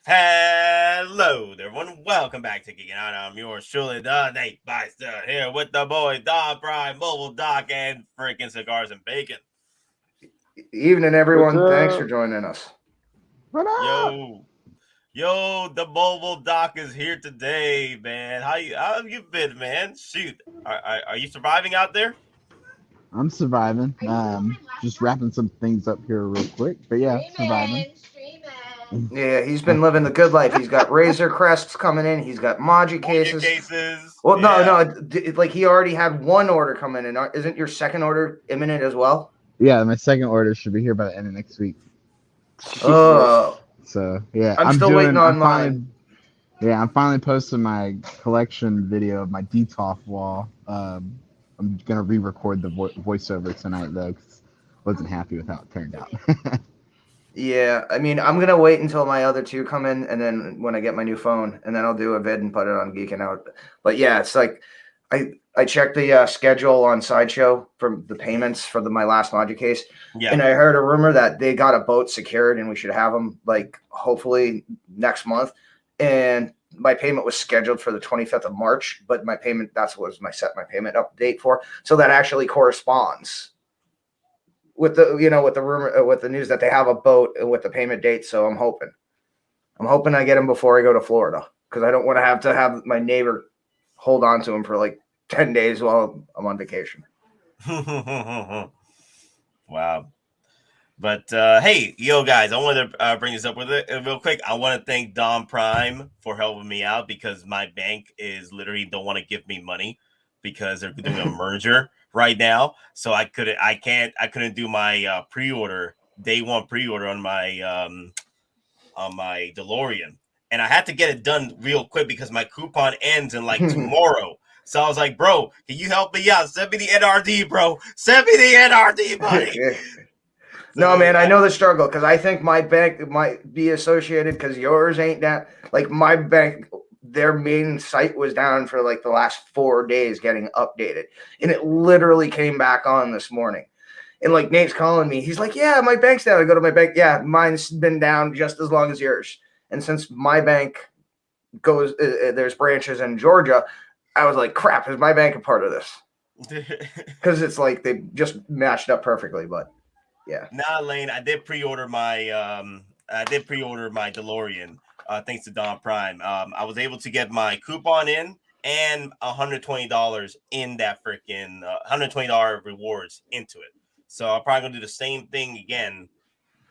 Hello there, everyone. Welcome back to Geeking Out. I'm yours truly, the Nate Beister, here with the boys, DonPrime, Mobile Doc, and freaking Cigars and Bacon. Evening, everyone. Thanks for joining us. Yo, the Mobile Doc is here today, man. How have you been, man? Shoot, are you surviving out there? I'm surviving. Just wrapping some things up here real quick, but yeah, surviving. Yeah, he's been living the good life. He's got Razor Crests coming in. He's got Maji cases. Well, no, like he already had one order coming in. Isn't your second order imminent as well? Yeah, my second order should be here by the end of next week. Oh, so yeah, I'm still waiting on mine. I'm finally posting my collection video of my DTOF wall. I'm gonna re-record the voiceover tonight though, because I wasn't happy with how it turned out. Yeah, I mean, I'm gonna wait until my other two come in, and then when I get my new phone, and then I'll do a vid and put it on Geeking Out. But yeah, it's like I checked the schedule on Sideshow for the payments for my last Maji case, and I heard a rumor that they got a boat secured, and we should have them like hopefully next month. And my payment was scheduled for the 25th of March, but my payment, that's what was my payment update for. So that actually corresponds with the, with the rumor, with the news that they have a boat with the payment date. So I'm hoping I get them before I go to Florida, because I don't want to have my neighbor hold on to them for like 10 days while I'm on vacation. Wow. But hey, yo, guys, I want to bring this up with it real quick. I want to thank DonPrime for helping me out, because my bank is literally don't want to give me money because they're doing a merger right now. So I couldn't do my pre-order, day one pre-order on my DeLorean, and I had to get it done real quick because my coupon ends in like tomorrow. So I was like, bro, can you help me out? Send me the NRD, bro. Send me the NRD, buddy. No, man, I know the struggle, because I think my bank might be associated, because yours ain't that. Like my bank, their main site was down for like the last 4 days getting updated, and it literally came back on this morning. And like Nate's calling me, he's like, "Yeah, my bank's down." I go to my bank, "Yeah, mine's been down just as long as yours." And since my bank goes, there's branches in Georgia, I was like, "Crap, is my bank a part of this?" Because it's like they just matched up perfectly, but. Yeah. Nah, Lane, I did pre-order my DeLorean, thanks to DonPrime. I was able to get my coupon in and $120 in that freaking $120 rewards into it. So I'm probably gonna do the same thing again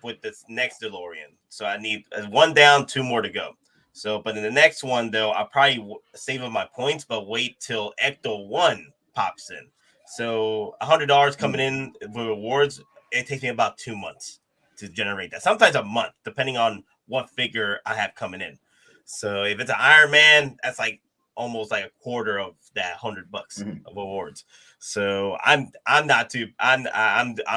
with this next DeLorean. So I need one down, two more to go. So, but in the next one though, I'll probably save up my points, but wait till Ecto 1 pops in. So $100 coming in for rewards. It takes me about 2 months to generate that. Sometimes a month, depending on what figure I have coming in. So if it's an Iron Man, that's like almost like a quarter of that $100 of rewards. So I'm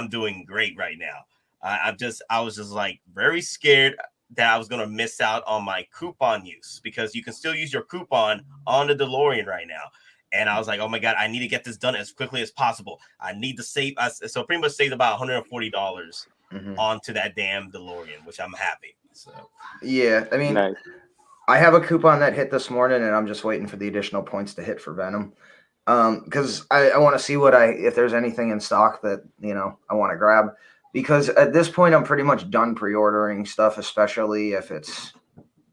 doing great right now. I was just like very scared that I was gonna miss out on my coupon use, because you can still use your coupon on the DeLorean right now. And I was like, oh my God, I need to get this done as quickly as possible. I need to save. So pretty much saved about $140 onto that damn DeLorean, which I'm happy. So yeah, I mean, nice. I have a coupon that hit this morning, and I'm just waiting for the additional points to hit for Venom. Because I want to see if there's anything in stock that, I want to grab. Because at this point, I'm pretty much done pre-ordering stuff, especially if it's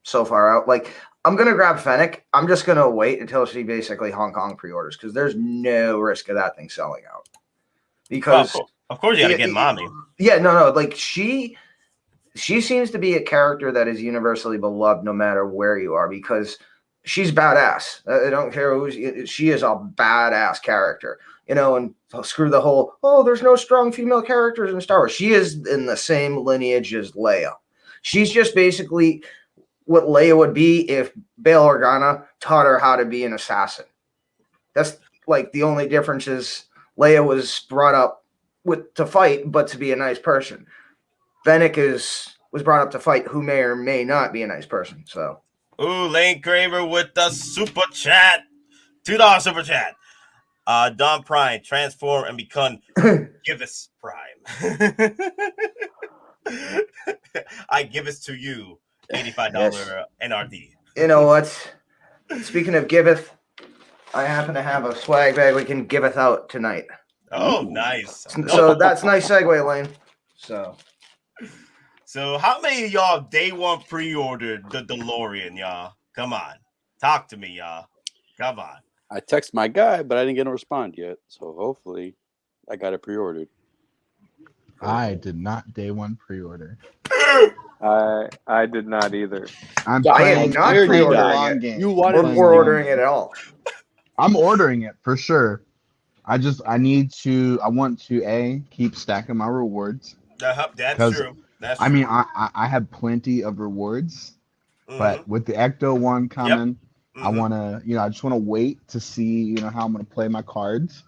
so far out. Like, I'm going to grab Pheonix. I'm just going to wait until she basically Hong Kong pre-orders, because there's no risk of that thing selling out. Because of course you got to get mommy. Yeah, no. Like, she seems to be a character that is universally beloved no matter where you are, because she's badass. I don't care she is a badass character, and screw the whole, there's no strong female characters in Star Wars. She is in the same lineage as Leia. She's just basically what Leia would be if Bail Organa taught her how to be an assassin. That's like the only difference is Leia was brought up to fight, but to be a nice person. Fennec was brought up to fight, who may or may not be a nice person. So, ooh, Lane Kramer with the super chat, $2 super chat. DonPrime, transform and become Givus Prime. I give it to you. $85 Yes. NRD. You know what? Speaking of giveth, I happen to have a swag bag we can giveth out tonight. Oh, nice. So that's nice segue, Lane. So how many of y'all day one pre-ordered the DeLorean, y'all? Come on. Talk to me, y'all. Come on. I texted my guy, but I didn't get a response yet. So hopefully I got it pre-ordered. I did not day one pre-order. I did not either. I'm I am playing, not I'm playing the pre-ordering long it. game. You wanted I'm We're playing ordering the it long at all. game. I'm ordering it for sure. I want to keep stacking my rewards. That's true. That's I true. mean, I have plenty of rewards, but with the Ecto one coming, I want to, I just want to wait to see, how I'm going to play my cards.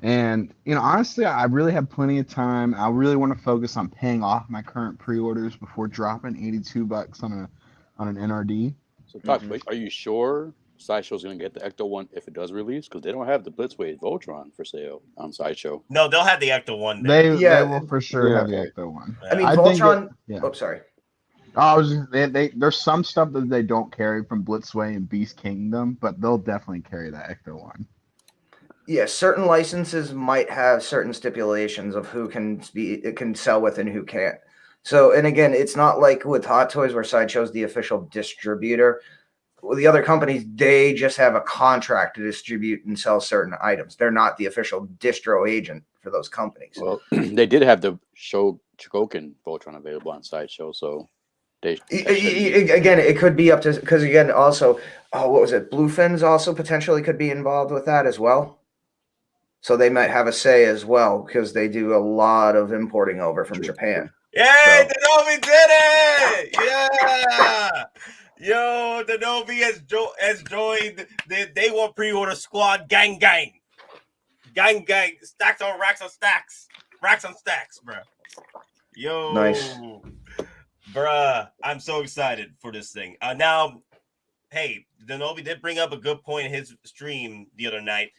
And, honestly, I really have plenty of time. I really want to focus on paying off my current pre-orders before dropping $82 on an NRD. So, Talk, are you sure Sideshow's going to get the Ecto one if it does release? Because they don't have the Blitzwave Voltron for sale on Sideshow. No, they'll have the Ecto one. They will for sure have the Ecto one. I mean, Voltron. Oh, sorry. There's some stuff that they don't carry from Blitzway and Beast Kingdom, but they'll definitely carry that Ecto one. Yeah, certain licenses might have certain stipulations of who it can sell with and who can't. So, and again, it's not like with Hottoys where Sideshow's the official distributor. Well, the other companies, they just have a contract to distribute and sell certain items. They're not the official distro agent for those companies. Well, they did have the Chogokin Voltron available on Sideshow, so again, it could be up to, because again, also, what was it? Bluefins also potentially could be involved with that as well. So they might have a say as well because they do a lot of importing over from Japan. Yay, Denovi did it! Yeah! Yo, Denovi has joined the Day One Pre-Order Squad. Gang. Stacks on racks on stacks. Racks on stacks, bro. Yo. Nice. Bruh, I'm so excited for this thing. Now, hey, Denovi did bring up a good point in his stream the other night.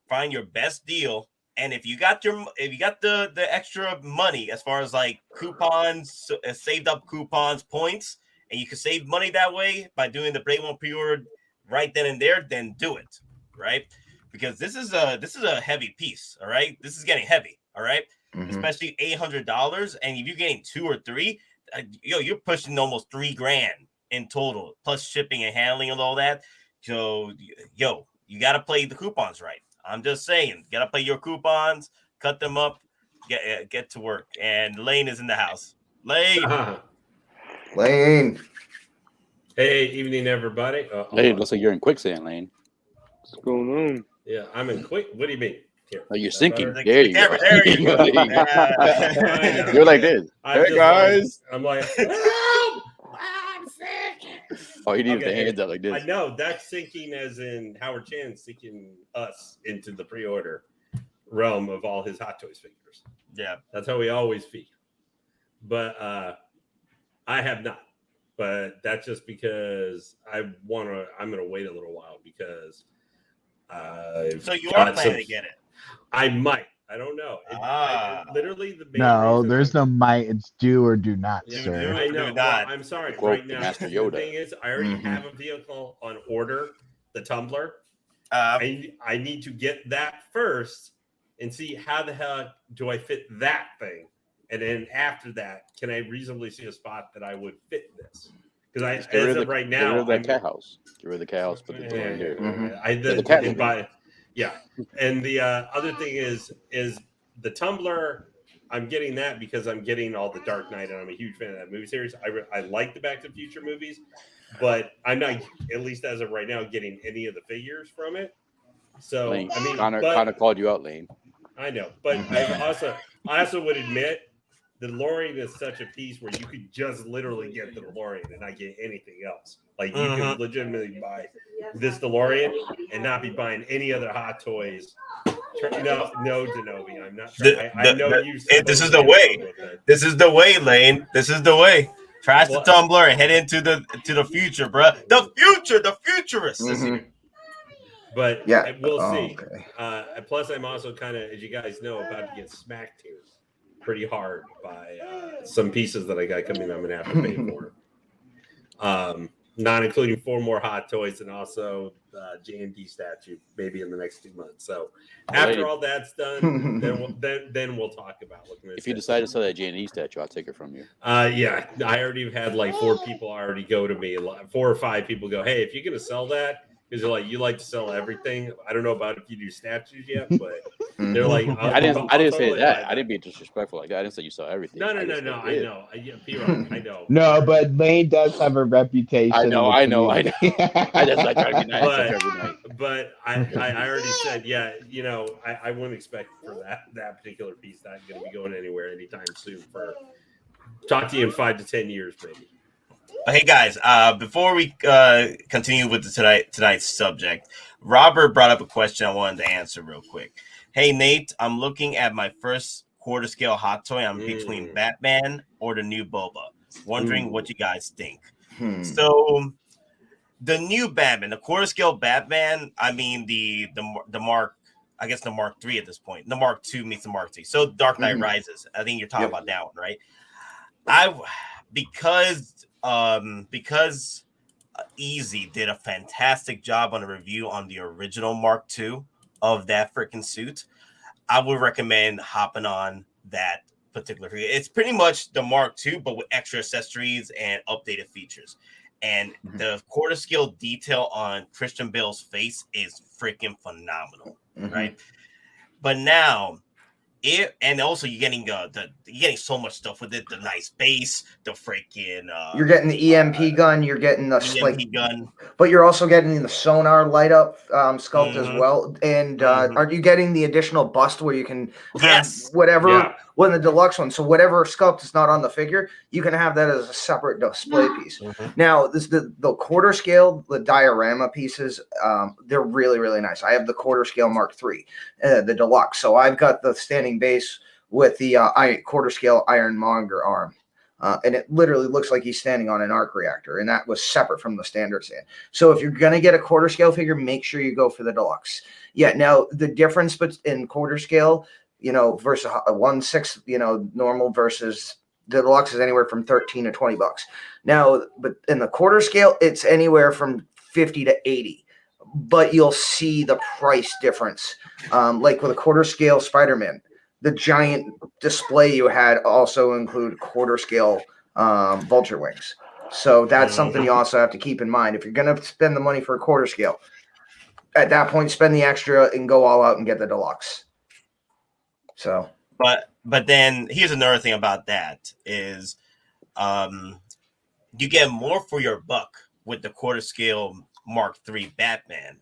Find your best deal, and if you got the extra money as far as like coupons, saved up coupons, points, and you can save money that way by doing the Day One pre-order right then and there, then do it, right? Because this is a heavy piece, all right? This is getting heavy, all right? Especially $800, and if you're getting 2 or 3, you're pushing almost $3,000 in total, plus shipping and handling and all that. So, you got to play the coupons right. I'm just saying, got to play your coupons, cut them up, get to work. And Lane is in the house. Lane. Lane. Hey, evening, everybody. Hey, looks like you're in quicksand, Lane. What's going on? Yeah, I'm in quick. What do you mean? Here. Oh, you're sinking. Better? There you go. There you go. Yeah. You're like this. I'm Hey, guys. I'm like, I'm sick. Oh, you need the hands up like this. I know that's sinking, as in Howard Chan sinking us into the pre-order realm of all his Hot Toys figures. Yeah, that's how we always feel. But I have not. But that's just because I'm going to wait a little while because. So you are planning to get it? I might. I don't know. Literally, the main there's no might. It's do or do not, sir. I know. Well, I'm sorry. Quote right now, Master Yoda. The thing is, I already have a vehicle on order, the Tumbler. I need to get that first and see how the hell do I fit that thing, and then after that, can I reasonably see a spot that I would fit this? Because as of right now, get rid of the cat house. Get rid of the cat house. Put the door in there. I did buy. Yeah, and the other thing is the Tumbler. I'm getting that because I'm getting all the Dark Knight, and I'm a huge fan of that movie series. I like the Back to the Future movies, but I'm not, at least as of right now, getting any of the figures from it. So Lane, I mean, Connor called you out, Lane. I know, but I also would admit the DeLorean is such a piece where you could just literally get the DeLorean and not get anything else. Like you can legitimately buy this DeLorean and not be buying any other Hot Toys. No, Denovi. I'm not sure. I know you. This is the way. This is the way, Lane. This is the way. Trash the Tumbler and head into the future, bro. The future, the futurists. But yeah, we'll see. Okay. Plus, I'm also kind of, as you guys know, about to get smacked here pretty hard by some pieces that I got coming. I'm gonna have to pay for. Not including 4 more Hot Toys and also J&D statue maybe in the next 2 months. So after all that's done, then we'll talk about looking at. If you decide to sell that J&E statue, I'll take it from you. Yeah, I already had like 4 people already go to me. 4 or 5 people go, hey, if you're gonna sell that, because they're like, you like to sell everything. I don't know about if you do statues yet, but they're like, I didn't say that. I didn't be disrespectful like that. I didn't say you sell everything. No. I know. I know. No, but Lane does have a reputation. I know. I just like trying to be nice every night. But I already said, yeah, you know, I wouldn't expect for that particular piece not going to be going anywhere anytime soon. Talk to you in 5 to 10 years, maybe. Hey guys, before we continue with tonight's subject, Robert brought up a question I wanted to answer real quick. Hey Nate, I'm looking at my first quarter scale hot toy. I'm between Batman or the new Boba. Wondering what you guys think. So the new Batman, the quarter scale Batman, I mean the Mark, I guess the Mark III at this point. The Mark II meets the Mark III. So Dark Knight Rises. I think you're talking about that one, right? Because Easy did a fantastic job on a review on the original Mark II of that freaking suit, I would recommend hopping on that particular figure. It's pretty much the Mark II, but with extra accessories and updated features. And the quarter scale detail on Christian Bale's face is freaking phenomenal, right? But now, and also you're getting so much stuff with it. The nice base, the freaking you're getting the EMP gun, you're getting the EMP gun, but you're also getting the sonar light up sculpt as well. And are you getting the additional bust where you can whatever in the deluxe one? So whatever sculpt is not on the figure, you can have that as a separate display piece. Now this the quarter scale, the diorama pieces, they're really, really nice. I have the quarter scale Mark III, the deluxe. So I've got the standing base with the quarter scale Ironmonger arm. And it literally looks like he's standing on an arc reactor, and that was separate from the standard stand. So if you're going to get a quarter scale figure, make sure you go for the deluxe. Yeah, now the difference in quarter scale, versus a 1/6, normal versus the deluxe is anywhere from $13 to $20. Now, but in the quarter scale, it's anywhere from $50 to $80. But you'll see the price difference. Like with a quarter scale Spiderman, the giant display you had also include quarter scale vulture wings. So that's something you also have to keep in mind. If you're going to spend the money for a quarter scale, at that point, spend the extra and go all out and get the deluxe. So, but then here's another thing about that is, you get more for your buck with the quarter scale Mark III Batman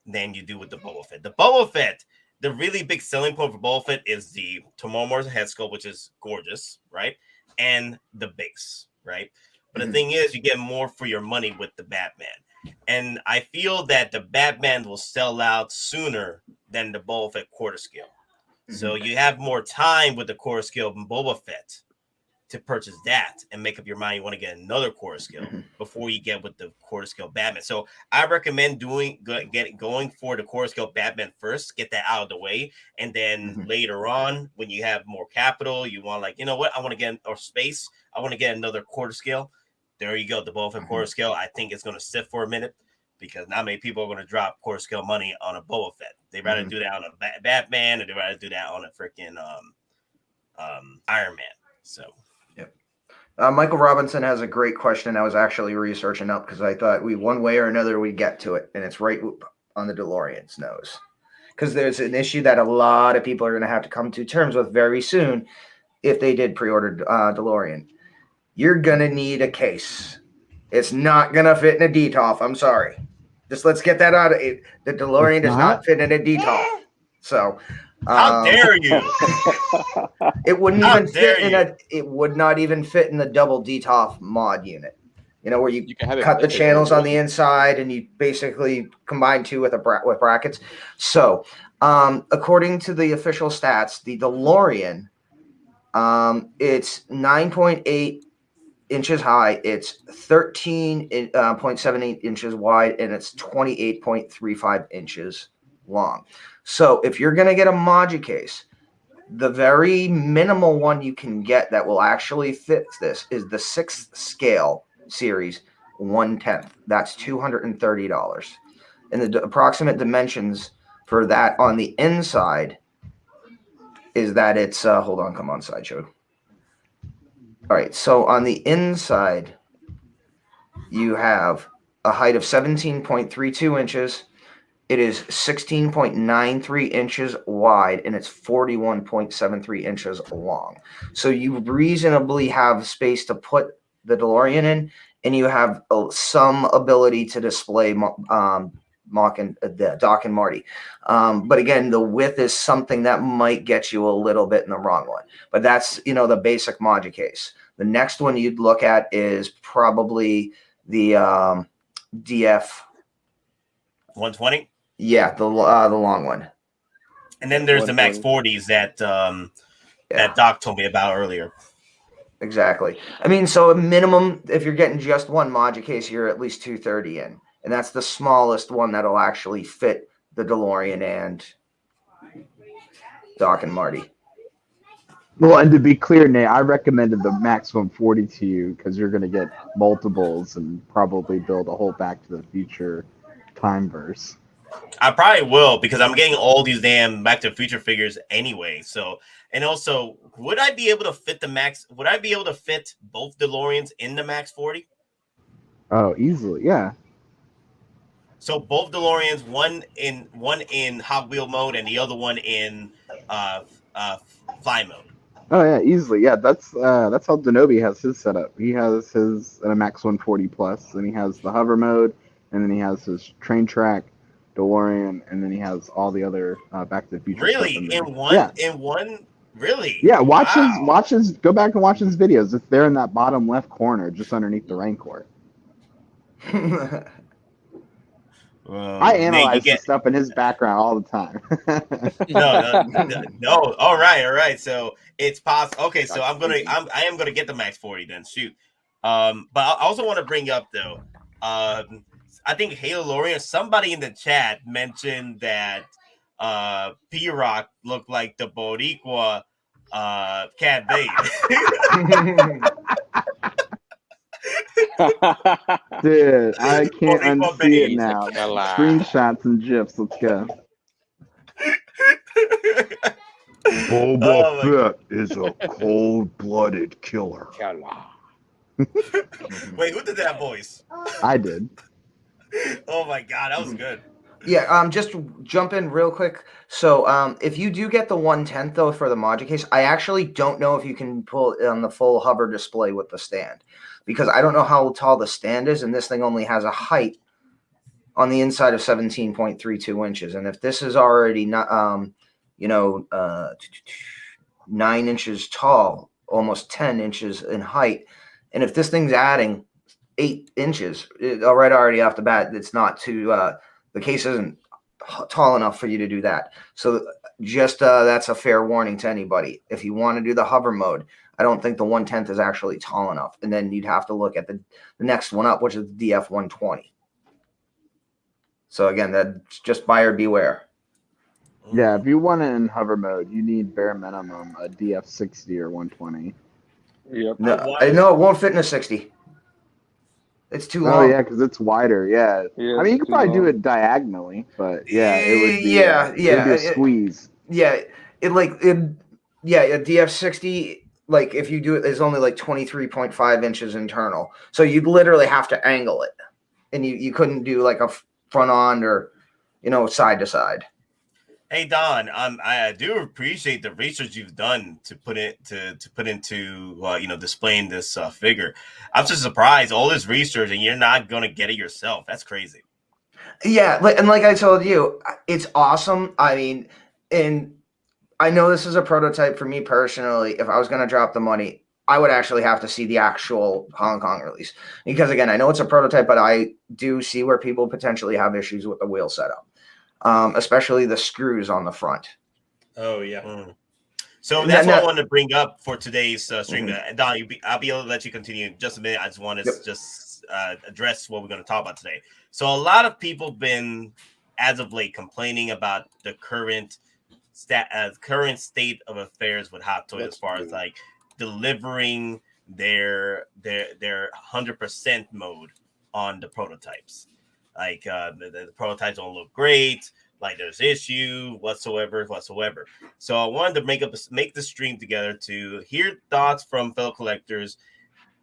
than you do with the Boba Fett. The Boba Fett, the really big selling point for Boba Fett is the Tomorrow Morrison head sculpt, which is gorgeous, right? And the base, right? But the thing is, you get more for your money with the Batman. And I feel that the Batman will sell out sooner than the Boba Fett quarter scale. So you have more time with the quarter scale Boba Fett to purchase that and make up your mind you want to get another quarter scale before you get with the quarter scale Batman. So I recommend going for the quarter scale Batman first, get that out of the way, and then later on when you have more capital, you want I want to get space, I want to get another quarter scale. There you go, the Boba Fett quarter scale. I think it's going to sit for a minute because not many people are going to drop quarter scale money on a Boba Fett. They'd rather do that on a Batman, or they'd rather do that on a freaking Iron Man. So. Michael Robinson has a great question. I was actually researching up because I thought one way or another we'd get to it, and it's right on the DeLorean's nose. Because there's an issue that a lot of people are going to have to come to terms with very soon if they did pre-order DeLorean. You're going to need a case. It's not going to fit in a DTOF. I'm sorry. Just let's get that out of it. The DeLorean does not fit in a DTOF. So... how dare you? It wouldn't even fit in it would not even fit in the double DTOF mod unit. Where you cut the channels on the inside and you basically combine two with with brackets. So, according to the official stats, the DeLorean, it's 9.8 inches high, it's 13.78 inches wide, and it's 28.35 inches long. So if you're going to get a Moji case, The very minimal one you can get that will actually fit this is the 6th scale series 1/10. That's $230. And the approximate dimensions for that on the inside is that it's hold on, come on, Sideshow. All right, so on the inside you have a height of 17.32 inches. It is 16.93 inches wide, and it's 41.73 inches long. So you reasonably have space to put the DeLorean in, and you have some ability to display Doc and Marty. But again, the width is something that might get you a little bit in the wrong one. But that's, you know, the basic Maja case. The next one you'd look at is probably the DF 120. Yeah, the long one. And then there's the Max 40s that that Doc told me about earlier. Exactly. I mean, so a minimum, if you're getting just one Maja case, you're at least 230 in, and that's the smallest one that'll actually fit the DeLorean and Doc and Marty. Well, and to be clear, Nate, I recommended the Max 140 to you because you're going to get multiples and probably build a whole Back to the Future time verse. I probably will because I'm getting all these damn Back to the Future figures anyway. So, and also, would I be able to fit the Max? Would I be able to fit both DeLoreans in the Max 40? Oh, easily, yeah. So both DeLoreans, one in Hot Wheel mode and the other one in fly mode. Oh yeah, easily. Yeah, that's how Denobi has his setup. He has his Max 140 Plus, and he has the hover mode, and then he has his train track, DeLorean, and then he has all the other Back to the Future. Really, in one, yeah. in one, really. Yeah, watch his. Go back and watch his videos. It's there in that bottom left corner, just underneath the Rancor. I analyze this stuff in his background all the time. no. All right. So it's possible. Okay, so I am gonna get the Max 40 then. Shoot. But I also want to bring up though. I think Halo Lorian, somebody in the chat mentioned that P-Rock looked like the Boricua Cat Bait. Dude, I can't unsee it now. Screenshots and GIFs. Let's go. Boba Fett is a cold-blooded killer. Wait, who did that voice? I did. Oh my god, that was good. Yeah, just jump in real quick. So, if you do get the 1/10 though for the Maja case, I actually don't know if you can pull it on the full hover display with the stand, because I don't know how tall the stand is, and this thing only has a height on the inside of 17.32 inches. And if this is already not, 9 inches tall, almost 10 inches in height, and if this thing's adding 8 inches, already off the bat, it's not too. The case isn't tall enough for you to do that. So just that's a fair warning to anybody. If you want to do the hover mode, I don't think the 1/10 is actually tall enough. And then you'd have to look at the next one up, which is the DF 120. So again, that's just buyer beware. Yeah, if you want it in hover mode, you need bare minimum a DF 60 or 120. Yep. No, it won't fit in a 60. It's too long. Oh yeah, because it's wider. Yeah. I mean, you could probably do it diagonally, but yeah, it would be. It would be a squeeze. A DF60, like if you do it, is only like 23.5 inches internal. So you'd literally have to angle it, and you couldn't do like a front on or side to side. Hey Don, I do appreciate the research you've done to put into displaying this figure. I'm just surprised all this research and you're not gonna get it yourself. That's crazy. Yeah, and like I told you, it's awesome. I mean, and I know this is a prototype for me personally. If I was gonna drop the money, I would actually have to see the actual Hong Kong release, because again, I know it's a prototype, but I do see where people potentially have issues with the wheel setup. Especially the screws on the front. Oh yeah. So that's what I wanted to bring up for today's stream. Don, I'll be able to let you continue in just a minute. I just want to address what we're going to talk about today. So a lot of people have been, as of late, complaining about the current current state of affairs with Hot Toys as far as like delivering their 100% mode on the prototypes. Like the prototypes don't look great. Like there's issue whatsoever. So I wanted to make the stream together to hear thoughts from fellow collectors.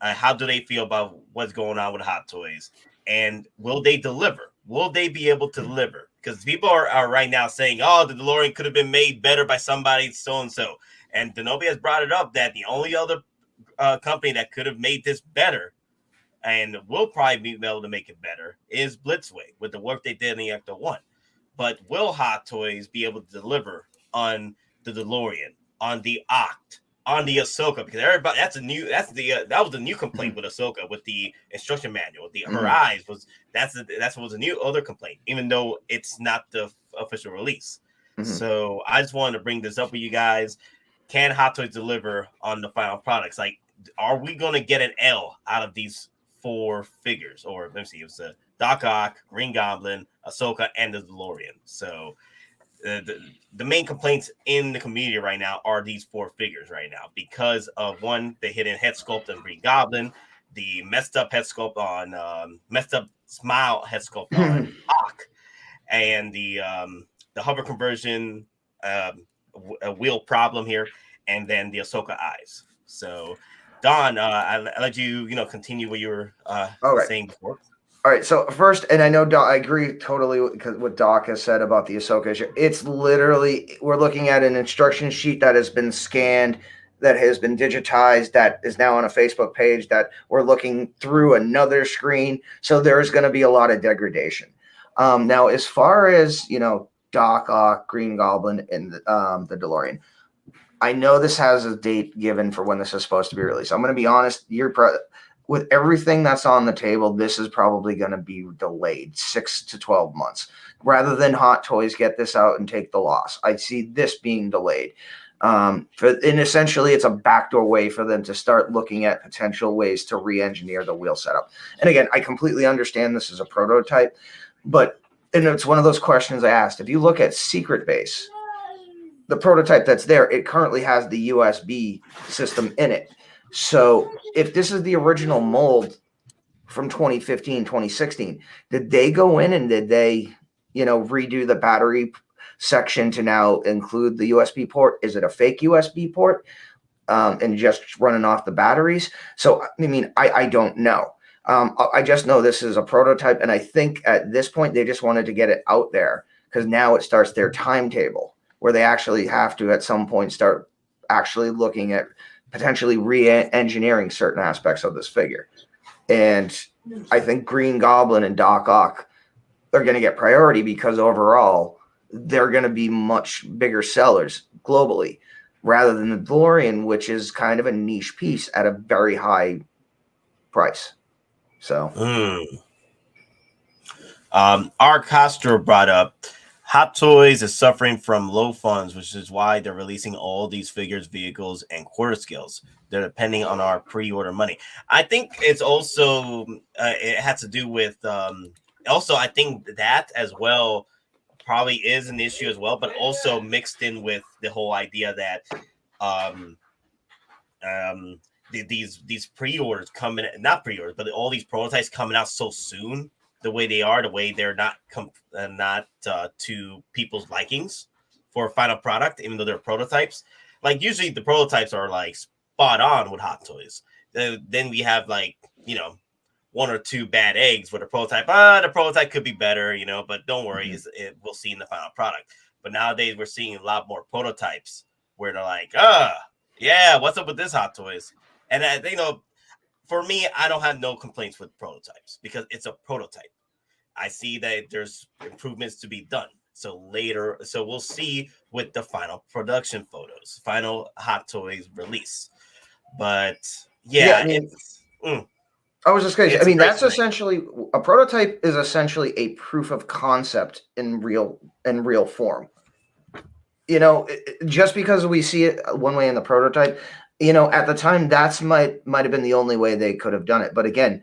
How do they feel about what's going on with Hot Toys, and will they deliver? Will they be able to deliver? Because people are right now saying, "Oh, the DeLorean could have been made better by somebody so and so," and Denobi has brought it up that the only other company that could have made this better and will probably be able to make it better is Blitzway with the work they did in the Ecto 1. But will Hot Toys be able to deliver on the DeLorean, on the Oct, on the Ahsoka? Because everybody, that was a new complaint with Ahsoka with the instruction manual. Her eyes that's what was a new other complaint, even though it's not the official release. So I just wanted to bring this up with you guys. Can Hot Toys deliver on the final products? Like, are we going to get an L out of these 4 figures? Or let me see, it was a Doc Ock, Green Goblin, Ahsoka, and the DeLorean. So the main complaints in the community right now are these 4 figures right now because of, one, the hidden head sculpt on Green Goblin, the messed up head sculpt on messed up smile head sculpt on Ock, and the hover conversion a wheel problem here, and then the Ahsoka eyes. So Don, I let you continue what you were saying before. All right, so first, and I know I agree totally with what Doc has said about the Ahsoka issue. It's literally, we're looking at an instruction sheet that has been scanned, that has been digitized, that is now on a Facebook page, that we're looking through another screen. So there's going to be a lot of degradation. Now, as far as, Doc Ock, Green Goblin, and the DeLorean, I know this has a date given for when this is supposed to be released. I'm going to be honest, with everything that's on the table, this is probably going to be delayed 6 to 12 months. Rather than Hot Toys get this out and take the loss, I see this being delayed. And essentially, it's a backdoor way for them to start looking at potential ways to re-engineer the wheel setup. And again, I completely understand this is a prototype, and it's one of those questions I asked. If you look at Secret Base, the prototype that's there, it currently has the USB system in it. So if this is the original mold from 2015, 2016, did they go in and did they, redo the battery section to now include the USB port? Is it a fake USB port and just running off the batteries? So, I don't know. I just know this is a prototype, and I think at this point they just wanted to get it out there because now it starts their timetable where they actually have to at some point start actually looking at potentially re-engineering certain aspects of this figure. And I think Green Goblin and Doc Ock are going to get priority because overall they're going to be much bigger sellers globally rather than the DeLorean, which is kind of a niche piece at a very high price. So our Castro brought up Hot Toys is suffering from low funds, which is why they're releasing all these figures, vehicles, and quarter scales. They're depending on our pre-order money. I think it's also it has to do with also I think that as well probably is an issue as well, but also mixed in with the whole idea that these pre-orders coming, not pre-orders, but all these prototypes coming out so soon. The way they are, the way they're not to people's likings for a final product, even though they're prototypes. Like usually the prototypes are like spot on with Hot Toys. Then we have 1 or 2 bad eggs with a prototype. The prototype could be better, but don't worry, we'll see in the final product. But nowadays we're seeing a lot more prototypes where they're like, yeah, what's up with this Hot Toys? And for me, I don't have no complaints with prototypes because it's a prototype. I see that there's improvements to be done. So we'll see with the final production photos, final Hot Toys release. But yeah, I was just going to say, that's essentially a prototype is essentially a proof of concept in real form. Just because we see it one way in the prototype, at the time, that's might have been the only way they could have done it. But again,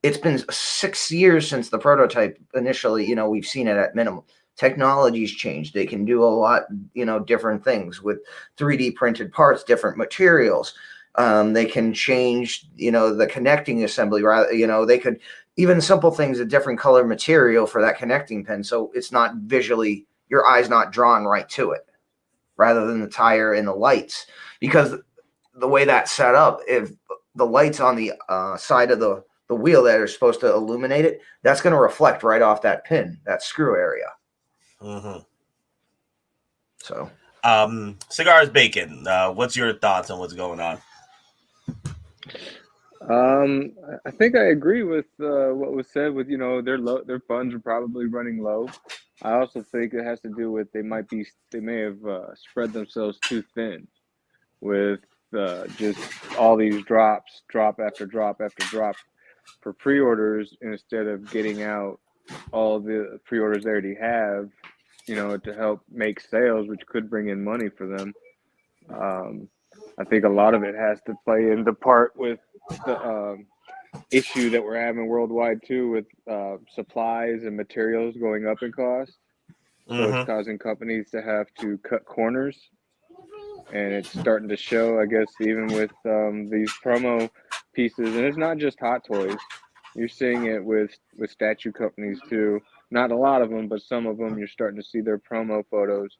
it's been 6 years since the prototype initially, we've seen it at minimum. technology's changed. They can do a lot, different things with 3D printed parts, different materials. They can change, the connecting assembly. Rather, they could even simple things, a different color material for that connecting pin, so it's not visually, your eye's not drawn right to it, rather than the tire and the lights. Because the way that's set up, if the lights on the side of the wheel that are supposed to illuminate it, that's going to reflect right off that pin, that screw area. Mm-hmm. So, Cigars Bacon, what's your thoughts on what's going on? I think I agree with what was said with, their funds are probably running low. I also think it has to do with they may have spread themselves too thin with just all these drop after drop after drop for pre-orders, instead of getting out all the pre-orders they already have, to help make sales, which could bring in money for them. I think a lot of it has to play into part with the issue that we're having worldwide too, with supplies and materials going up in cost. So it's causing companies to have to cut corners, and it's starting to show, I guess, even with these promo pieces. And it's not just Hot Toys. You're seeing it with statue companies too. Not a lot of them, but some of them, you're starting to see their promo photos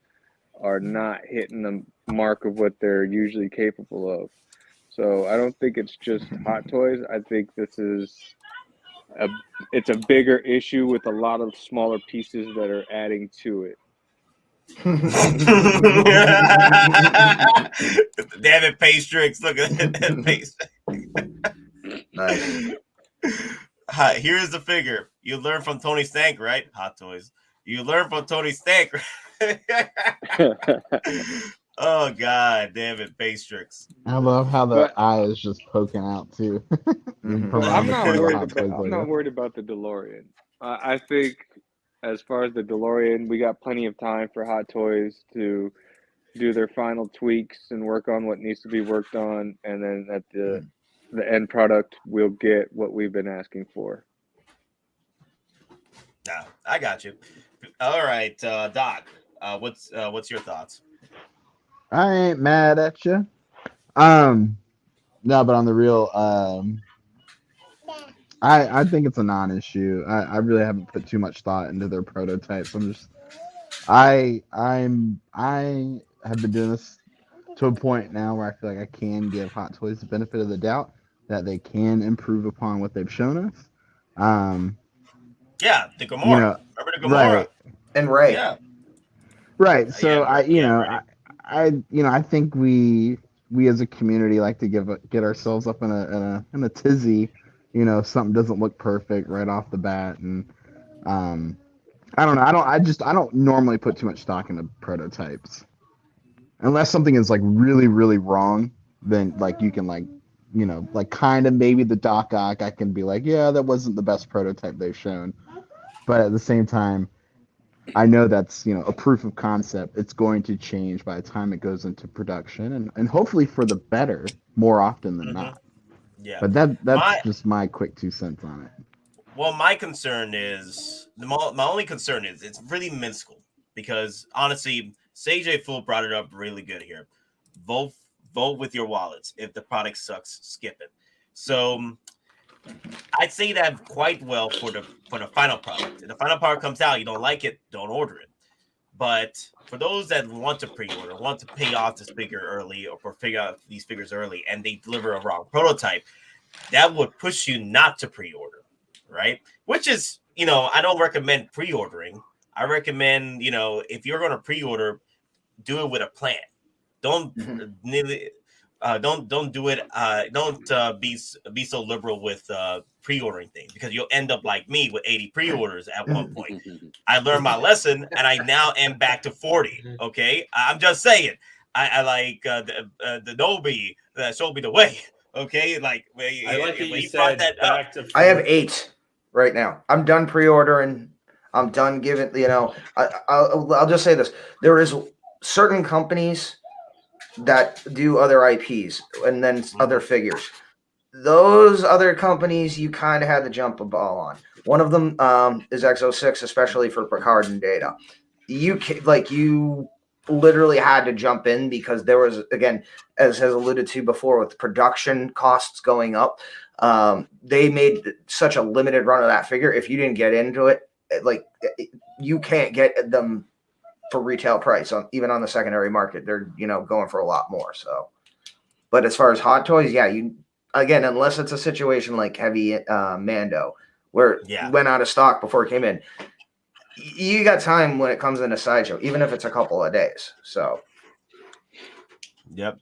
are not hitting the mark of what they're usually capable of. So I don't think it's just Hot Toys. I think this is it's a bigger issue with a lot of smaller pieces that are adding to it. Damn it, Peystricks. Look at that Peystrick. nice. Hi, here's the figure. You learn from Tony Stank, right? Hot Toys. You learn from Tony Stank. Oh God, damn it, Peystricks. I love how the eye is just poking out too. I'm not worried about the DeLorean. I think as far as the DeLorean, we got plenty of time for Hot Toys to do their final tweaks and work on what needs to be worked on, and then at the end product, we'll get what we've been asking for. Nah, I got you. All right, Doc. What's your thoughts? I ain't mad at you. No, but on the real, I think it's a non-issue. I really haven't put too much thought into their prototypes. I have been doing this to a point now where I feel like I can give Hot Toys the benefit of the doubt that they can improve upon what they've shown us. Yeah, the Gamora. Remember the Gamora? Right. And Ray. Yeah. Right. So I think we as a community like to get ourselves up in a tizzy, something doesn't look perfect right off the bat, and I don't know. I don't normally put too much stock into prototypes unless something is like really, really wrong. Then like you can like kind of maybe the Doc Ock, I can be like, yeah, that wasn't the best prototype they've shown, but at the same time, I know that's a proof of concept. It's going to change by the time it goes into production, and hopefully for the better more often than not. Yeah, but that's just my quick 2 cents on it. Well, my concern is my only concern is it's really minuscule, because honestly, Sage Fool brought it up really good here. Vote with your wallets. If the product sucks, skip it. So I'd say that quite well for the final product. If the final product comes out, you don't like it, don't order it. But for those that want to pre-order, want to pay off this figure early, or figure out these figures early, and they deliver a wrong prototype, that would push you not to pre-order, right? Which is, I don't recommend pre-ordering. I recommend, if you're going to pre-order, do it with a plan. Don't don't do it. Don't be so liberal with pre-ordering things, because you'll end up like me with 80 pre-orders at one point. I learned my lesson, and I now am back to 40. Okay, I'm just saying. I like the Nobi that showed me the way. Okay, like I like that you said that back to 40. I have 8 right now. I'm done pre-ordering. I'm done giving. I'll just say this: there is certain companies that do other IPs and then other figures. Those other companies you kind of had to jump a ball on. One of them is X06, especially for Picard and Data. you literally had to jump in because there was, again, as has alluded to before, with production costs going up, they made such a limited run of that figure. If you didn't get into it, you can't get them for retail price even on the secondary market. They're going for a lot more. So, but as far as Hot Toys, yeah, again, unless it's a situation like Heavy Mando where it went out of stock before it came in, you got time when it comes into Sideshow, even if it's a couple of days. So, yep.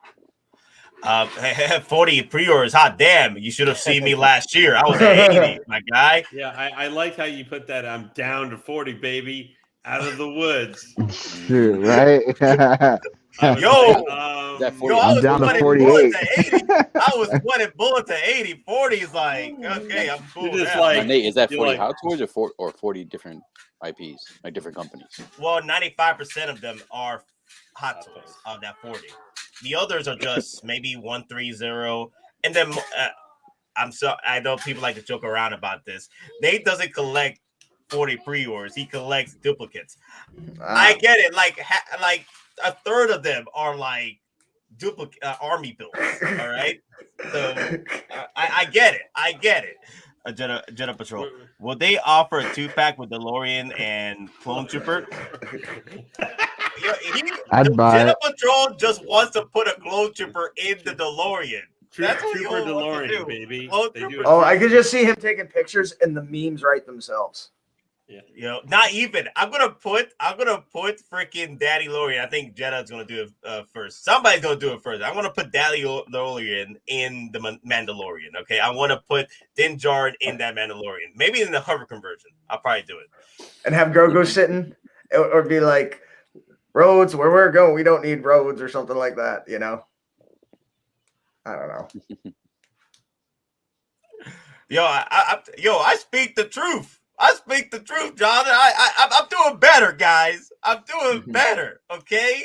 40 pre-orders. Hot damn! You should have seen me last year. I was at 80, my guy. Yeah, I like how you put that. I'm down to 40, baby, out of the woods. Shit, right? I'm down to 48. I was sweating bullets at 80. 40 is like, okay, I'm cool. Nate, is that 40 Hot Toys or 40 different IPs, like different companies? Well, 95% of them are Hot Toys of that 40. The others are just maybe 130. And then I know people like to joke around about this. Nate doesn't collect 40 pre-orders. He collects duplicates. I get it. Like a third of them are like duplicate army builds. All right. So I get it. Jedi Patrol. Will they offer a 2-pack with DeLorean and Clone Trooper? I'd buy Jedi it. Patrol just wants to put a Clone Trooper in the DeLorean. That's what Trooper DeLorean, baby. I could just see him taking pictures and the memes write themselves. Yeah. Not even. I'm gonna put freaking Daddy Lorian. I think Jedi's gonna do it first. Somebody's gonna do it first. I'm gonna put Daddy Lorian in the Mandalorian. Okay, I want to put Din Djarin in that Mandalorian. Maybe in the hover conversion. I'll probably do it. And have Grogu sitting, or be like, "Roads, where we're going, we don't need roads," or something like that. I don't know. I speak the truth. I speak the truth, John. I'm doing better, guys. I'm doing better. Okay,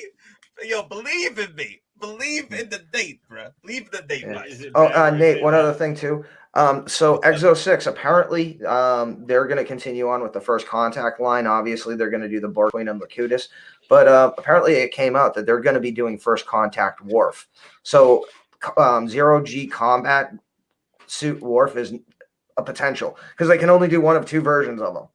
believe in me. Believe in the date, bro. Believe in the date, guys. Nate, one other thing too. So Exo 6, apparently, they're going to continue on with the First Contact line. Obviously, they're going to do the Borg Queen and Locutus, but apparently it came out that they're going to be doing First Contact Worf. So 0G combat suit Worf is a potential because they can only do one of two versions of them,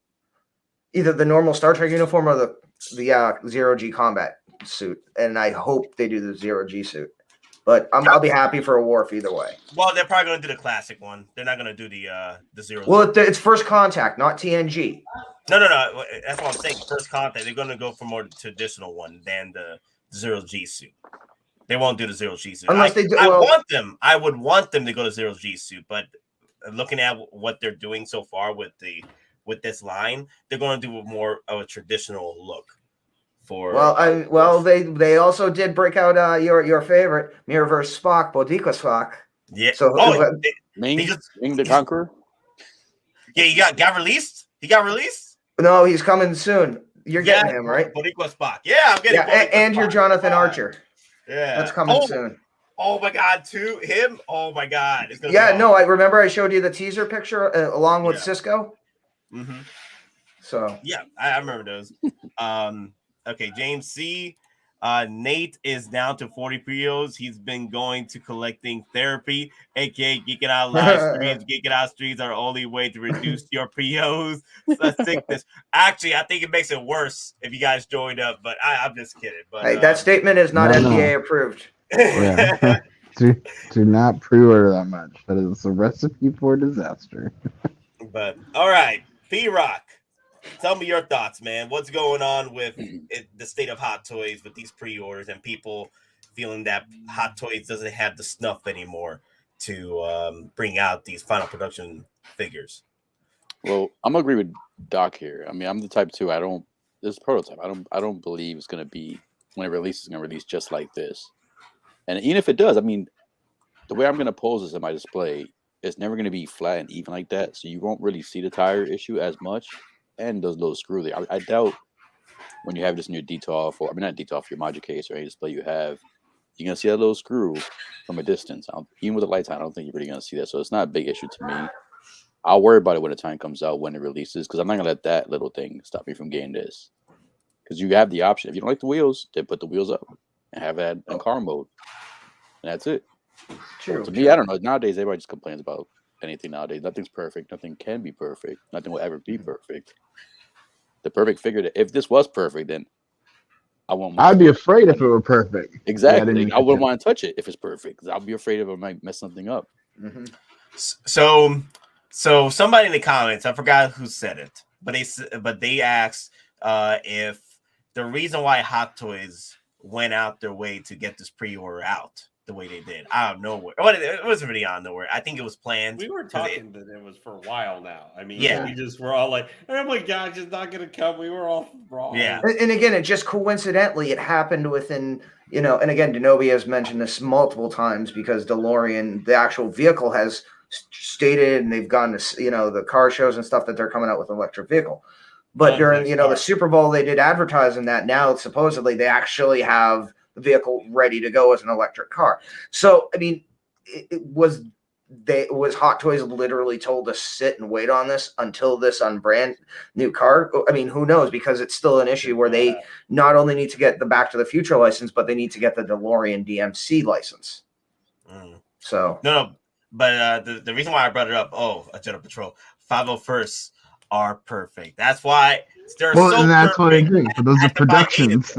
either the normal Star Trek uniform or the 0G combat suit. And I hope they do the 0G suit, but I'll be happy for a Worf either way. Well, they're probably going to do the classic one. They're not going to do the 0G. Well, it's First Contact, not TNG. No. That's what I'm saying. First Contact. They're going to go for more traditional one than the 0G suit. They won't do the 0G suit. Unless they do. I would want them to go to 0G suit, but looking at what they're doing so far with this line, they're going to do more of a traditional look. They also did break out your favorite Mirrorverse Spock, Bodiqua Spock. Yeah. So Ming the Conqueror. Yeah, he got released. He got released. No, he's coming soon. You're getting him, right? Bodiqua Spock. Yeah, I'm getting. And your Jonathan Archer. Yeah, that's coming soon. Oh my God, to him. Oh my God. I remember I showed you the teaser picture along with Cisco. Mm-hmm. So I remember those. Okay, James C. Nate is down to 40 pre-os. He's been going to collecting therapy, aka geeking out live streams. Geeking out streams are the only way to reduce your pre-os. Sickness. Actually, I think it makes it worse if you guys joined up, but I'm just kidding. But that statement is not FDA approved. Yeah. do not pre-order that much. That is a recipe for disaster. But all right, P-Rock. Tell me your thoughts, man. What's going on with the state of Hot Toys with these pre-orders and people feeling that Hot Toys doesn't have the snuff anymore to bring out these final production figures? Well, I'm gonna agree with Doc here. I mean, I'm the type too. This prototype. I don't believe it's gonna be when it releases. It's gonna release just like this. And even if it does, I mean, the way I'm gonna pose this in my display, it's never gonna be flat and even like that. So you won't really see the tire issue as much. And those little screw there. I doubt when you have this in your DTOF, or not DTOF, your module case or any display you have, you're gonna see that little screw from a distance. Even with the lights on, I don't think you're really gonna see that. So it's not a big issue to me. I'll worry about it when the time comes out, when it releases, because I'm not gonna let that little thing stop me from getting this. because you have the option. If you don't like the wheels, then put the wheels up and have that in car mode, and that's it. True. So to me, I don't know. Nowadays, everybody just complains about anything. Nowadays, nothing's perfect. Nothing can be perfect. Nothing will ever be perfect. The perfect figure. That if this was perfect, then I won't. I'd be afraid if it were perfect. Exactly. I wouldn't want to touch it if it's perfect, because I'll be afraid of it might mess something up. Mm-hmm. So somebody in the comments, I forgot who said it, but they asked if the reason why Hot Toys went out their way to get this pre-order out the way they did out of nowhere. Well, it wasn't really out of nowhere. I think it was planned. We were talking that it was for a while now. I mean, yeah, we just were all like, "Oh my gosh, it's not going to come." We were all wrong. Yeah, and again, it just coincidentally it happened within, you know. And again, Denobi has mentioned this multiple times because DeLorean, the actual vehicle, has stated, and they've gone to, you know, the car shows and stuff, that they're coming out with an electric vehicle. But during, you know, the Super Bowl, they did advertising that now supposedly they actually have the vehicle ready to go as an electric car. So, I mean, was Hot Toys literally told to sit and wait on this until this brand new car? I mean, who knows? Because it's still an issue where they not only need to get the Back to the Future license, but they need to get the DeLorean DMC license. So no. But the reason why I brought it up, a Jet Patrol 501st are perfect. That's why they're so and that's perfect. what I agree. But those are productions.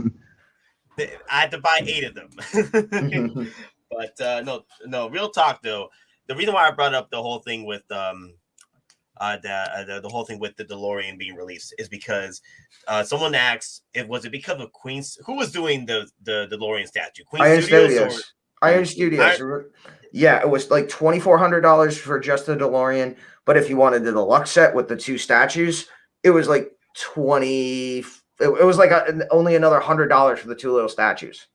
I had to buy 8 of them. But no, real talk though. The reason why I brought up the whole thing with the whole thing with the DeLorean being released is because someone asked, was it because of Queen's, who was doing the DeLorean statue? Queen Studios. Iron Studios. Yeah, it was like $2,400 for just the DeLorean. But if you wanted the deluxe set with the 2 statues, it was like $20. It was like only another $100 for the 2 little statues.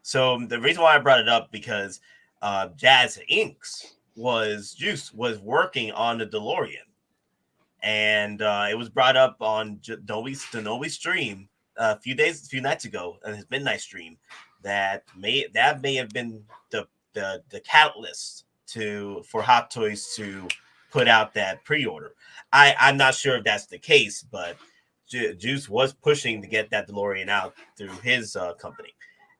So the reason why I brought it up because Jazz Inks was working on the DeLorean, and it was brought up on Denobi's stream a few nights ago, and his midnight stream. That may have been the catalyst for Hot Toys to put out that pre-order. I'm not sure if that's the case, but Juice was pushing to get that DeLorean out through his company.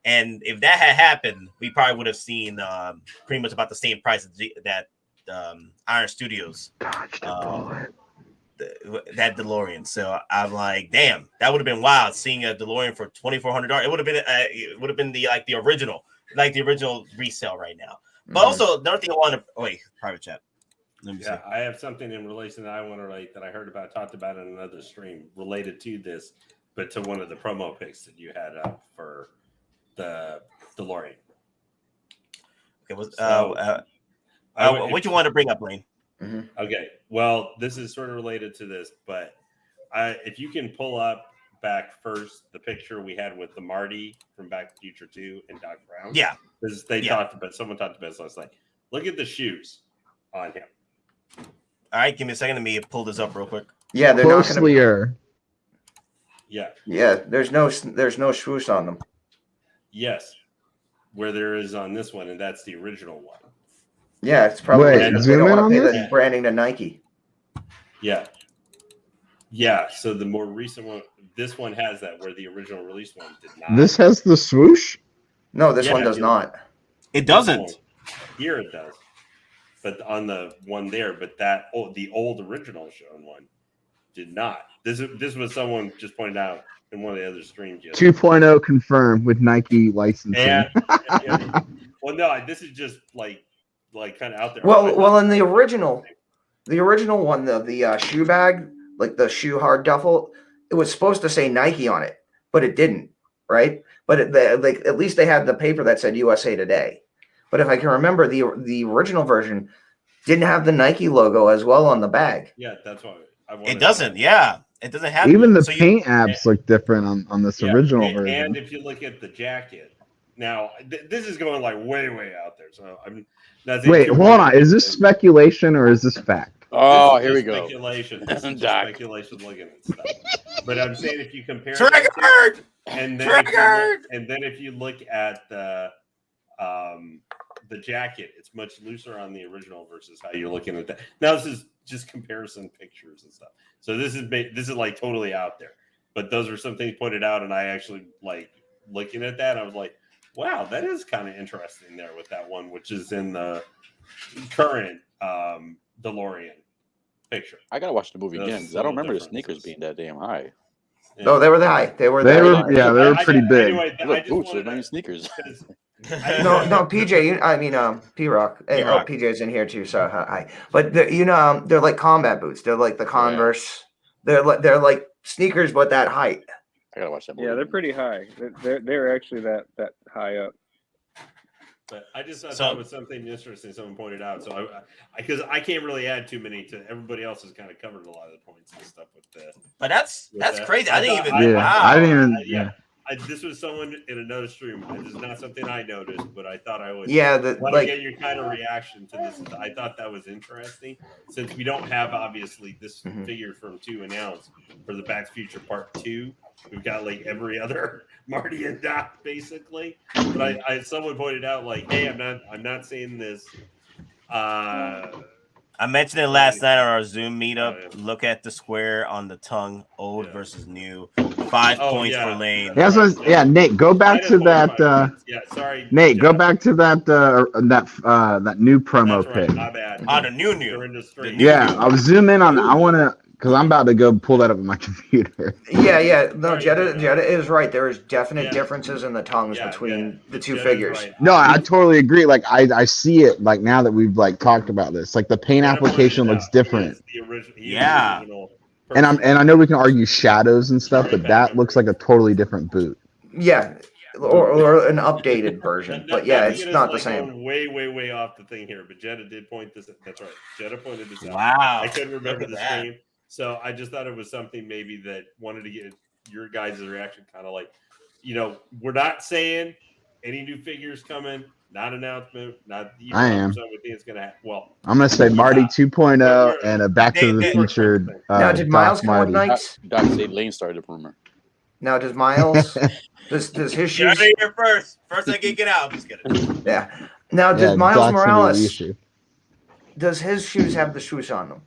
And if that had happened, we probably would have seen pretty much about the same price that Iron Studios that DeLorean. So I'm like, damn, that would have been wild seeing a DeLorean for $2,400. It would have been the original resale right now. But also another thing I want to private chat. Let me see. I have something in relation that I want to relate that I talked about in another stream related to this, but to one of the promo pics that you had up for the DeLorean. Okay, what you want to bring up, Lane? Okay, well, this is sort of related to this, but if you can pull up back first the picture we had with the Marty from Back to the Future 2 and Doc Brown. Yeah, someone talked about this last night. Look at the shoes on him. All right, give me a second. Let me pull this up real quick. Yeah, they're closelier. Yeah, there's no swoosh on them. Yes, where there is on this one, and that's the original one. Yeah, it's probably zoom in on this? Branding to Nike. Yeah. So the more recent one, this one has that, where the original release one did not. This has the swoosh? No, this one does not. It doesn't. Here it does, but on the one there, but the old original shown one did not. This was someone just pointed out in one of the other streams. 2.0 confirmed with Nike licensing. Well, no, this is just like kind of out there. Well, in the original one, the shoe bag, like the shoe hard duffel, it was supposed to say Nike on it, but it didn't, right? But at least they had the paper that said USA Today. But if I can remember, the original version didn't have the Nike logo as well on the bag. Yeah, that's why it doesn't. Yeah, it doesn't have. Even the paint apps look different on this original version. And if you look at the jacket, now this is going like way out there. So I'm. Wait, hold on. Is this speculation or is this fact? Oh, here we go. Speculation. This is speculation looking at stuff. But I'm saying if you compare triggered, and then if you look at the jacket, it's much looser on the original versus how you're looking at that. Now this is just comparison pictures and stuff. So this is like totally out there. But those were some things pointed out, and I actually like looking at that. I was like, wow, that is kind of interesting there with that one, which is in the current DeLorean picture. I gotta watch the movie again because I don't remember the sneakers differences. being that damn high. Yeah. No, they were the high. They were They the were, yeah, they were pretty big. Anyway, I Look, just boots, they're wanted not even to, sneakers. No, PJ. I mean, P-Rock. Oh, P-Rock. PJ's in here too. So hi. But they're like combat boots. They're like the Converse. They're like sneakers, but that height. I gotta watch that movie. Yeah, they're pretty high. They're actually that high up. But I just thought that was something interesting someone pointed out. So because I can't really add too many to everybody else has kind of covered a lot of the points and stuff with the. But that's that. crazy. I didn't even. Yeah, Wow. I didn't even. This was someone in another stream. This is not something I noticed, but I thought I would. Yeah, want to get your kind of reaction to this. I thought that was interesting since we don't have obviously this figure from 2 announced for the Back to the Future Part 2. We've got like every other Marty and Doc basically. But I someone pointed out like, hey, I'm not saying this. I mentioned it last night on our Zoom meetup. Look at the square on the tongue, old versus new. 5 points for Lane. Yeah, Nate, go back to that. Sorry, Nate, go back to that that new promo pic. My bad. The new. Yeah, I'll zoom in on. I want to because I'm about to go pull that up on my computer. Yeah. No, Jetta is right. There is definite differences in the tongues between the two figures. Right. No, I totally agree. Like I see it. Like now that we've like talked about this, like the paint application looks different. And I know we can argue shadows and stuff, but that looks like a totally different boot. Yeah, or an updated version. But yeah, it's not the same. Way off the thing here, but Jetta did point this. That's right. Jetta pointed this out. Wow. I couldn't remember the stream, so I just thought it was something maybe that wanted to get your guys' reaction. Kind of like, we're not saying any new figures coming. Not announcement. Not. I am. It's gonna happen. Well, I'm gonna say Marty 2.0 and a Back to the Future. Now, did Miles come with Nikes? Doc said Lane started the rumor. Now, does Miles? does his shoes? Get out of here first. First, I can get out. I'm just kidding. Yeah. Now, does Miles Doc's Morales? Does his shoes have the swoosh on them?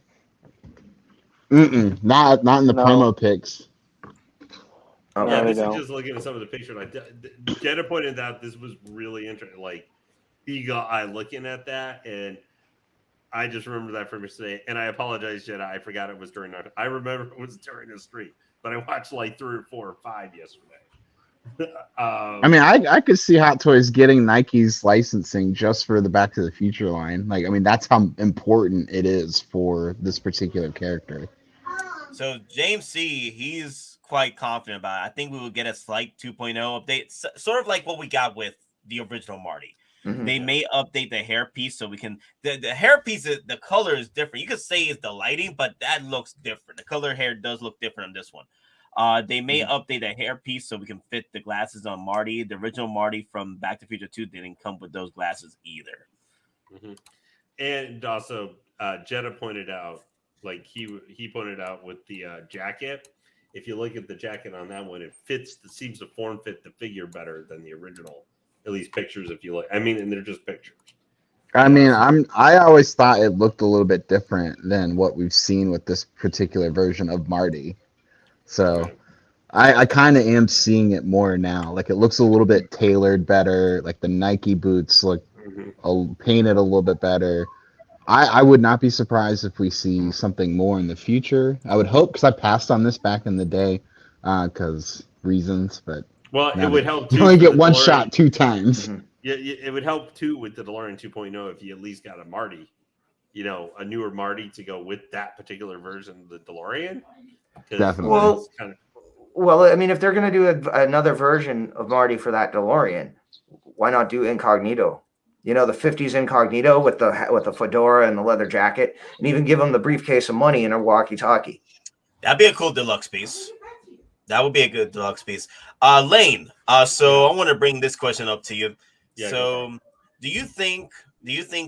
Not in the promo pics. Okay. Yeah, this is just looking at some of the pictures. Jenna pointed out this was really interesting. Like, eagle eye looking at that, and I just remember that from yesterday. And I apologize, Jenna. I forgot it was during our. I remember it was during the stream, but I watched like 3 or 4 or 5 yesterday. I mean, I could see Hot Toys getting Nike's licensing just for the Back to the Future line. Like, I mean, that's how important it is for this particular character. So James C, he's quite confident about it. I think we will get a slight 2.0 update, sort of like what we got with the original Marty. They may update the hairpiece so we can. The hairpiece, the color is different. You could say it's the lighting, but that looks different. The color hair does look different on this one. They may update the hairpiece so we can fit the glasses on Marty. The original Marty from Back to the Future 2 didn't come with those glasses either. And also, Jetta pointed out, like he pointed out with the jacket. If you look at the jacket on that one, it seems to form fit the figure better than the original. At least pictures, if you look. I mean, and they're just pictures. I mean, I always thought it looked a little bit different than what we've seen with this particular version of Marty. So I kind of am seeing it more now. Like, it looks a little bit tailored better. Like, the Nike boots look painted a little bit better. I would not be surprised if we see something more in the future. I would hope, because I passed on this back in the day because reasons, but it would help. You only get one shot 2 times. Yeah, it would help too with the DeLorean 2.0 if you at least got a Marty, a newer Marty to go with that particular version of the DeLorean. Definitely. Well, I mean, if they're going to do another version of Marty for that DeLorean, why not do Incognito? The 50s Incognito with the fedora and the leather jacket, and even give him the briefcase of money and a walkie-talkie. That'd be a cool deluxe piece. That would be a good deluxe piece. Lane, so I want to bring this question up to you. Yeah, so do you think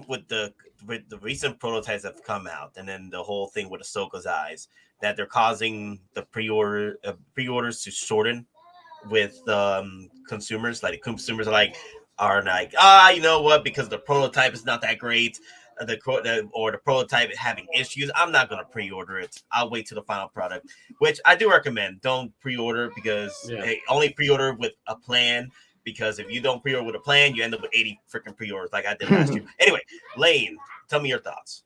with the recent prototypes that have come out, and then the whole thing with Ahsoka's eyes, that they're causing the pre-orders to shorten with consumers? Like, consumers are like, you know what, because the prototype is not that great, or the prototype having issues, I'm not gonna pre-order it. I'll wait till the final product, which I do recommend. Don't pre-order because hey, only pre-order with a plan. Because if you don't pre-order with a plan, you end up with 80 freaking pre-orders like I did last year. Anyway, Lane, tell me your thoughts.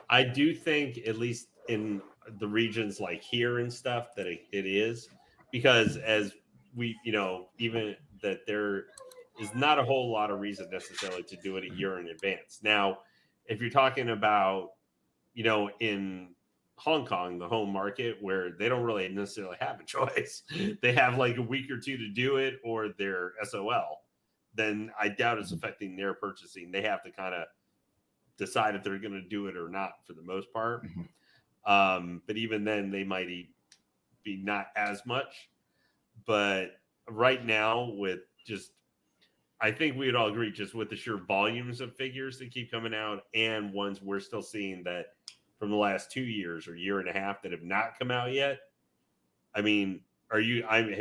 I do think, at least in the regions like here and stuff, that it is, because as we, even that there is not a whole lot of reason necessarily to do it a year in advance. Now, if you're talking about, in Hong Kong, the home market, where they don't really necessarily have a choice, they have like a week or two to do it, or they're SOL, then I doubt it's affecting their purchasing. They have to kind of decide if they're going to do it or not for the most part. But even then, they might be not as much. But right now, with just, I think we would all agree, just with the sheer volumes of figures that keep coming out, and ones we're still seeing that from the last 2 years or year and a half that have not come out yet. I mean, have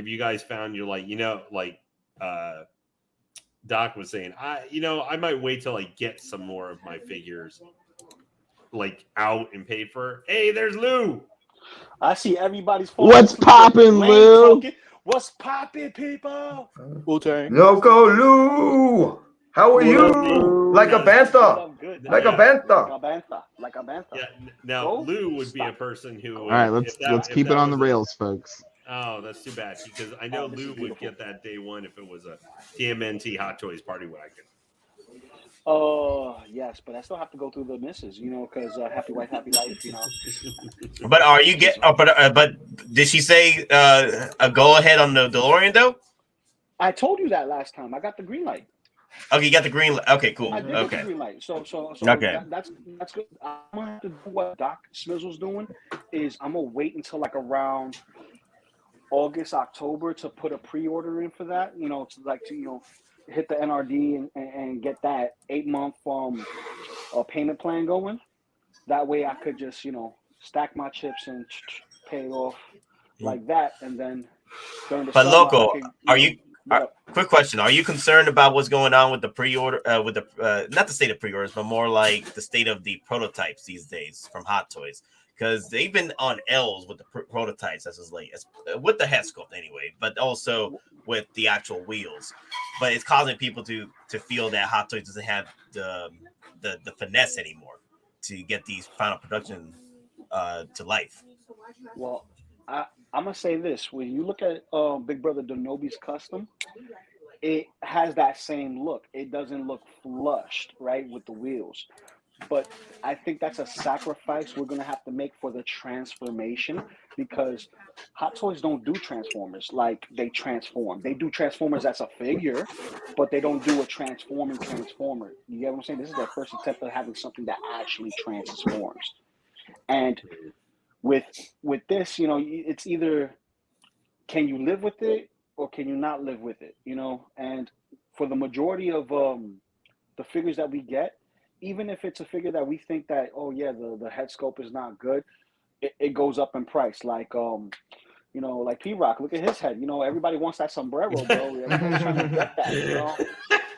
you guys found you're like, Doc was saying, I might wait till I get some more of my figures like out and paid for. Hey, there's Lou. I see everybody's phone. What's poppin', Lou? What's poppin', people? Loco Lu, how are you? Like a bantha. Like a bantha. Yeah. Now, Lou would be a person who. All right, let's keep it on the rails, folks. Oh, that's too bad, because I know Lou would get that day one if it was a TMNT Hot Toys party wagon. Yes, but I still have to go through the misses, because happy wife, happy life, But are you but did she say a go ahead on the DeLorean though? I told you that last time. I got the green light. Okay, you got the green light. Okay, cool. I did get the green light. So okay. That's good. I'm gonna have to do what Doc Smizzle's doing. Is I'm gonna wait until like around August, October to put a pre-order in for that. To hit the NRD and get that 8-month payment plan going. That way I could just stack my chips and pay it off like that, and then during the But summer, Loco, quick question: are you concerned about what's going on with the pre-order, with the not the state of pre-orders, but more like the state of the prototypes these days from Hot Toys? Because they've been on L's with the prototypes as late as with the head sculpt anyway, but also with the actual wheels. But it's causing people to feel that Hot Toys doesn't have the finesse anymore to get these final production to life. Well, I'm gonna say this: when you look at Big Brother Denobi's custom, it has that same look. It doesn't look flushed, right, with the wheels. But I think that's a sacrifice we're gonna have to make for the transformation, because Hot Toys don't do Transformers like they transform. They do Transformers as a figure, but they don't do a transforming Transformer. You get what I'm saying? This is their first attempt at having something that actually transforms. And with this, it's either can you live with it or can you not live with it? And for the majority of the figures that we get, even if it's a figure that we think that, the head sculpt is not good, it goes up in price. Like, like P-Rock, look at his head. Everybody wants that sombrero, bro. Everybody's trying to get that,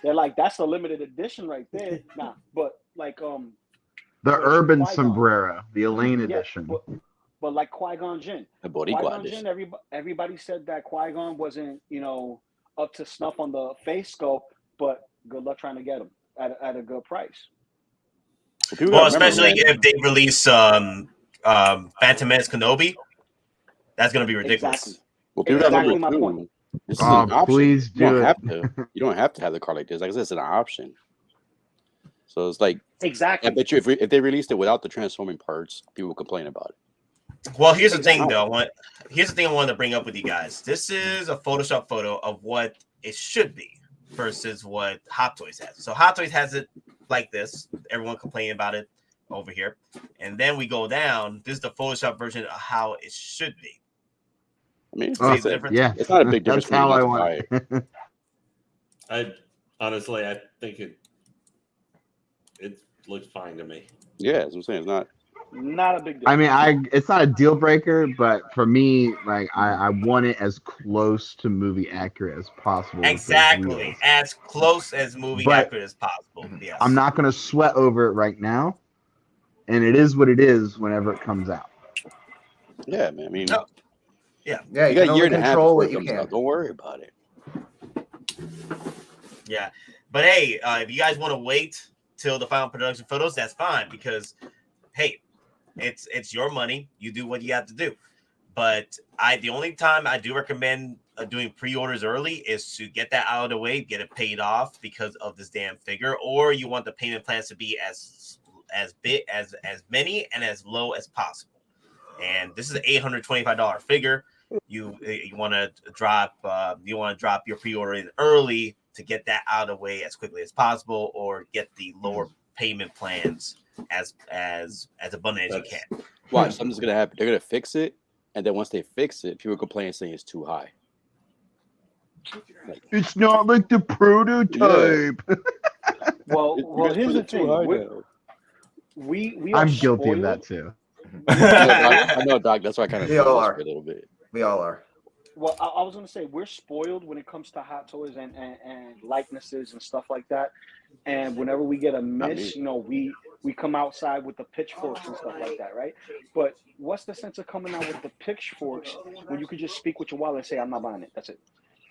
They're like, that's a limited edition right there. Nah, but like, the urban Qui-Gon sombrero, the Elaine edition. But like Qui-Gon Jinn. The Qui-Gon Jinn, everybody said that Qui-Gon wasn't, up to snuff on the face sculpt, but good luck trying to get him at a good price. Well, especially if they release Phantom Menace Kenobi, that's going to be ridiculous. Exactly. Well, people exactly my point. This is an option. Please do it. You don't have to have the car like this. Like I said, it's an option. So it's like exactly. I bet you if they released it without the transforming parts, people would complain about it. Well, here's the thing, though. Here's the thing I wanted to bring up with you guys. This is a Photoshop photo of what it should be versus what Hot Toys has. So Hot Toys has it like this. Everyone complaining about it over here. And then we go down. This is the Photoshop version of how it should be. I mean, it's not a big difference. That's how I want it. I honestly, I think it looks fine to me. Yeah, as I'm saying, it's not Not a big deal. I mean, it's not a deal breaker, but for me, like I want it as close to movie accurate as possible. with those Exactly, wheels. as close as movie But accurate as possible. Yes. I'm not gonna sweat over it right now, and it is what it is whenever it comes out. Yeah, man. I mean, No. Yeah, Yeah, you you got can a year only and a half control before what it you comes can. out. Don't worry about it. yeah. But hey, if you guys want to wait till the final production photos, that's fine because, hey, it's your money. You do what you have to do. But the only time I do recommend doing pre-orders early is to get that out of the way, get it paid off because of this damn figure, or you want the payment plans to be as big as many and as low as possible. And this is an $825 figure. You want to drop your pre-order in early to get that out of the way as quickly as possible, or get the lower payment plans as abundant as you can. Watch, something's gonna happen. They're gonna fix it, and then once they fix it, people complain saying it's too high. Like, It's not like the prototype. Well, here's the thing. We are I'm guilty spoiled. of that too. I know, Doc. That's why I kind of We all are. a little bit. We all are. Well, I was going to say, we're spoiled when it comes to Hot Toys and likenesses and stuff like that. And whenever we get a miss, we come outside with the pitchforks and stuff like that, right? But what's the sense of coming out with the pitchforks when you could just speak with your wallet and say, I'm not buying it. That's it.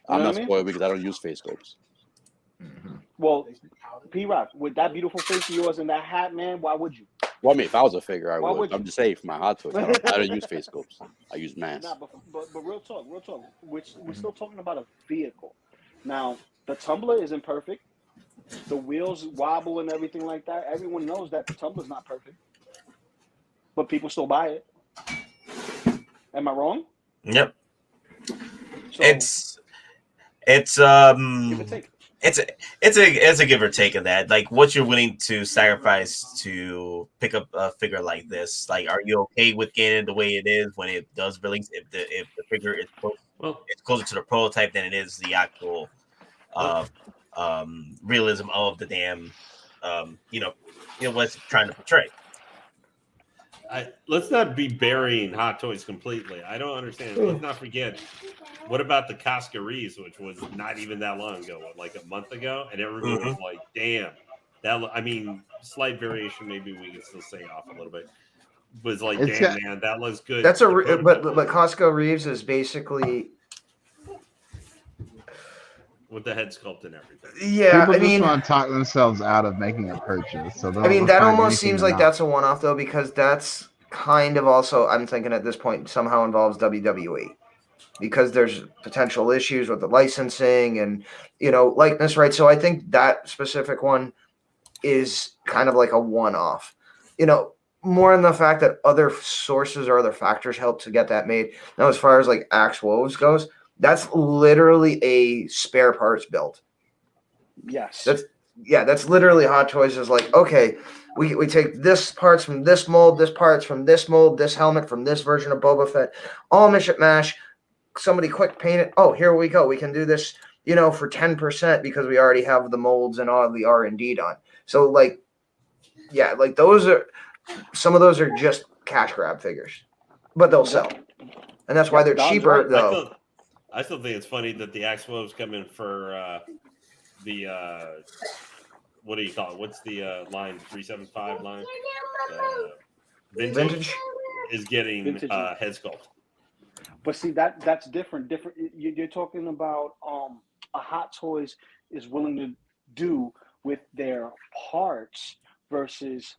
You I'm know not what I mean? spoiled because I don't use face scopes. Well, P-Rock, with that beautiful face of yours and that hat, man, why would you? Well, I mean, if I was a figure, I Why would. would you? I'm just saying for my Hot Toys, I don't use face scopes. I use masks. Nah, but real talk. We're still talking about a vehicle. Now, the tumbler isn't perfect. The wheels wobble and everything like that. Everyone knows that the tumbler's not perfect, but people still buy it. Am I wrong? Yep. So, It's give or take. it's a give or take of that. Like, what you're willing to sacrifice to pick up a figure like this. Like, are you okay with getting it the way it is when it does release? If the figure is it's closer to the prototype than it is the actual realism of the damn what it's trying to portray. Let's not be burying Hot Toys completely. I don't understand. Let's not forget. What about the Cascaries, which was not even that long ago, like a month ago, and everyone was like, "Damn, slight variation. Maybe we can still say off a little bit." Was like, "Damn, man, that looks good." That's but Costco Reeves is basically with the head sculpt and everything. Yeah, People just want to talk themselves out of making a purchase. So that almost seems like that's a one-off though, because that's kind of also, I'm thinking at this point, somehow involves WWE, because there's potential issues with the licensing and likeness rights. So I think that specific one is kind of like a one-off. More in the fact that other sources or other factors help to get that made. Now, as far as like Axe Woves goes, that's literally a spare parts build. Yes. That's literally Hot Toys is like, okay, we take this parts from this mold, this parts from this mold, this helmet from this version of Boba Fett, all mish and mash. Somebody quick paint it. Oh, here we go. We can do this, for 10% because we already have the molds and all the R&D done. So those are, some of those are just cash grab figures, but they'll sell. And that's why they're cheaper, right. though. I still think it's funny that the Axe Wolves come in for the what do you call it? What's the line? 375 line? Vintage is getting head sculpt. But see, that's different. You're talking about a Hot Toys is willing to do with their parts versus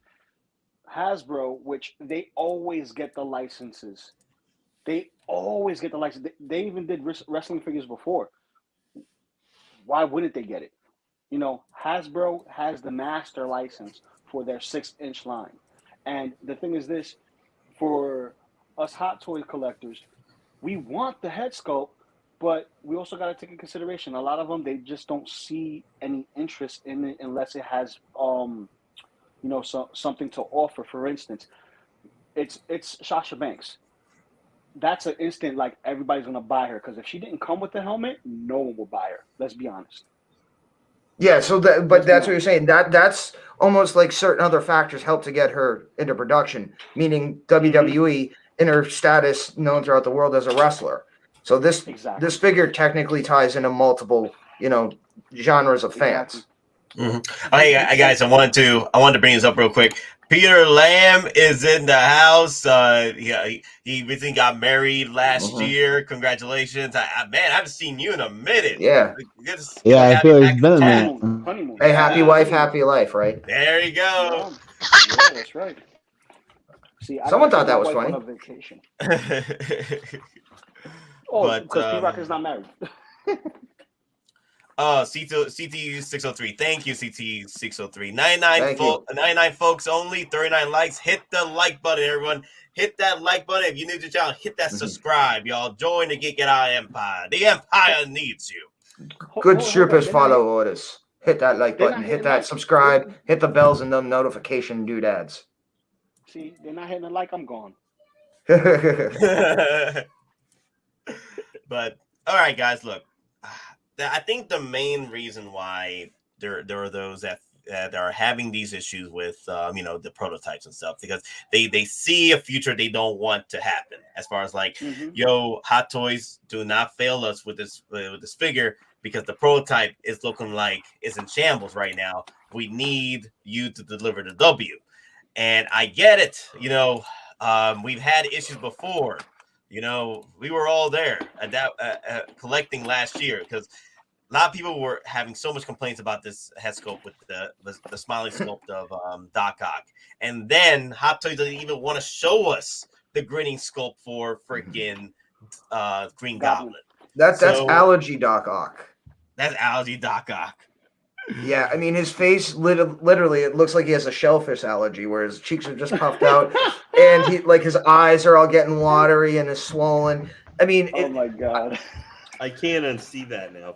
Hasbro, which they always get the licenses. They always get the license. They even did wrestling figures before. Why wouldn't they get it? Hasbro has the master license for their 6-inch line. And the thing is this, for us Hot Toy collectors, we want the head sculpt, but we also got to take in consideration, a lot of them, they just don't see any interest in it unless it has, something to offer. For instance, it's Sasha Banks. That's an instant, like, everybody's going to buy her, because if she didn't come with the helmet, no one will buy her. Let's be honest. Yeah, so but that's what you're saying. That's almost like certain other factors help to get her into production, meaning WWE in her status known throughout the world as a wrestler. So this figure technically ties into multiple, genres of fans. Hey guys, I wanted to bring this up real quick. Peter Lamb is in the house. He recently got married last year. Congratulations, man! I haven't seen you in a minute. Yeah, I feel it's been a minute. Hey, happy wife, happy life, right? There you go. Yeah, that's right. See, someone thought that was funny. On a vacation. Because P-Rock is not married. CT603. Thank you, CT603. 99 folks only, 39 likes. Hit the like button, everyone. Hit that like button. If you're new to the channel, hit that subscribe, y'all. Join the Geek It Out Empire. The Empire needs you. Good strippers follow orders. Hit that like button. Hit that subscribe. Hit the bells and the notification doodads. See, they're not hitting the like. I'm gone. But all right, guys, look. I think the main reason why there are those that are having these issues with the prototypes and stuff, because they see a future they don't want to happen. As far as like, yo, Hot Toys, do not fail us with this figure, because the prototype is looking like it's in shambles right now. We need you to deliver the W. And I get it. We've had issues before. We were all there at that collecting last year, because a lot of people were having so much complaints about this head sculpt with the smiling sculpt of Doc Ock. And then Hot Toys doesn't even want to show us the grinning sculpt for freaking Green Goblin. That's allergy Doc Ock. That's allergy Doc Ock. Yeah, I mean, his face literally, it looks like he has a shellfish allergy, where his cheeks are just puffed out, and his eyes are all getting watery and is swollen. I mean, oh my god, I can't unsee that now.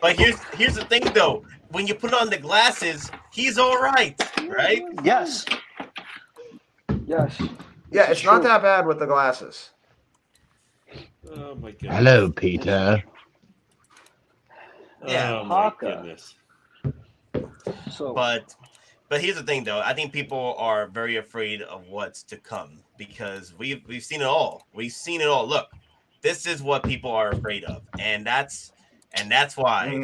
But here's the thing, though. When you put on the glasses, he's all right, right? Yes. Yeah, it's not that bad with the glasses. Oh my god. Hello, Peter. Yeah, oh my goodness. So, but here's the thing, though. I think people are very afraid of what's to come, because we've seen it all. We've seen it all. Look, this is what people are afraid of, and that's why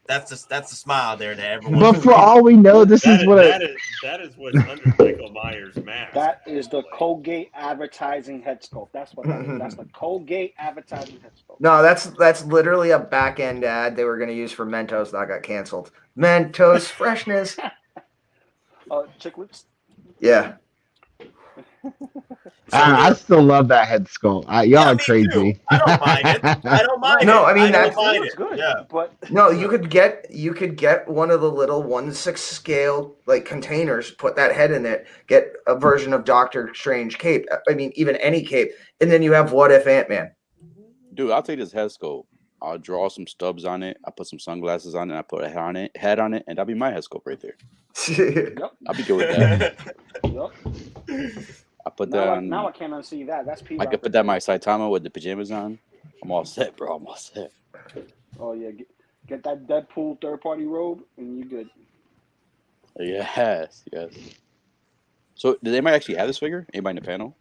that's the smile there that everyone. But for all we know, that is what's under Michael Myers' mask. That is the Colgate advertising head sculpt. That's what that is. That's the Colgate advertising head sculpt. No, that's literally a back end ad they were going to use for Mentos that got canceled. Mentos freshness. Chiclets. Yeah. I still love that head sculpt. Y'all are crazy. I don't mind it. I don't mind no, it. I mean that's good. Yeah, but no, you could get one of the little 1/6 scale containers, put that head in it, get a version of Doctor Strange cape. I mean, even any cape, and then you have What If Ant-Man. Dude, I'll take this head sculpt. I'll draw some stubs on it. I put some sunglasses on it. I put a head on it, and that'll be my head sculpt right there. Yep. I'll be good with that. Yep. I put that on. Now I can't unsee that. That's P. I could put that on my Saitama with the pajamas on. I'm all set, bro. I'm all set. Oh yeah, get that Deadpool third-party robe, and you good. Yes. So, did anybody actually have this figure? Anybody in the panel?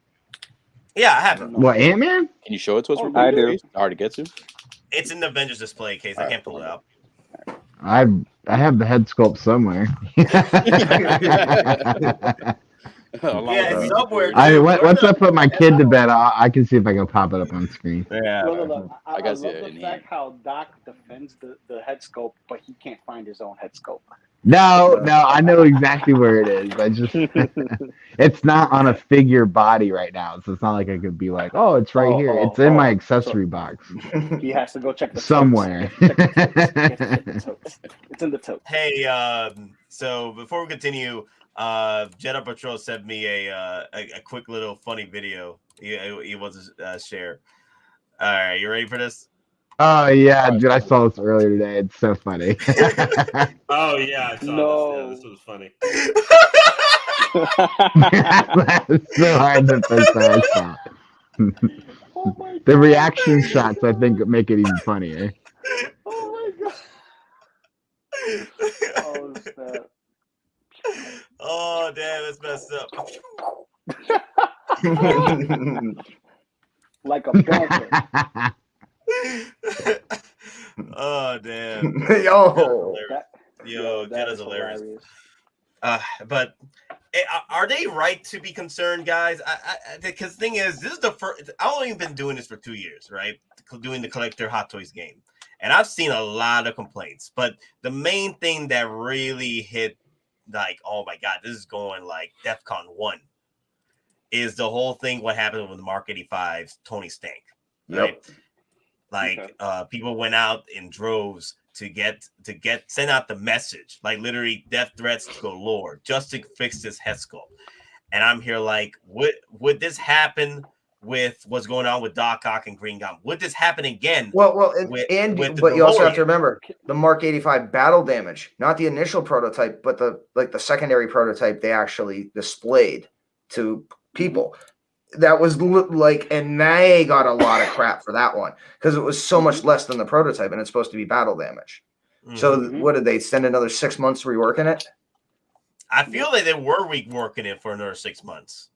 Yeah, I have it. What, Ant-Man? Can you show it to us? I do. It's hard to get to. It's in the Avengers display case. I can't pull it out. I have the head sculpt somewhere. Yeah, it's somewhere. Once I put my kid to bed, I can see if I can pop it up on screen. Yeah. Look. I guess, love yeah, the fact how Doc defends the head sculpt, but he can't find his own head sculpt. No, I know exactly where it is. I just it's not on a figure body right now, so it's not like I could be like, oh, it's right here. It's in my accessory box. He has to go check the somewhere. It's in the tote. Hey, so before we continue, Jedi Patrol sent me a quick little funny video. He wants to share. All right, you ready for this? Oh yeah, dude! I saw this earlier today. It's so funny. Oh yeah, I saw this. Yeah, this was funny. That's so hard to put that. The reaction shots, I think, make it even funnier. Oh my god! Oh, snap. Oh damn, that's messed up. Like a bumper. Oh damn. Yo. Yo, that Jetta's is hilarious. hilarious. But are they right to be concerned, guys? Because the thing is, this is the first. I've only been doing this for 2 years, right? Doing the collector Hot Toys game, and I've seen a lot of complaints. But the main thing that really hit, like, oh my god, this is going like DEFCON 1, is the whole thing. What happened with Mark 85's Tony Stank, right? Yep. Like, people went out in droves to send out the message, like literally death threats galore, just to fix this head sculpt. And I'm here like, would this happen with what's going on with Doc Ock and Green Goblin? Would this happen again? But you also have to remember the Mark 85 battle damage, not the initial prototype, but the secondary prototype they actually displayed to people. That was like, and they got a lot of crap for that one because it was so much less than the prototype, and it's supposed to be battle damage. So what did they spend another 6 months reworking it? I feel like they were reworking it for another 6 months.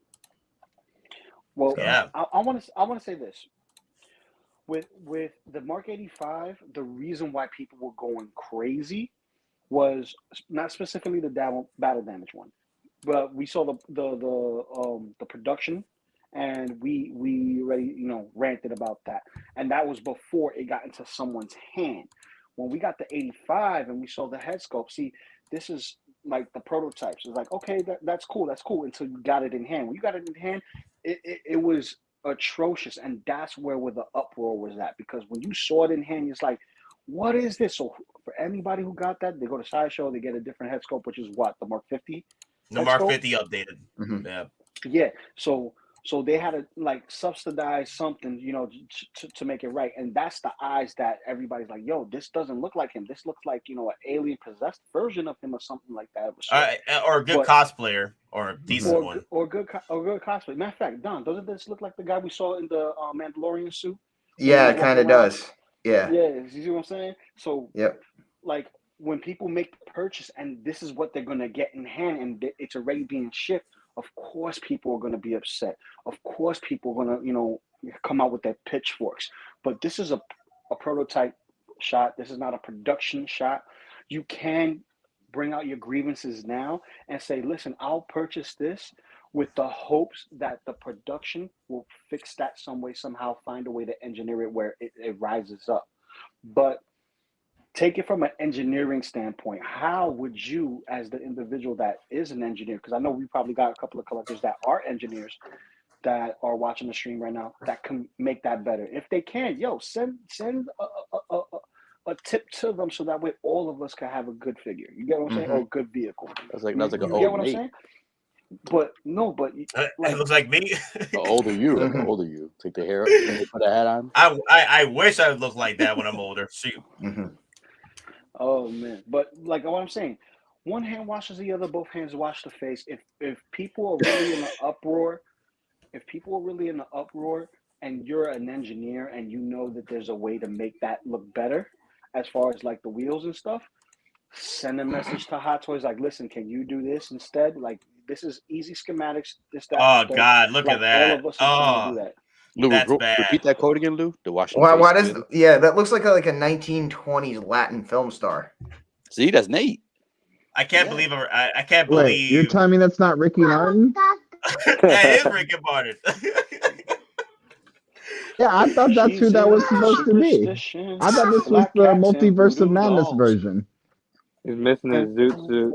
Well, yeah, I want to say this with the Mark 85. The reason why people were going crazy was not specifically the battle damage one, but we saw the production. And we already, ranted about that. And that was before it got into someone's hand. When we got the 85 and we saw the head sculpt, see, this is like the prototypes. It's like, okay, that's cool until you got it in hand. When you got it in hand, it was atrocious. And that's where the uproar was at. Because when you saw it in hand, it's like, what is this? So for anybody who got that, they go to Sideshow, they get a different head sculpt, which is what? The Mark 50? The Mark 50 updated. Yeah. Yeah. So they had to like subsidize something, to make it right. And that's the eyes that everybody's like, yo, this doesn't look like him. This looks like, an alien possessed version of him or something like that. Or a good cosplayer or a decent one. Or good cosplay. Matter of fact, Don, doesn't this look like the guy we saw in the Mandalorian suit? Yeah, it kind of does. Yeah. Yeah, you see what I'm saying? So, yep. Like, when people make the purchase and this is what they're going to get in hand and it's already being shipped, of course people are going to be upset. Of course people are going to, come out with their pitchforks. But this is a prototype shot. This is not a production shot. You can bring out your grievances now and say, listen, I'll purchase this with the hopes that the production will fix that some way, somehow, find a way to engineer it where it rises up. But take it from an engineering standpoint. How would you, as the individual that is an engineer, because I know we probably got a couple of collectors that are engineers that are watching the stream right now that can make that better. If they can, send a tip to them so that way all of us can have a good figure. You get what I'm saying? Or a good vehicle. That's like an you old get what mate. I'm saying? But it looks like me. The older you, take the hair, put a hat on. I wish I would look like that when I'm older. Shoot. Oh man, but like what I'm saying, one hand washes the other, both hands wash the face. If people are really in an uproar, and you're an engineer and you know that there's a way to make that look better, as far as like the wheels and stuff, send a message to Hot Toys like, listen, can you do this instead? Like, this is easy schematics. This, that. Oh God, look at that. All of us are trying to do that. Lou, That's bad. Repeat that quote again, Lou. The Washington. Why does? Yeah, that looks like a 1920s Latin film star. See, that's Nate. I can't believe. I can't believe. Wait, you're telling me that's not Ricky Martin? That is Ricky Martin. Yeah, I thought that's who that was supposed to be. I thought this was the Multiverse of Madness version. He's missing his zoot suit.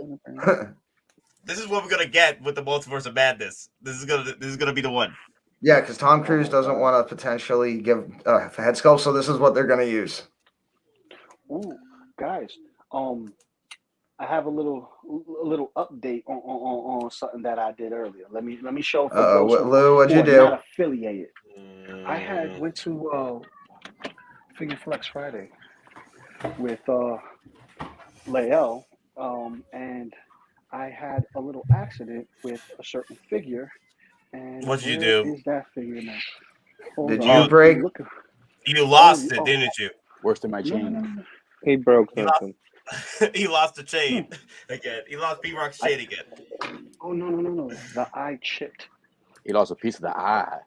This is what we're gonna get with the Multiverse of Madness. This is gonna be the one. Yeah, because Tom Cruise doesn't want to potentially give a head sculpt, so this is what they're going to use. Ooh, guys, I have a little update on something that I did earlier. Let me show. Lou, what'd you do? Not affiliated. I went to Figure Flex Friday with Lael, and I had a little accident with a certain figure. And what did you do? Is that figure now? Did you break? You lost it, didn't you? Worse than my chain. He broke something. He lost the chain again. He lost P-Rock's chain again. Oh no! The eye chipped. He lost a piece of the eye.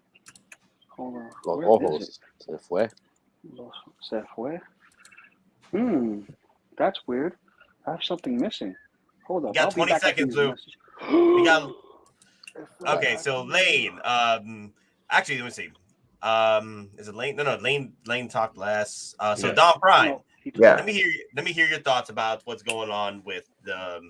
Hold on. Los Where ojos. is it? Se fue. Se fue. That's weird. I have something missing. Hold up. You got 20 seconds, Lou. We got. Okay, so Lane. Actually, let me see. Is it Lane? No. Lane talked last. So Yes. DonPrime. Yeah. Let me hear your thoughts about what's going on with the.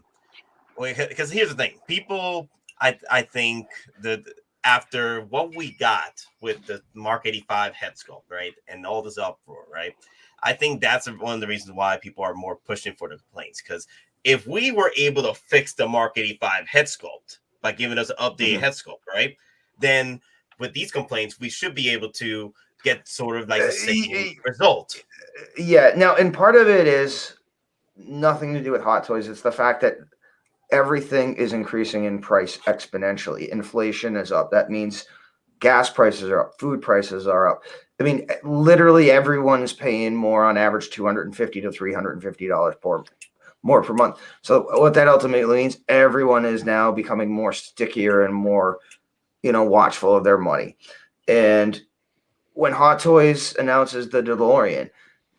Because here's the thing, people. I think that after what we got with the Mark 85 head sculpt, right, and all this uproar, right, I think that's one of the reasons why people are more pushing for the complaints. Because if we were able to fix the Mark 85 head sculpt by giving us an updated head sculpt, right, then with these complaints, we should be able to get sort of like the same result. Yeah. Now, and part of it is nothing to do with Hot Toys. It's the fact that everything is increasing in price exponentially. Inflation is up. That means gas prices are up. Food prices are up. I mean, literally everyone is paying more on average $250 to $350 more per month. So what that ultimately means, everyone is now becoming more stickier and more, watchful of their money. And when Hot Toys announces the DeLorean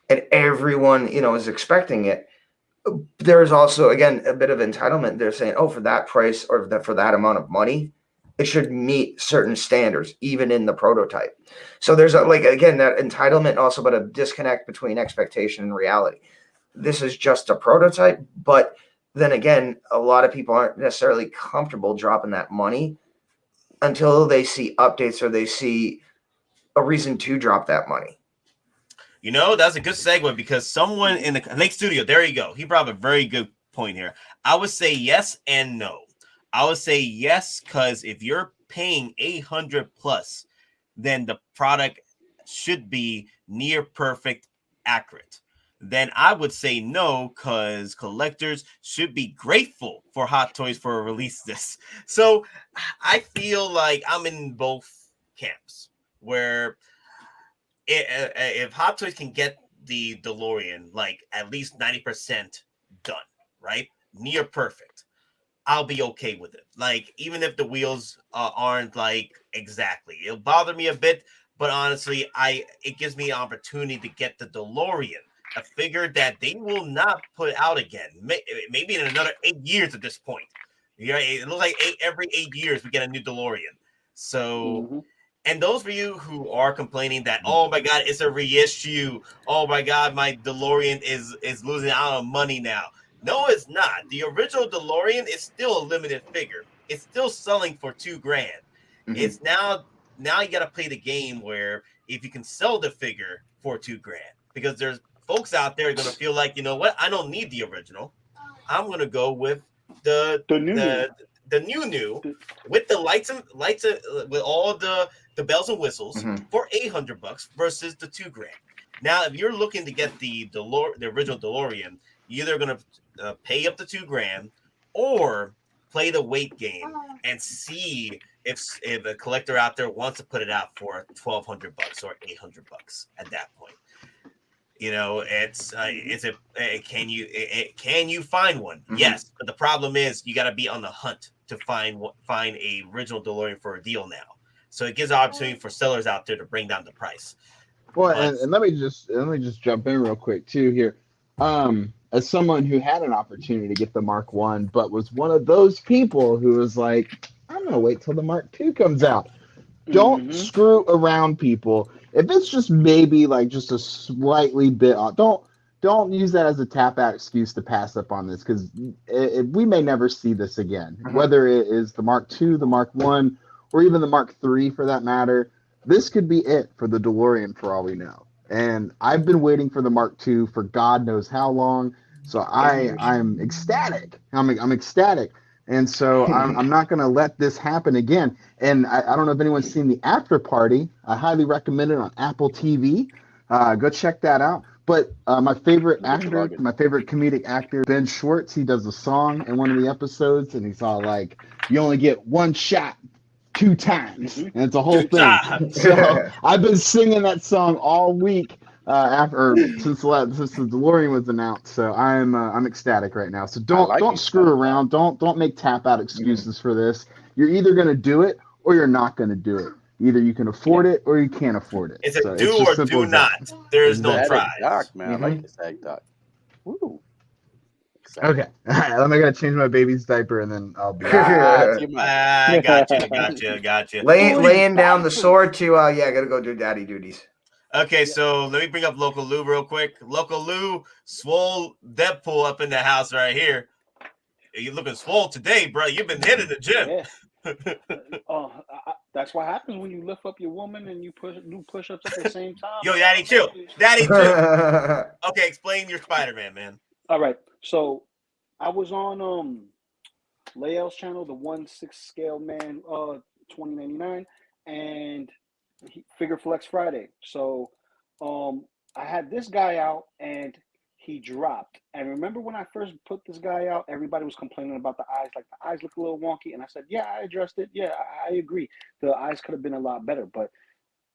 and everyone, is expecting it, there is also, again, a bit of entitlement. They're saying, oh, for that price or for that amount of money, it should meet certain standards, even in the prototype. So there's again, that entitlement, also, but a disconnect between expectation and reality. This is just a prototype, but then again, a lot of people aren't necessarily comfortable dropping that money until they see updates or they see a reason to drop that money. That's a good segue because someone in the Lake Studio, there you go. He brought up a very good point here. I would say yes and no. I would say yes, because if you're paying $800 plus, then the product should be near perfect, accurate. Then I would say no, because collectors should be grateful for Hot Toys for release this. So I feel like I'm in both camps where if Hot Toys can get the DeLorean like at least 90% done, right, near perfect, I'll be okay with it. Like, even if the wheels aren't like exactly, it'll bother me a bit, but honestly, it gives me an opportunity to get the DeLorean, a figure that they will not put out again, maybe in another 8 years at this point. It looks like every 8 years we get a new DeLorean. So. And those of you who are complaining that, oh my God, it's a reissue. Oh my God, my DeLorean is losing out on money now. No, it's not. The original DeLorean is still a limited figure. It's still selling for $2,000. It's now you got to play the game where if you can sell the figure for $2,000, because there's folks out there going to feel like, you know what, I don't need the original. I'm going to go with the new with the lights with all the bells and whistles for $800 versus the $2,000. Now, if you're looking to get the original DeLorean, you're either going to pay up the $2,000 or play the wait game and see if a collector out there wants to put it out for $1,200 or $800 at that point. Can you find one? Yes, but the problem is you got to be on the hunt to find a original DeLorean for a deal now. So it gives opportunity for sellers out there to bring down the price. Well, and let me just jump in real quick too here. As someone who had an opportunity to get the Mark I, but was one of those people who was like, I'm gonna wait till the Mark II comes out. Don't screw around, people. If it's just maybe like just a slightly bit off, don't use that as a tap out excuse to pass up on this, because we may never see this again. Whether it is the Mark II, the Mark I, or even the Mark III for that matter, this could be it for the DeLorean for all we know. And I've been waiting for the Mark II for God knows how long, so I'm ecstatic. I'm ecstatic. And so I'm not going to let this happen again. And I don't know if anyone's seen the After Party. I highly recommend it on Apple TV. Go check that out. But my favorite actor, my favorite comedic actor, Ben Schwartz, he does a song in one of the episodes, and he's all like, you only get one shot 2 times. And it's a whole thing. So I've been singing that song all week since the DeLorean was announced, so I'm ecstatic right now. So don't screw around. Don't make tap out excuses for this. You're either gonna do it or you're not gonna do it. Either you can afford it or you can't afford it. It's a do or do not. There is no try. Doc, man. I like this egg doc. Woo. Okay. I'm gonna change my baby's diaper and then I'll be. Gotcha. Laying down the sword to gotta go do daddy duties. Okay, so let me bring up Loco Lu real quick. Loco Lu, swole Deadpool up in the house right here. You looking swole today, bro. You've been hitting the gym. Yeah. That's what happens when you lift up your woman and you do push-ups at the same time. Yo, Daddy, chill. Daddy, chill. Okay, explain your Spider-Man, man. All right. So I was on Lael's channel, the 1/6 scale man, 2099, and Figure Flex Friday. So I had this guy out and he dropped. And remember when I first put this guy out, everybody was complaining about the eyes, like the eyes look a little wonky. And I said, yeah, I addressed it. Yeah, I agree. The eyes could have been a lot better, but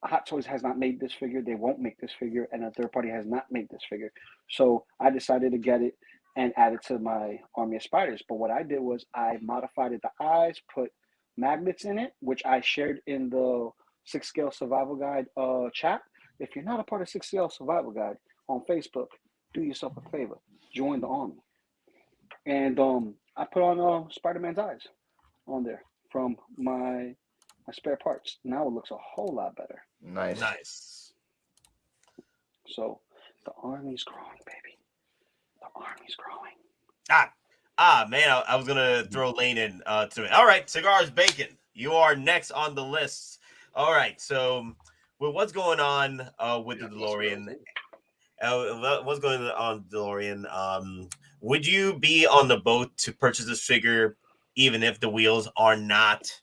Hot Toys has not made this figure. They won't make this figure, and a third party has not made this figure. So I decided to get it and add it to my Army of Spiders. But what I did was I modified it, the eyes, put magnets in it, which I shared in the 6 Scale Survival Guide chat. If you're not a part of 6 Scale Survival Guide on Facebook, do yourself a favor, join the army. And I put on Spider-Man's eyes on there from my spare parts. Now it looks a whole lot better. Nice. So the army's growing, baby. The army's growing. Man, I was gonna throw Lane in to it. All right, Cigars Bacon, you are next on the list. All right, so with what's going on with the DeLorean, what's going on DeLorean? Would you be on the boat to purchase this figure, even if the wheels are not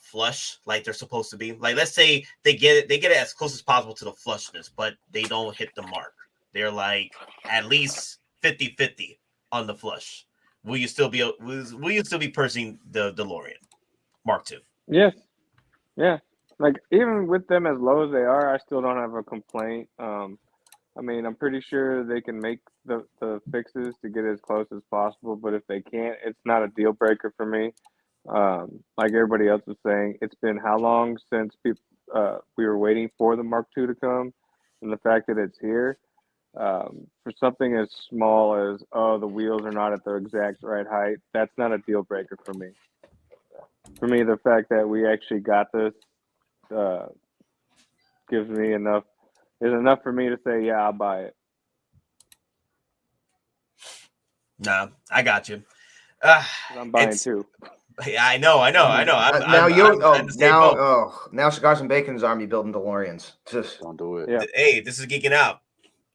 flush like they're supposed to be? Like, let's say they get it as close as possible to the flushness, but they don't hit the mark. They're like at least 50-50 on the flush. Will you still be purchasing the DeLorean Mark II? Yes. Yeah. Like, even with them as low as they are, I still don't have a complaint. I mean, I'm pretty sure they can make the fixes to get as close as possible, but if they can't, it's not a deal breaker for me. Like everybody else was saying, it's been how long since we were waiting for the Mark II to come, and the fact that it's here, for something as small as, the wheels are not at their exact right height, that's not a deal breaker for me. For me, the fact that we actually got this gives me enough for me to say, yeah, I'll buy it. No, I got you. I'm buying too. Yeah, I know. Now Cigars and Bacon's army building DeLoreans. Just don't do it. Yeah. Hey, this is geeking out.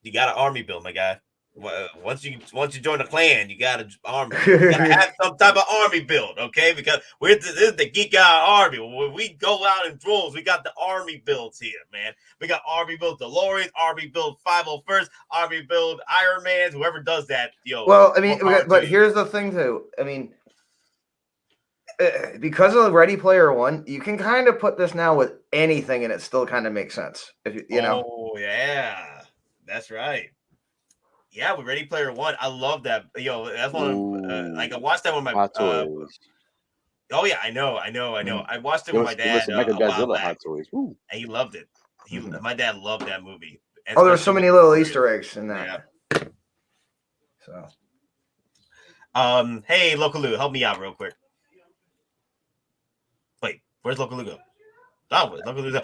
You got an army build, my guy. Once you join the clan, you got an army. You got to have some type of army build, okay? Because this is the Geek Out Army. When we go out in droves, we got the army builds here, man. We got army build DeLoreans, army build 501st, army build Iron Mans, whoever does that, yo. Well, I mean, but here's the thing, too. I mean, because of Ready Player One, you can kind of put this now with anything, and it still kind of makes sense. If you know. Oh yeah, that's right. Yeah, with Ready Player One, I love that. Yo, that's one. Like I watched that with my. Oh yeah, I know. I watched it with my dad. Godzilla Hot Toys, and he loved it. My dad loved that movie. There were so many little Easter eggs in that. Yeah. So, hey, Loco Lu, help me out real quick. Wait, where's Loco Lu go? Oh, Loco Lu.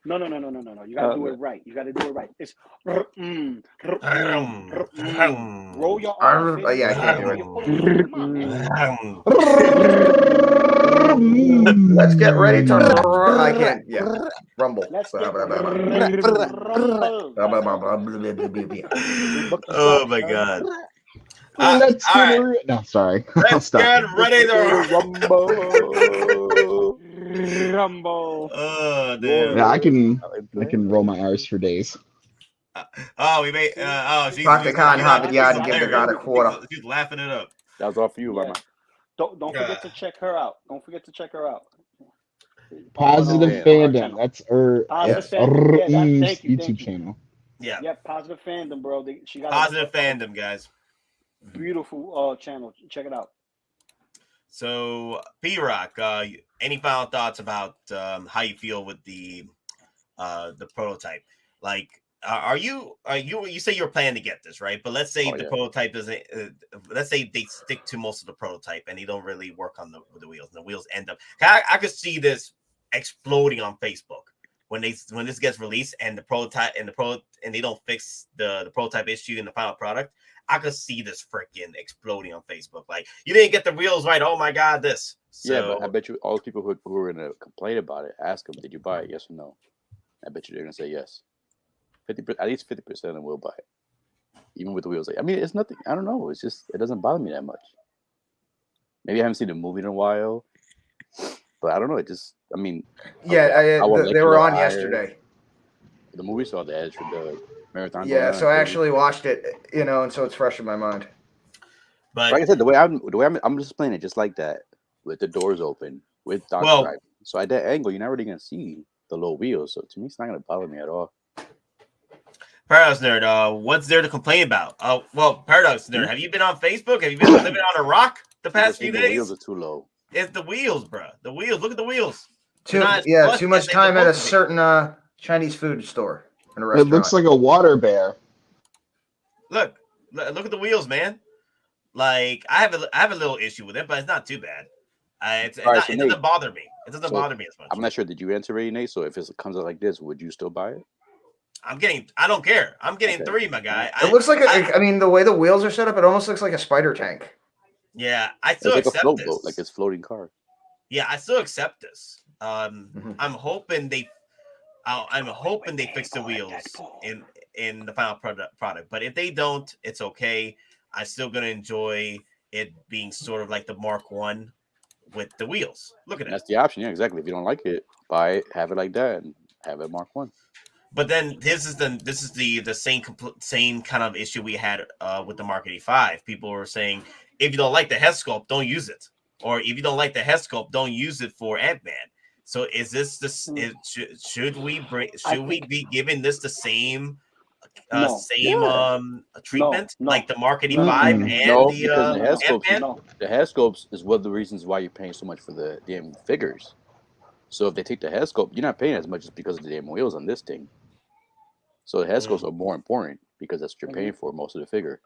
No. You gotta do it right. It's roll your arms. Yeah, I can't do it. Come on, man. Let's get ready to. I can't. Yeah, rumble. Oh my god. No, sorry. Let's get ready to rumble. Oh, dude. Yeah, I can roll my R's for days. We made. She's Pakistan and give the god a quarter. She's laughing it up. That was all for you, Mama. Don't forget to check her out. Positive Yeah. Fandom. channel. That's Positive Fandom. Yeah, thank you. YouTube channel. Yeah. Yep, Positive Fandom, bro. She got Positive Fandom, guys. beautiful channel. Check it out. So, P-Rock, any final thoughts about how you feel with the prototype? Like, you say you're planning to get this, right? But let's say the prototype doesn't. Let's say they stick to most of the prototype and they don't really work on the wheels, and the wheels end up. I could see this exploding on Facebook when this gets released and the prototype and they don't fix the prototype issue in the final product. I could see this freaking exploding on Facebook. Like, you didn't get the wheels right. Oh my God, this. So, yeah, but I bet you all the people who are going to complain about it, ask them, did you buy it? Yes or no? I bet you they're going to say yes. At least 50% of them will buy it, even with the wheels. I mean, it's nothing. I don't know. It's just, it doesn't bother me that much. Maybe I haven't seen the movie in a while, but I don't know. It just, I mean, yeah, okay, they were on yesterday. The movie saw the edge for the marathon. Yeah, so I actually watched it, and so it's fresh in my mind. But like I said, the way I'm just playing it just like that, with the doors open, with DonPrime. So at that angle, you're not really gonna see the low wheels. So to me, it's not gonna bother me at all. Paradox Nerd, what's there to complain about? Well, Paradox Nerd, have you been on Facebook? Have you been living on a rock the past few days? The wheels are too low. It's the wheels, bro. The wheels. Look at the wheels. Too much time at a certain Chinese food store in a restaurant. It looks like a water bear. Look at the wheels, man. Like, I have a little issue with it, but it's not too bad. It doesn't bother me. It doesn't bother me as much. I'm not sure. Did you answer already, Nate? So if it comes out like this, would you still buy it? I don't care. I'm getting 3, my guy. It looks like the way the wheels are set up, it almost looks like a spider tank. Yeah, I still accept a float this. boat, like it's floating car. Yeah, I still accept this. I'm hoping they fix the wheels in the final product. But if they don't, it's okay. I'm still gonna enjoy it being sort of like the Mark 1 with the wheels. Look at it. That's the option. Yeah, exactly. If you don't like it, buy it, have it like that, and have it Mark 1. But then this is the same kind of issue we had with the Mark 85. People were saying, if you don't like the head sculpt, don't use it. Or if you don't like the head sculpt, don't use it for Ant-Man. So is this should we be giving this the same treatment like the Mark 85 and the head sculpts is one of the reasons why you're paying so much for the damn figures. So if they take the head sculpt, you're not paying as much just because of the damn wheels on this thing. So the head sculpts are more important because that's what you're paying for most of the figure.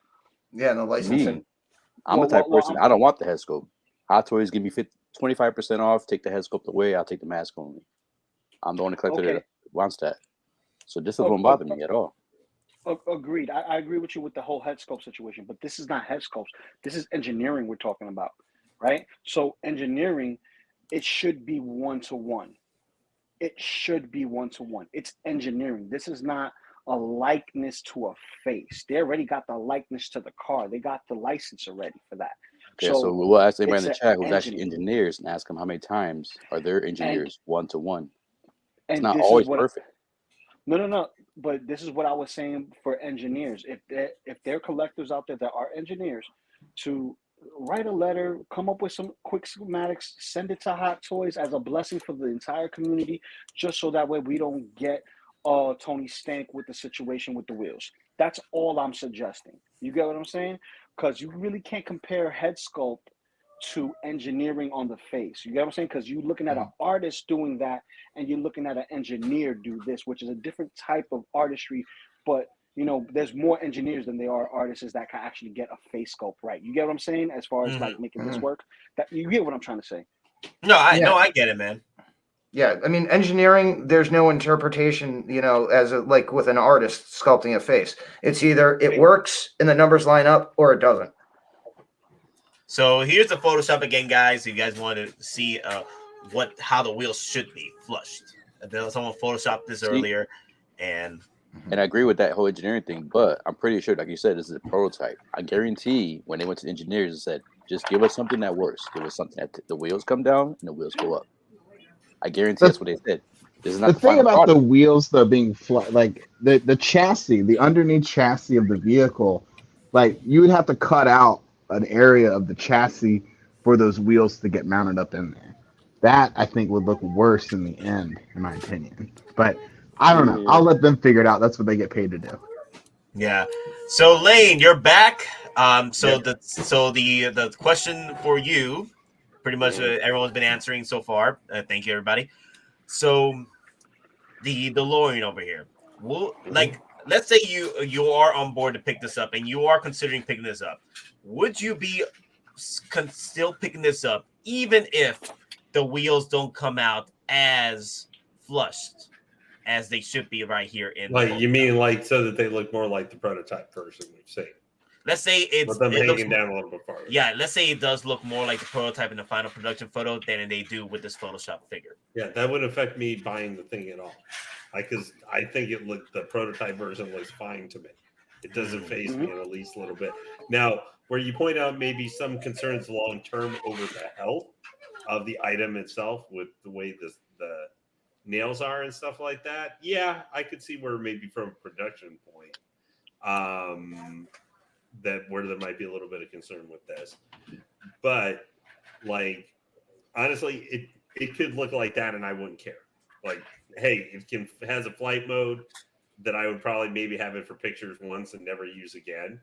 Yeah, and the licensing. I'm the type of person, I don't want the head sculpt. Hottoys give me 25% off, take the head sculpt away, I'll take the mask only. I'm the only collector that wants that. So this won't bother me at all. Agreed. I agree with you with the whole head sculpt situation, but this is not head sculpts. This is engineering we're talking about, right? So engineering, it should be 1-to-1. It should be 1-to-1. It's engineering. This is not a likeness to a face. They already got the likeness to the car. They got the license already for that. Okay, so we'll ask anybody in the chat who's actually engineers and ask them how many times are their engineers 1-to-1. It's not always perfect. No. But this is what I was saying for engineers. If there are collectors out there that are engineers, to write a letter, come up with some quick schematics, send it to Hot Toys as a blessing for the entire community, just so that way we don't get Tony Stank with the situation with the wheels. That's all I'm suggesting. You get what I'm saying? Because you really can't compare head sculpt to engineering on the face. You get what I'm saying? Because you're looking at an artist doing that, and you're looking at an engineer do this, which is a different type of artistry. But there's more engineers than there are artists that can actually get a face sculpt right. You get what I'm saying? As far as like making this work, that you get what I'm trying to say. No, I get it, man. Yeah, I mean, engineering, there's no interpretation, as like with an artist sculpting a face. It's either it works and the numbers line up or it doesn't. So here's the Photoshop again, guys. If you guys want to see how the wheels should be flushed. Someone photoshopped this earlier, and I agree with that whole engineering thing, but I'm pretty sure, like you said, this is a prototype. I guarantee when they went to the engineers and said, just give us something that works. Give us something that the wheels come down and the wheels go up. I guarantee that's what they said. This is not the thing about the wheels though being like the chassis, the underneath chassis of the vehicle, like you would have to cut out an area of the chassis for those wheels to get mounted up in there. That I think would look worse in the end, in my opinion. But I don't know. I'll let them figure it out. That's what they get paid to do. Yeah. So Lane, you're back. The question for you, pretty much everyone's been answering so far. Thank you, everybody. So the DeLorean over here. Let's say you are on board to pick this up, and you are considering picking this up. Would you be still picking this up, even if the wheels don't come out as flushed as they should be right here in? You mean so that they look more like the prototype version we've seen? Let's say with them hanging down a little bit farther. Yeah, let's say it does look more like the prototype in the final production photo than they do with this Photoshop figure. Yeah, that wouldn't affect me buying the thing at all. Because I think the prototype version looks fine to me. It doesn't faze me in at least a little bit. Now, where you point out maybe some concerns long term over the health of the item itself with the way the nails are and stuff like that, yeah, I could see where maybe from a production point, that where there might be a little bit of concern with this. But honestly, it could look like that and I wouldn't care. Hey, it has a flight mode that I would probably maybe have it for pictures once and never use again.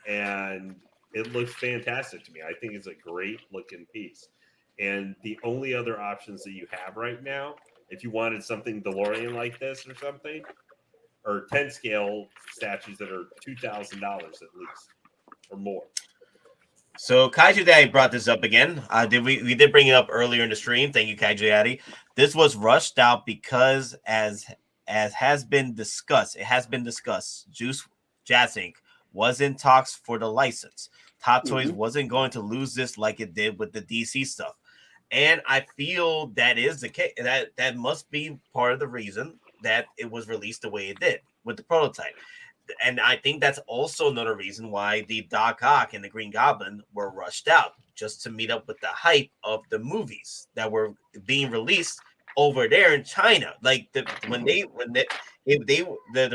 And it looks fantastic to me. I think it's a great looking piece. And the only other options that you have right now, if you wanted something DeLorean like this or something, or 10 scale statues that are $2,000 at least or more. So Kaiju Daddy brought this up again. We did bring it up earlier in the stream. Thank you, Kaiju Daddy. This was rushed out because as has been discussed, Juice Jazz Inc. was in talks for the license. Hottoys wasn't going to lose this like it did with the DC stuff. And I feel that is the case. That must be part of the reason that it was released the way it did with the prototype. And I think that's also another reason why the Doc Ock and the Green Goblin were rushed out, just to meet up with the hype of the movies that were being released over there in China. The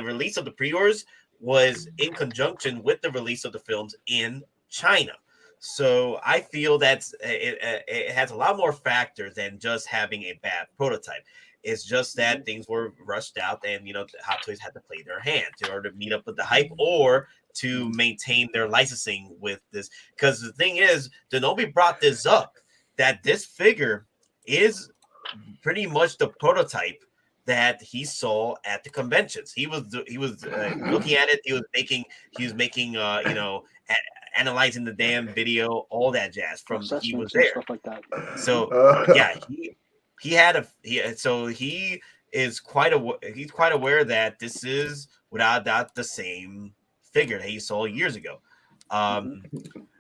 release of the pre-orders was in conjunction with the release of the films in China. So I feel that it has a lot more factors than just having a bad prototype. It's just that things were rushed out, and Hot Toys had to play their hand in order to meet up with the hype or to maintain their licensing with this. Because the thing is, Denobi brought this up, that this figure is pretty much the prototype that he saw at the conventions. He was looking at it. He was making analyzing the damn video, all that jazz from he was there. Stuff like that. So yeah, he is quite aware that this is without doubt the same figure that he saw years ago.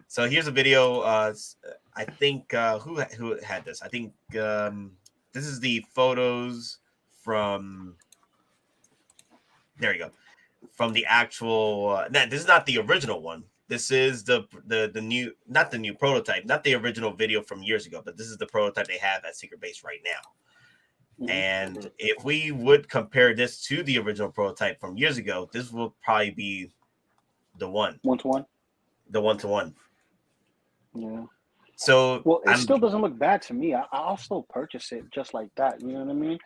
So here's a video. I think who had this? I think this is the photos from. There you go. From the actual. This is not the original one. This is the new, not the new prototype, not the original video from years ago, but this is the prototype they have at Secret Base right now. And if we would compare this to the original prototype from years ago, this will probably be the one-to-one. The one-to-one. Yeah. So it still doesn't look bad to me. I'll still purchase it just like that. You know what I mean?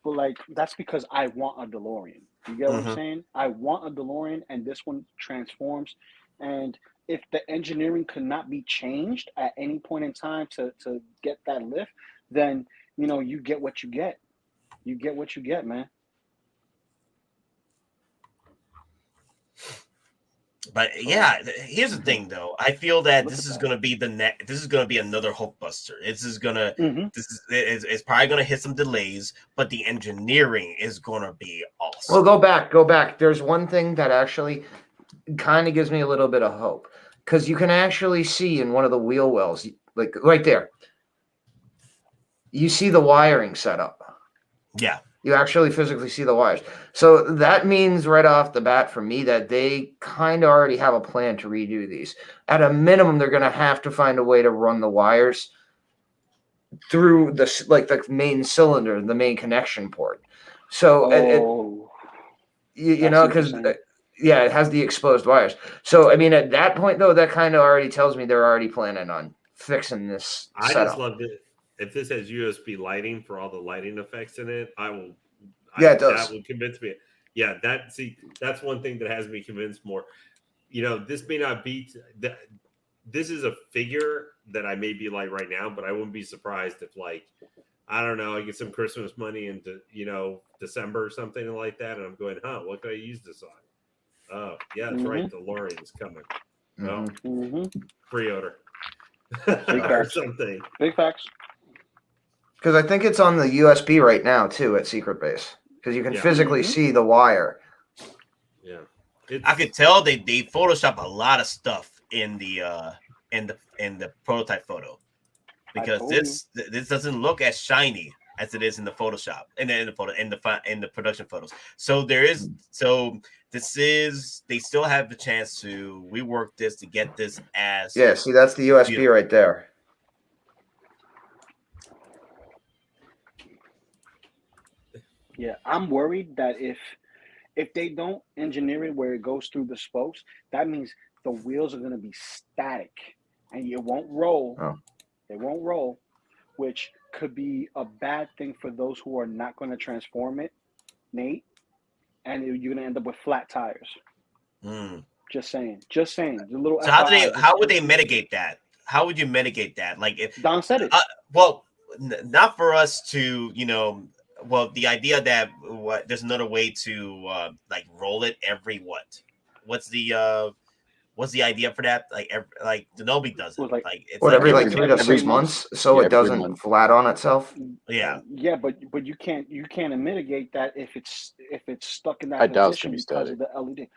But that's because I want a DeLorean. You get what I'm saying? I want a DeLorean, and this one transforms. And if the engineering could not be changed at any point in time to get that lift, then you get what you get. You get what you get, man. But yeah, here's the thing, though. I feel that this is going to be This is going to be another Hulkbuster. It's probably going to hit some delays, but the engineering is going to be awesome. Well, go back. There's one thing that actually kind of gives me a little bit of hope, because you can actually see in one of the wheel wells, like right there, you see the wiring set up. Yeah. You actually physically see the wires. So that means right off the bat for me that they kind of already have a plan to redo these. At a minimum, they're going to have to find a way to run the wires through the main cylinder, the main connection port. So because it has the exposed wires. So I mean, at that point though, that kind of already tells me they're already planning on fixing this setup. Just love it. if this has USB lighting for all the lighting effects in it, Yeah, it does. That would convince me. Yeah, that's one thing that has me convinced more. This may not be that. This is a figure that I may be like right now, but I wouldn't be surprised if, like, I don't know, I get some Christmas money into December or something like that, and I'm going, what can I use this on? Oh, yeah, that's right. DeLorean's coming. Well, pre-order or something. Big facts. Because I think it's on the USB right now too at Secret Base, because you can physically see the wire. Yeah, I could tell they Photoshop a lot of stuff in the prototype photo, because this doesn't look as shiny as it is in the Photoshop and in the production photos. So they still have the chance to rework this to get this as see, that's the USB right there. Yeah, I'm worried that if they don't engineer it where it goes through the spokes, that means the wheels are going to be static and it won't roll. It won't roll, which could be a bad thing for those who are not going to transform it, Nate. And you're going to end up with flat tires. Just saying. The little. So how would they mitigate that? How would you mitigate that? Like, if Don said it. Not for us to, the idea that there's another way to like roll it every what? What's the idea for that? Like Denobi does it. Every 3 to 6 months, so it doesn't flat on itself. Yeah. Yeah, but you can't mitigate that if it's stuck in that position because of the LED.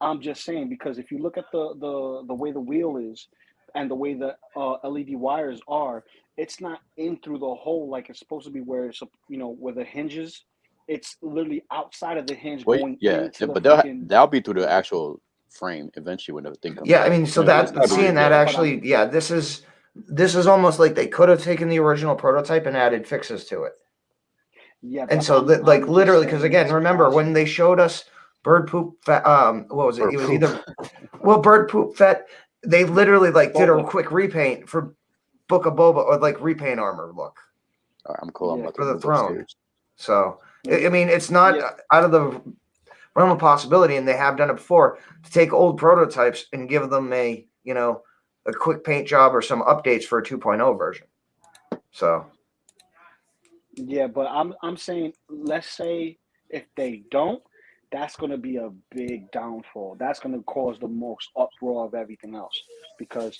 I'm just saying, because if you look at the way the wheel is and the way the LED wires are, it's not in through the hole like it's supposed to be, where it's where the hinges. It's literally outside of the hinge going into but the that'll be through the actual frame eventually when the thing comes. Yeah, I mean, so this is almost like they could have taken the original prototype and added fixes to it. Yeah, and so literally, because again, remember when they showed us bird poop what was it? It was either bird poop fet. They literally did a quick repaint for Book of Boba, or repaint armor look. I'm cool. For the throne. So I mean, it's not out of the realm of possibility, and they have done it before, to take old prototypes and give them a quick paint job or some updates for a 2.0 version. So yeah, but I'm saying, let's say if they don't, that's going to be a big downfall. That's going to cause the most uproar of everything else, because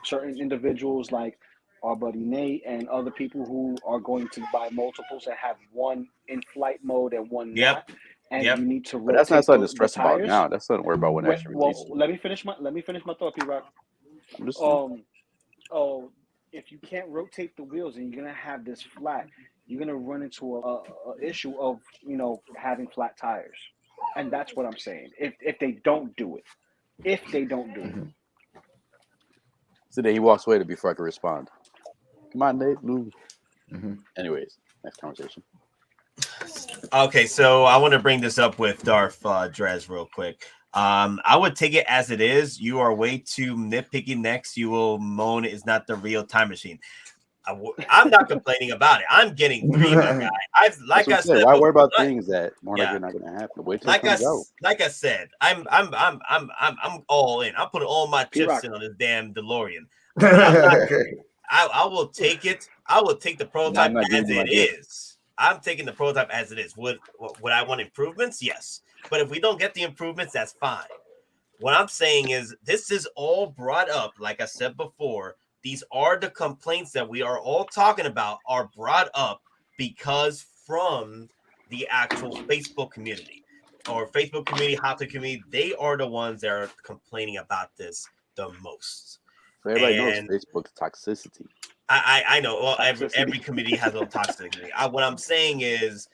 certain individuals like our buddy Nate and other people who are going to buy multiples that have one in flight mode and one not. And you need to rotate. But that's not something to stress about now. That's something to worry about when actually releases. Let me finish my thought, P-Rock. If you can't rotate the wheels and you're gonna have this flat, you're gonna run into a issue of having flat tires, and that's what I'm saying. If they don't do it, So then he walks away before I can respond. Come on, Nate, lose. Anyways, next conversation. Okay, so I want to bring this up with Darth Drez real quick. I would take it as it is. You are way too nitpicky. Next, you will moan it's not the real time machine. I'm not complaining about it. I'm getting 3, my guy. I said, why worry about things that more likely not going to happen? Wait till it comes out. Like I said, I'm all in. I'm putting all my chips in on this damn DeLorean. I will take it. I will take the prototype as it is. I'm taking the prototype as it is. Would I want improvements? Yes. But if we don't get the improvements, that's fine. What I'm saying is this is all brought up, like I said before. These are the complaints that we are all talking about are brought up because from the actual Facebook community or Facebook community, Hottoys community, they are the ones that are complaining about this the most. So everybody knows Facebook's toxicity. I know. Well, every community has a little toxicity. What I'm saying is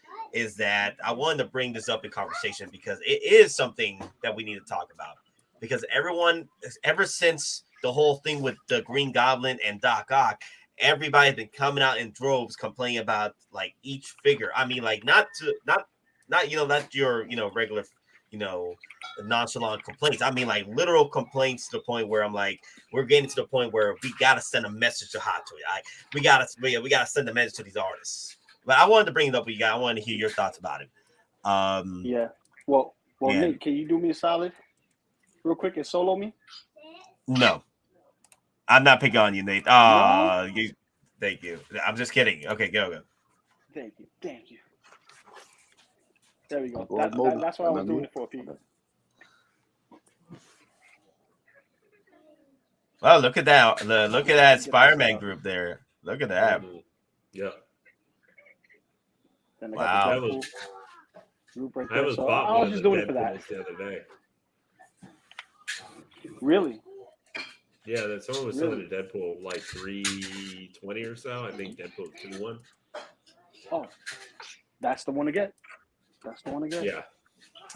that I wanted to bring this up in conversation because it is something that we need to talk about. Because everyone, ever since the whole thing with the Green Goblin and Doc Ock, everybody's been coming out in droves complaining about each figure. I mean, not your regular nonchalant complaints. I mean, like literal complaints to the point where I'm like, we're getting to the point where we gotta send a message to Hot Toy. We gotta send a message to these artists. But I wanted to bring it up with you guys. I wanted to hear your thoughts about it. Yeah. Well, Nate, can you do me a solid, real quick, and solo me? No, I'm not picking on you, Nate. No? Thank you. I'm just kidding. Okay, go. Thank you. There we go. Well, That's what I was doing it for, people. Well, look at that. Look at that Spider-Man group there. Look at that. Yeah. Wow. That was I was just doing it for that. The other day. Really? Yeah, that someone was selling a Deadpool like 320 or so. I think Deadpool 2-1. Oh, that's the one to get.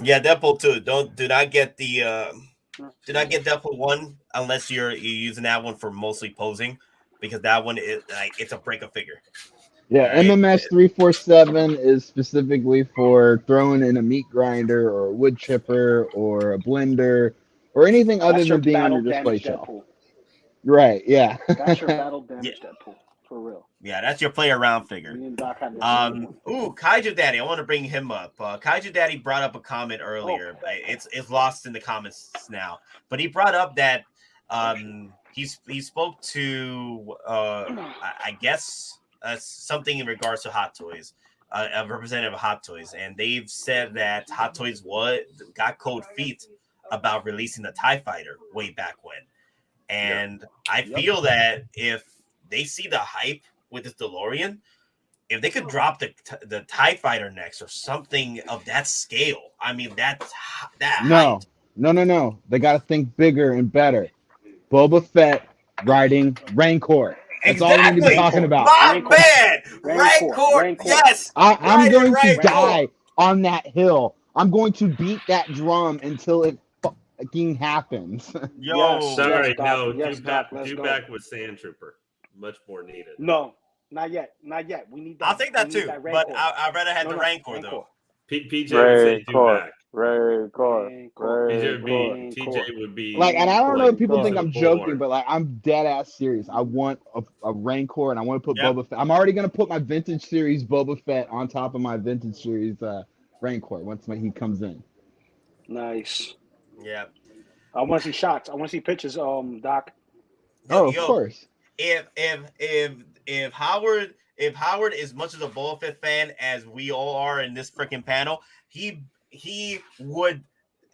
Yeah, Deadpool 2. Do not get Deadpool 1 unless you're using that one for mostly posing, because that one is like it's a break a figure. Yeah, right? MMS 347 is specifically for throwing in a meat grinder or a wood chipper or a blender or anything other than being on your display shelf. Deadpool. Right, yeah. That's your battle damage Deadpool, for real. Yeah, that's your play around figure. Me and Doc had the same one. Kaiju Daddy, I want to bring him up. Kaiju Daddy brought up a comment earlier. It's lost in the comments now, but he brought up that he spoke to I guess something in regards to Hot Toys, a representative of Hot Toys, and they've said that Hot Toys got cold feet about releasing the TIE Fighter way back when, and I feel that if they see the hype with this DeLorean, if they could drop the TIE Fighter next or something of that scale, I mean that No. They got to think bigger and better. Boba Fett riding Rancor. That's all we need to be talking about. My man, Rancor. Yes, I'm going to die on that hill. I'm going to beat that drum until it fucking happens. Yo, sorry, no. Dewback with Sand Trooper. Much more needed. No, not yet. We need that. I'll take that too, but I'd rather have the Rancor though. PJ would say Dewback. Rancor. TJ would be like, and I don't know if people think I'm joking, but like I'm dead ass serious. I want a Rancor, and I want to put Boba Fett. I'm already gonna put my Vintage Series Boba Fett on top of my Vintage Series Rancor once he comes in. Nice. Yeah. I want to see shots. I want to see pictures. Doc. Oh, of course. If Howard is much of a Boba Fett fan as we all are in this freaking panel, he would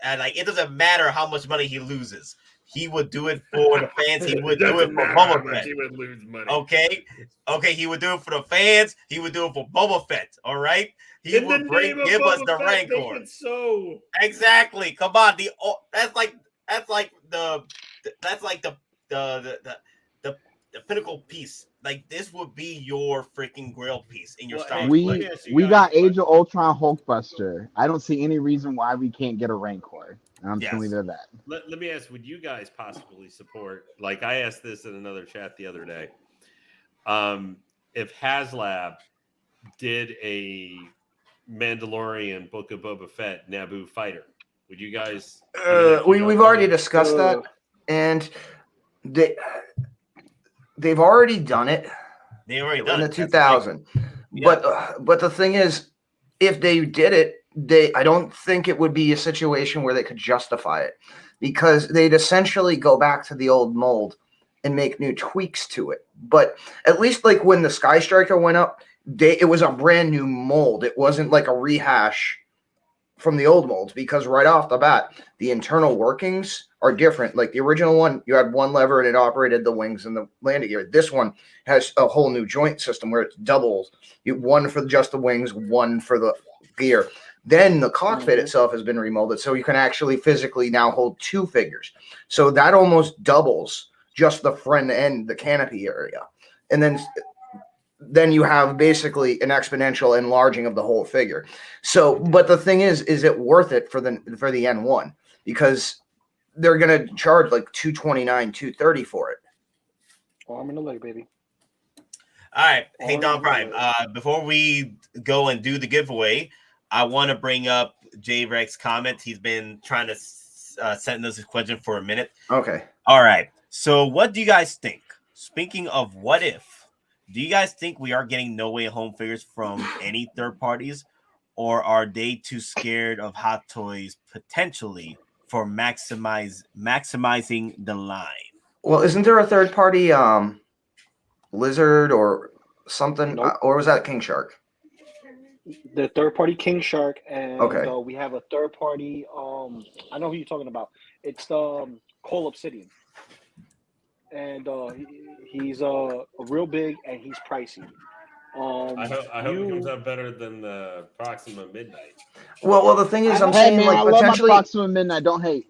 like, it doesn't matter how much money he loses. He would do it for the fans. He would do it for Boba Fett. He would lose money. Okay. He would do it for the fans. He would do it for Boba Fett. All right. He would give us the Rancor. So exactly. Come on. That's like the pinnacle piece. Like, this would be your freaking grill piece in your Star Wars. We got Age of Ultron Hulkbuster. I don't see any reason why we can't get a Rancor. I'm just gonna leave it at that. Let me ask: would you guys possibly support? Like, I asked this in another chat the other day. If HasLab did a Mandalorian Book of Boba Fett Naboo fighter, would you guys? We've already discussed that, and they've already done it. They already done in it the 2000. But the thing is, if they did it, I don't think it would be a situation where they could justify it, because they'd essentially go back to the old mold and make new tweaks to it. But at least like when the Sky Striker went up, it was a brand new mold. It wasn't like a rehash from the old molds, because right off the bat, the internal workings are different. Like the original one, you had one lever and it operated the wings and the landing gear. This one has a whole new joint system where it's doubles. One for just the wings, one for the gear. Then the cockpit itself has been remolded, so you can actually physically now hold two figures. So that almost doubles just the front end, the canopy area. And then you have basically an exponential enlarging of the whole figure. So, but the thing is it worth it for the N1? Because they're going to charge like $229, $230 for it. Arm and a leg, baby. All right. Hey, DonPrime, before we go and do the giveaway, I want to bring up J Rex comment. He's been trying to send us a question for a minute. Okay. All right. So, what do you guys think? Speaking of what if, do you guys think we are getting No Way Home figures from any third parties, or are they too scared of Hot Toys potentially for maximizing the line? Well, isn't there a third party Lizard or something? Nope. Or was that King Shark? The third party King Shark, and Okay. we have a third party. I know who you're talking about. It's Cole Obsidian, and he's real big and he's pricey. I hope it comes out better than the Proxima Midnight. Well, the thing is, I'm Hey saying man, like I love my potentially. Proxima Midnight. Don't hate.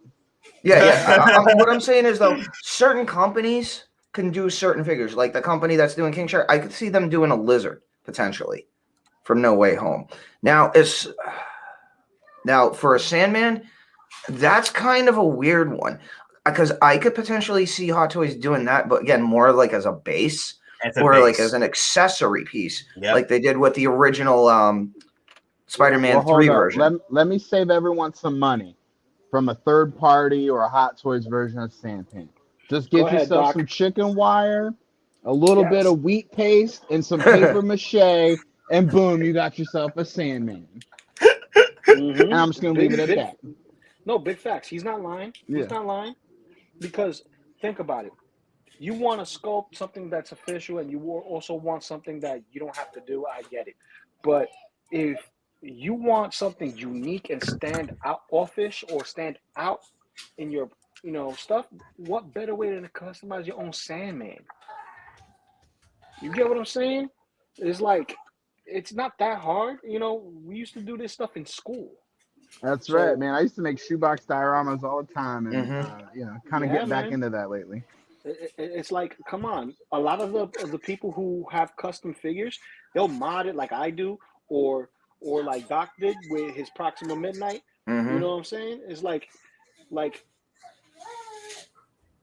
Yeah. What I'm saying is though, certain companies can do certain figures. Like the company that's doing King Shark, I could see them doing a Lizard potentially from No Way Home. Now for a Sandman, that's kind of a weird one because I could potentially see Hot Toys doing that, but again, more like as a base like as an accessory piece, like they did with the original Spider-Man 3 version. Let me save everyone some money from a third party or a Hot Toys version of Sandman. Just get yourself some chicken wire, a little bit of wheat paste, and some paper mache, and boom, you got yourself a Sandman. And I'm just gonna leave it at that. No, big facts. He's not lying. He's not lying. Because think about it. You want to sculpt something that's official, and you also want something that you don't have to do. I get it. But if you want something unique and stand out offish or stand out in your stuff, what better way than to customize your own Sandman? You get what I'm saying? It's like, it's not that hard. We used to do this stuff in school. That's right, man. I used to make shoebox dioramas all the time, and kind of get back into that lately. It's like, come on, a lot of the people who have custom figures, they'll mod it like I do, or like Doc did with his Proxima Midnight. You know what I'm saying? It's like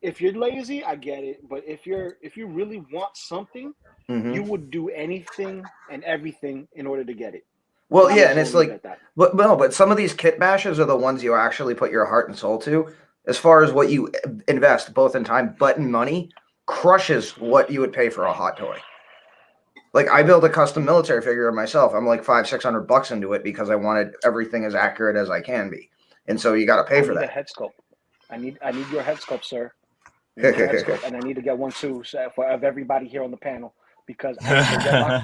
if you're lazy, I get it, but if you really want something, you would do anything and everything in order to get it. Well, and it's like, but some of these kit bashes are the ones you actually put your heart and soul to. As far as what you invest, both in time but in money, crushes what you would pay for a Hot Toy. Like I built a custom military figure of myself. I'm like $500-600 into it because I wanted everything as accurate as I can be, and so you got to pay for that. A head sculpt. I need your head sculpt, sir. Head sculpt, and I need to get one too for everybody here on the panel. Because I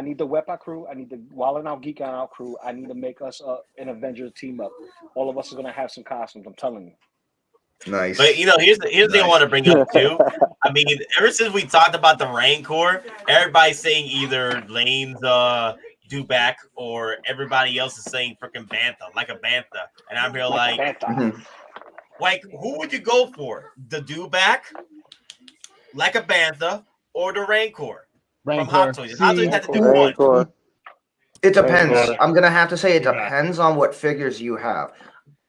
need the Wepa crew, I need the Wildin' Out Geekin' Out crew. I need to make us an Avengers team up. All of us are gonna have some costumes. I'm telling you. Nice. But here's the thing I want to bring up too. I mean, ever since we talked about the Rancor, everybody's saying either Lane's Dewback or everybody else is saying freaking Bantha, like a Bantha, and I'm here like who would you go for? The Dewback, like a Bantha, or the Rancor from Hot Toys? Hot Toys had to do one. It depends. I'm gonna have to say it depends on what figures you have.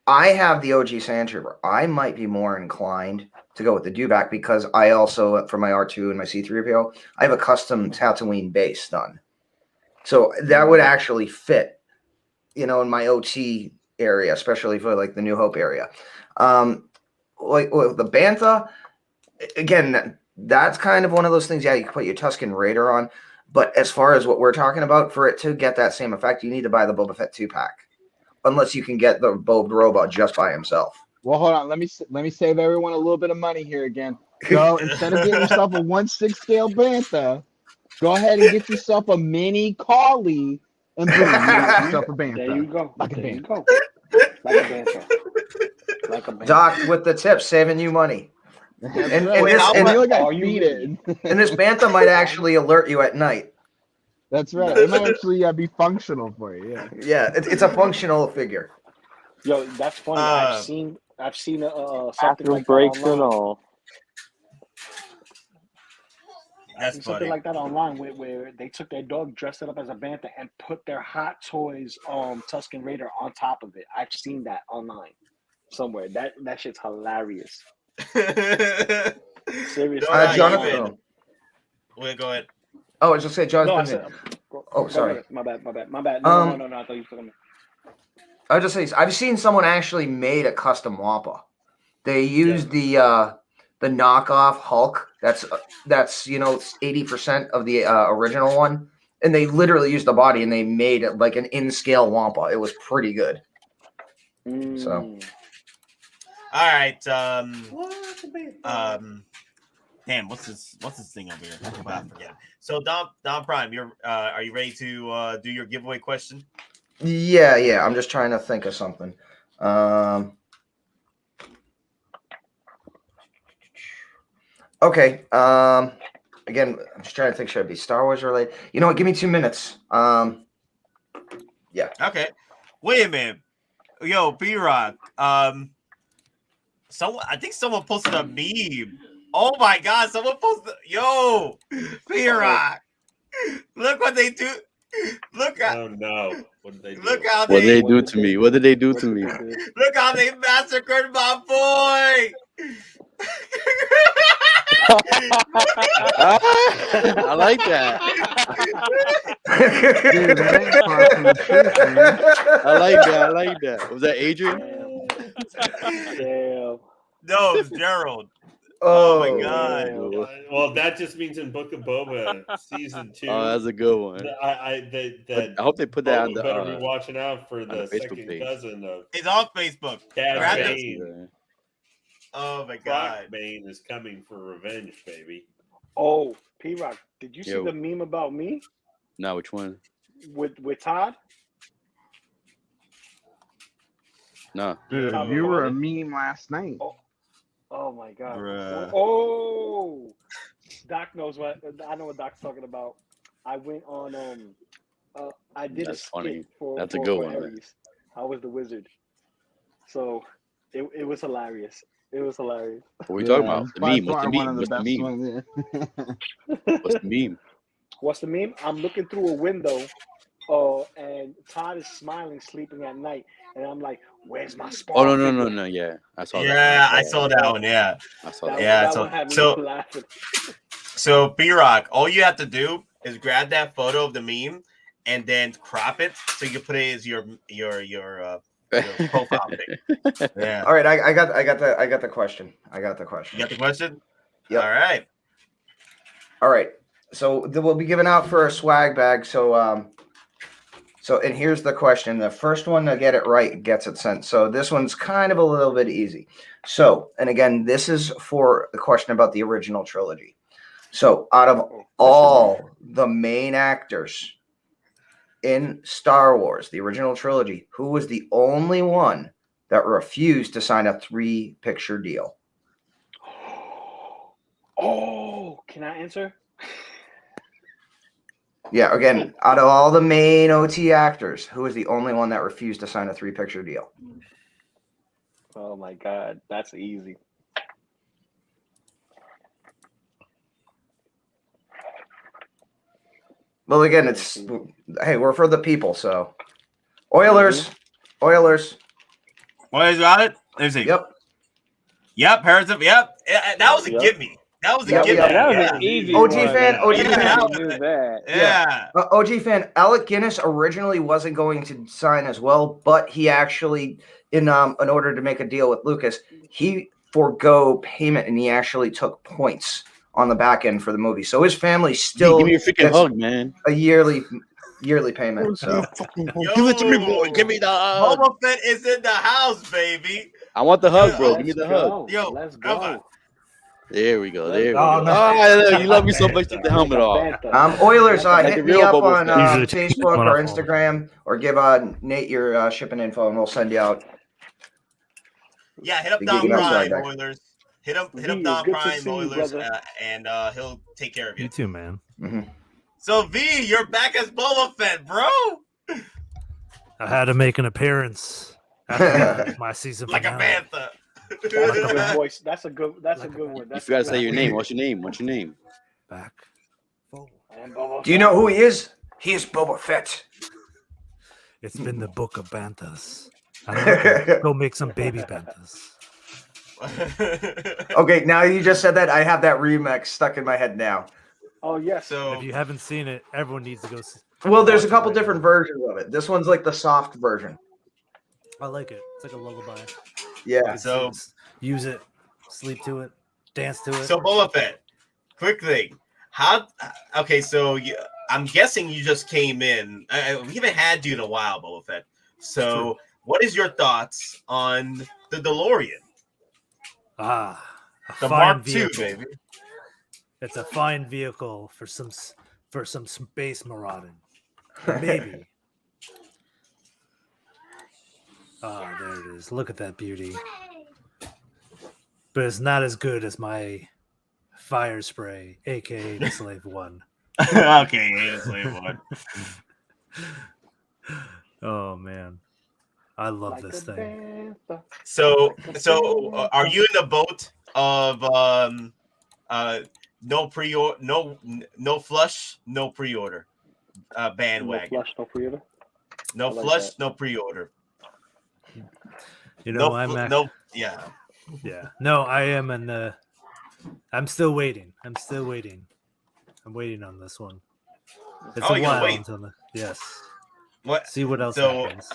I have the OG Sand Trooper. I might be more inclined to go with the Dewback because I also, for my R2 and my C3PO, I have a custom Tatooine base done. So that would actually fit, in my OT area, especially for like the New Hope area. Like with the Bantha, again, that's kind of one of those things. Yeah, you can put your Tusken Raider on, but as far as what we're talking about, for it to get that same effect, you need to buy the Boba Fett 2-pack. Unless you can get the Bob robot just by himself. Well, hold on. Let me save everyone a little bit of money here again. Go instead of getting yourself a 1/6 scale Bantha, go ahead and get yourself a mini Collie, and boom, you got yourself a Bantha. There you go. Like a Bantha. Like a Bantha. Doc with the tips, saving you money. And this Bantha might actually alert you at night. That's right. It might actually be functional for you. Yeah. Yeah, it's a functional figure. Yo, that's funny. I've seen something like breaks that online. and all. That's something like that online where they took their dog, dressed it up as a Bantha, and put their Hot Toys Tusken Raider on top of it. I've seen that online somewhere. That shit's hilarious. Seriously. Jonathan. Wait, go ahead. Oh, I was just say Jonathan. No, sorry. My bad. No, I thought you were talking. I would just say I've seen someone actually made a custom Wampa. They used the knockoff Hulk. That's 80% of the original one, and they literally used the body and they made it like an in-scale Wampa. It was pretty good. So, all right. Damn, what's this thing over here? I forget. So DonPrime, are you ready to do your giveaway question? Yeah. I'm just trying to think of something. Okay. Again, I'm just trying to think. Should it be Star Wars related? You know what? Give me 2 minutes. Yeah. Okay. Wait a minute. Yo, B-Rock. I think someone posted a meme. Oh my God! Someone posted. Yo, B-Rock. Look what they do. Look at. Oh no! What did they do? Look how What did they do to me? What did they do to me? Look how they massacred my boy. I like that. Dude, that ain't far from the truth, man. I like that. Was that Adrian? Damn. No, it's Gerald. Oh my God. Well, that just means in Book of Boba season 2. Oh, that's a good one. I hope they put that on the. better be watching out for the Facebook second page. cousin of It's on Facebook. Cad Grab Bane. Oh my God. Bane is coming for revenge, baby. Oh, P-Rock, did you see Yo. the meme about me No, which one? with Todd? No. Dude, Top you were a of meme last night. Oh my God. Bruh. Oh, Doc knows what I know what Doc's talking about. I went on I did That's a skit funny. for That's a for- good for one, man. Aries. I was the wizard. So it was hilarious. It was hilarious. What are we talking about? it's The by meme. What's far the one meme? of the What's the best meme? ones, yeah. What's the meme? What's the meme? I'm looking through a window, and Todd is smiling, sleeping at night, and I'm like, "Where's my spark?" Oh no. Yeah, I saw that. Yeah, I saw that one. Yeah. I saw That, that. Yeah, that so- one had me so- laughing. So B-Rock, all you have to do is grab that photo of the meme and then crop it so you can put it as your profile pic. Yeah. All right, I got the question. You got the question? Yep. All right. All right. So we'll be giving out for a swag bag. So and here's the question. The first one to get it right gets it sent. So this one's kind of a little bit easy. So, and again, this is for the question about the original trilogy. So out of all the main actors in Star Wars, the original trilogy, who was the only one that refused to sign a 3-picture deal? Oh, can I answer? Yeah, again, out of all the main OT actors, who was the only one that refused to sign a 3-picture deal? Oh my God, that's easy. Well, again, it's hey, we're for the people, so Oilers. What is got it? Let me see. Yep. Yep, Harris. Yep. That was a Yep. gimme. That was a Yep, gimme. yep. That was Yeah. an easy OG one. fan, OG Yeah, fan. that I was knew a- that. Yeah. OG fan. Alec Guinness originally wasn't going to sign as well, but he actually, in order to make a deal with Lucas, he forego payment and he actually took points on the back end for the movie. So his family still Give me your freaking gets hug, man. a yearly payment. So Give it to me, boy. Give me the hug. Boba Fett is in the house, baby. I want the hug, bro. Let's Give me the go. hug. Yo, Let's come on. go. There we go. There we Oh, go. no. Oh, you love me so much. Take the helmet off. Oilers, Like hit the me real up Boba on Fett. Usually take Facebook one or off. Instagram, or give Nate your shipping info, and we'll send you out. Yeah, hit up The Don Geeking Out Prime, swag bag. Oilers. Hit up V, Don it's good to Prime, see you, Oilers, brother. and he'll take care of You you. too, man. So V, you're back as Boba Fett, bro. I had to make an appearance after my season Like a finale. panther. That's a good voice. That's a good one. You That's forgot a to say good your one. name. What's your name? What's your name? Back. Forward. And Boba Do you know who he is? He is Boba Fett. It's been the book of banthas. I'm looking. Go make some baby banthas. Okay, now you just said that. I have that remix stuck in my head now. Oh yes. So If you haven't seen it, everyone needs to go see. Well, there's a watch it couple right different now. versions of it. This one's like the soft version. I like it. It's like a lullaby. Yeah. So use it, sleep to it, dance to it. So Boba Fett, quick thing. Okay, so I'm guessing you just came in. We haven't had you in a while, Boba Fett. So what is your thoughts on the DeLorean? The Mark II, baby. It's a fine vehicle for some space marauding. Maybe. There it is. Look at that beauty. But it's not as good as my fire spray, aka the Slave One. Okay, the Slave One. Oh man, I love this thing. So are you in the boat of no flush, no pre-order bandwagon? No flush, no pre-order. No flush, no pre-order. You know, No, I am in the. I'm still waiting. I'm waiting on this one. It's a while until the. Yes. What? See what else happens.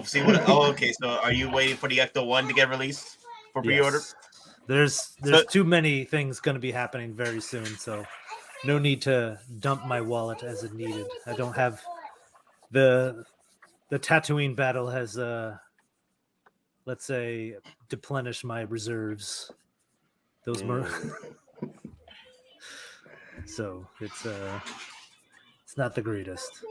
See what? Okay. So, are you waiting for the Ecto 1 to get released for pre-order? There's too many things going to be happening very soon, so no need to dump my wallet as it needed. I don't have the Tatooine battle has let's say deplenish my reserves. Those so it's not the greatest.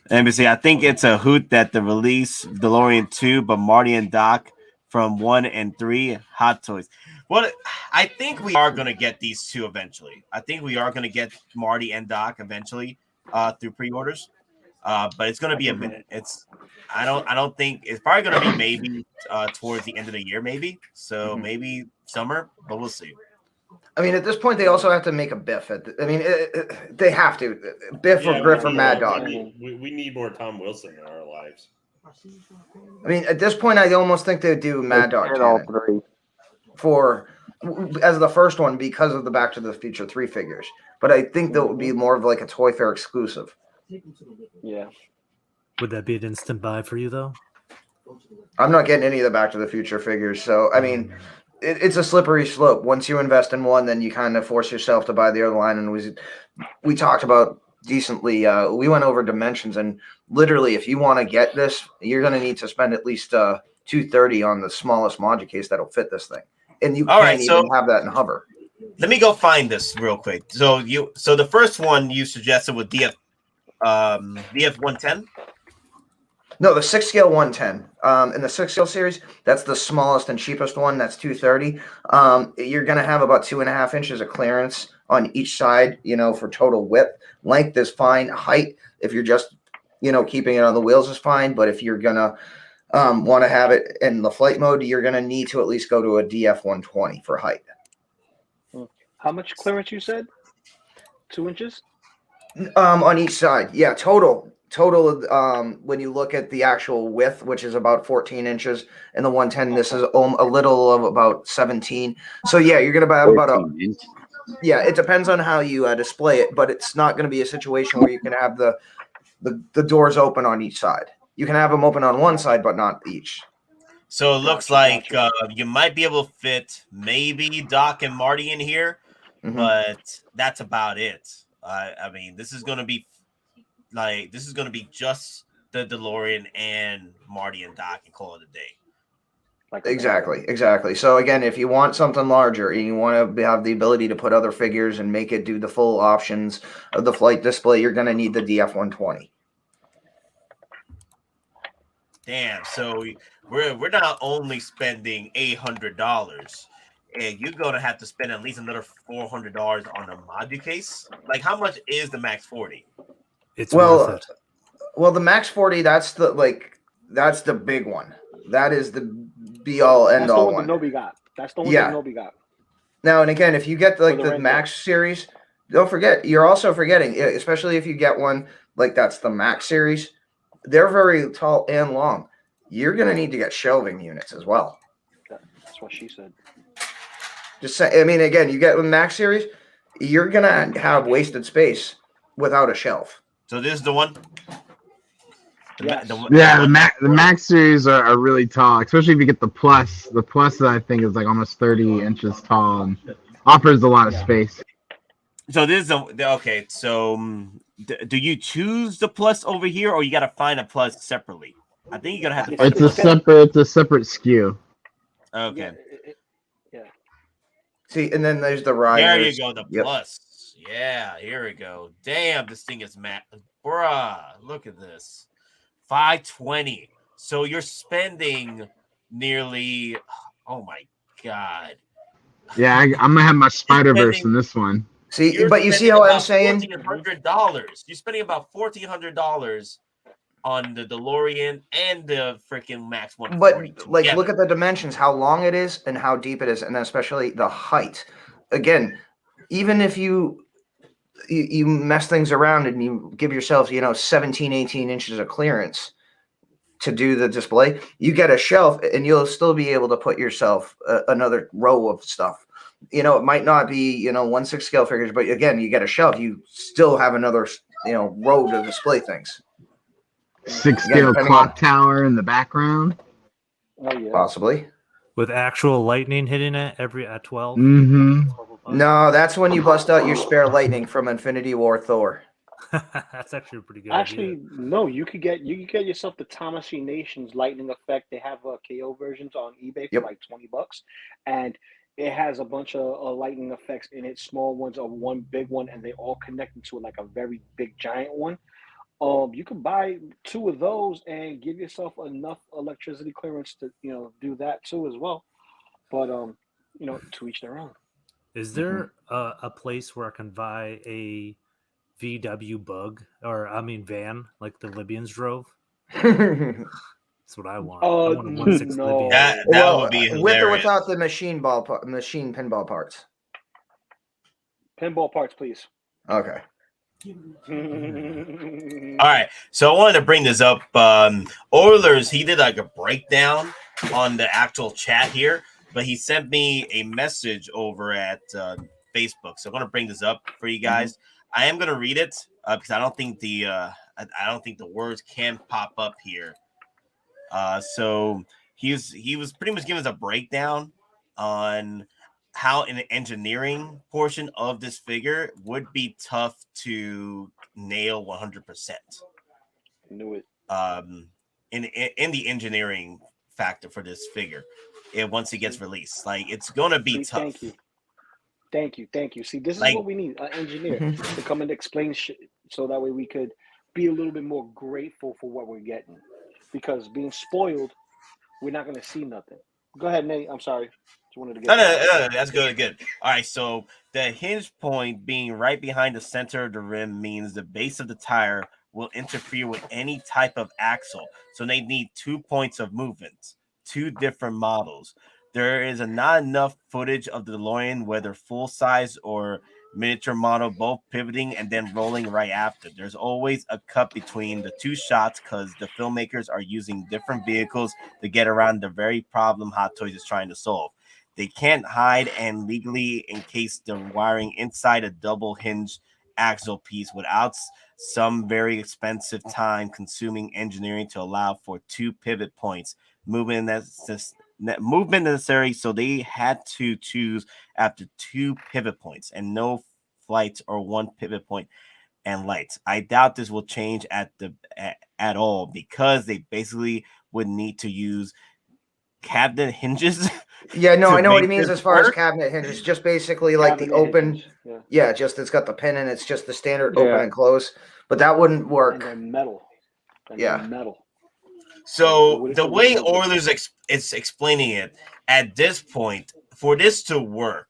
NBC, I think it's a hoot that the release DeLorean 2, but Marty and Doc from 1 and 3 Hottoys. Well, I think we are going to get these two eventually. I think we are going to get Marty and Doc eventually through pre-orders. But it's going to be a minute. I don't think it's probably going to be maybe towards the end of the year, maybe. So maybe summer, but we'll see. I mean, at this point, they also have to make a Biff. They have to. Biff or Griff or Mad Dog. We need more Tom Wilson in our lives. I mean, at this point, I almost think they'd do Mad Dog all three as the first one because of the Back to the Future 3 figures. But I think that would be more of like a Toy Fair exclusive. Yeah. Would that be an instant buy for you, though? I'm not getting any of the Back to the Future figures. So, I mean, it's a slippery slope. Once you invest in one, then you kind of force yourself to buy the other line. And we talked about decently. We went over dimensions, and literally, if you want to get this, you're going to need to spend at least $230 on the smallest module case that'll fit this thing. And you can't even have that in hover. Let me go find this real quick. So the first one you suggested was DF 110. No, the 6 scale 110. In the 6 scale series, that's the smallest and cheapest one. That's $230. You're going to have about 2.5 inches of clearance on each side, for total width. Length is fine. Height, if you're just, keeping it on the wheels, is fine. But if you're going to want to have it in the flight mode, you're going to need to at least go to a DF 120 for height. How much clearance you said? 2 inches? On each side. Yeah, total, when you look at the actual width, which is about 14 inches, and the 110, this is a little of about 17. So yeah, you're going to have about it depends on how you display it, but it's not going to be a situation where you can have the doors open on each side. You can have them open on one side, but not each. So it looks like you might be able to fit maybe Doc and Marty in here, but that's about it. I mean, this is going to be just the DeLorean and Marty and Doc and call it a day. Exactly. So again, if you want something larger and you want to have the ability to put other figures and make it do the full options of the flight display, you're going to need the DF 120. Damn. So we're not only spending $800, and you're going to have to spend at least another $400 on a module case. Like, how much is the Max 40? It's worth it. Well, the Max 40, that's the big one. That is the be all end all one. That's the one that Nobi got. Now and again, if you get the Max series, don't forget, you're also forgetting, especially if you get one like that's the Max series, they're very tall and long. You're going to need to get shelving units as well. That's what she said. Just say, I mean, again, you get the Max series, you're going to have wasted space without a shelf. So this is the one? Yes. The Max series are really tall, especially if you get the Plus. The Plus, I think, is like almost 30 inches tall and offers a lot of space. So this is okay. So do you choose the Plus over here, or you got to find a Plus separately? I think you're gonna have to find It's a separate SKU. Okay. Yeah. See, and then there's the risers. There you go, the Plus. Yeah, here we go. Damn, this thing is mad. Bruh, look at this. 520. So you're spending nearly, oh my God. Yeah, I'm gonna have my Spider-Verse in this one. See, but you see how I'm saying? $1,400. You're spending about $1,400 on the DeLorean and the freaking Max 140. But like, look at the dimensions, how long it is and how deep it is, and especially the height. Again, even if you mess things around and you give yourself, 17, 18 inches of clearance to do the display, you get a shelf and you'll still be able to put yourself another row of stuff. It might not be, 1/6 scale figures, but again, you get a shelf, you still have another, row to display things. 6 scale clock tower in the background. Oh, yeah. Possibly. With actual lightning hitting it at 12. Mm-hmm. No, that's when you bust out your spare lightning from Infinity War Thor. That's actually a pretty good. Actually, idea. no. You could get yourself the Tamashii Nations lightning effect. They have KO versions on eBay for like $20, and it has a bunch of lightning effects in it. Small ones or one big one, and they all connect into like a very big giant one. You can buy 2 of those and give yourself enough electricity clearance to do that too as well. But to each their own. Is there a place where I can buy a VW bug van like the Libyans drove? That's what I want. I want a 1/6 no. Libyan. That would be hilarious. With or without the machine pinball parts? Pinball parts, please. Okay. All right, so I wanted to bring this up. Oilers, he did like a breakdown on the actual chat here, but he sent me a message over at Facebook. So I'm going to bring this up for you guys. I am going to read it because I don't think the words can pop up here. So he was pretty much giving us a breakdown on how an engineering portion of this figure would be tough to nail 100%. Knew it. In the engineering factor for this figure, once it gets released, like it's gonna be tough. Thank you. See, this is what we need: an engineer to come and explain shit, so that way we could be a little bit more grateful for what we're getting. Because being spoiled, we're not gonna see nothing. Go ahead, Nate. I'm sorry. No, that's good. All right, so the hinge point being right behind the center of the rim means the base of the tire will interfere with any type of axle. So they need 2 points of movement, 2 different models. There is not enough footage of the DeLorean, whether full size or miniature model, both pivoting and then rolling right after. There's always a cut between the 2 shots because the filmmakers are using different vehicles to get around the very problem Hot Toys is trying to solve. They can't hide and legally encase the wiring inside a double hinge axle piece without some very expensive time consuming engineering to allow for 2 pivot points. Movement necessary, so they had to choose after 2 pivot points and no flights or 1 pivot point and lights. I doubt this will change at all because they basically would need to use cabinet hinges. Yeah, no, I know what he means as far as cabinet hinges. Just basically like the open. Yeah, just it's got the pin and it's just the standard open and close. But that wouldn't work. And they're metal. Metal. So the way Oilers is explaining it at this point, for this to work,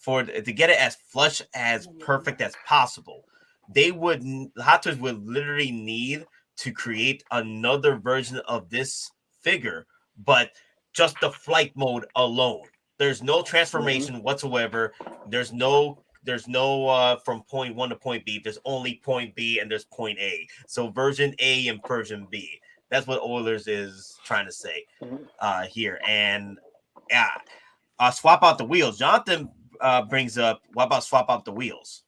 to get it as flush as perfect as possible, Hot Toys would literally need to create another version of this figure, but just the flight mode alone. There's no transformation whatsoever. There's no from point 1 to point B. There's only point B and there's point A. So version A and version B. That's what Oilers is trying to say here. And swap out the wheels. Jonathan brings up, what about swap out the wheels?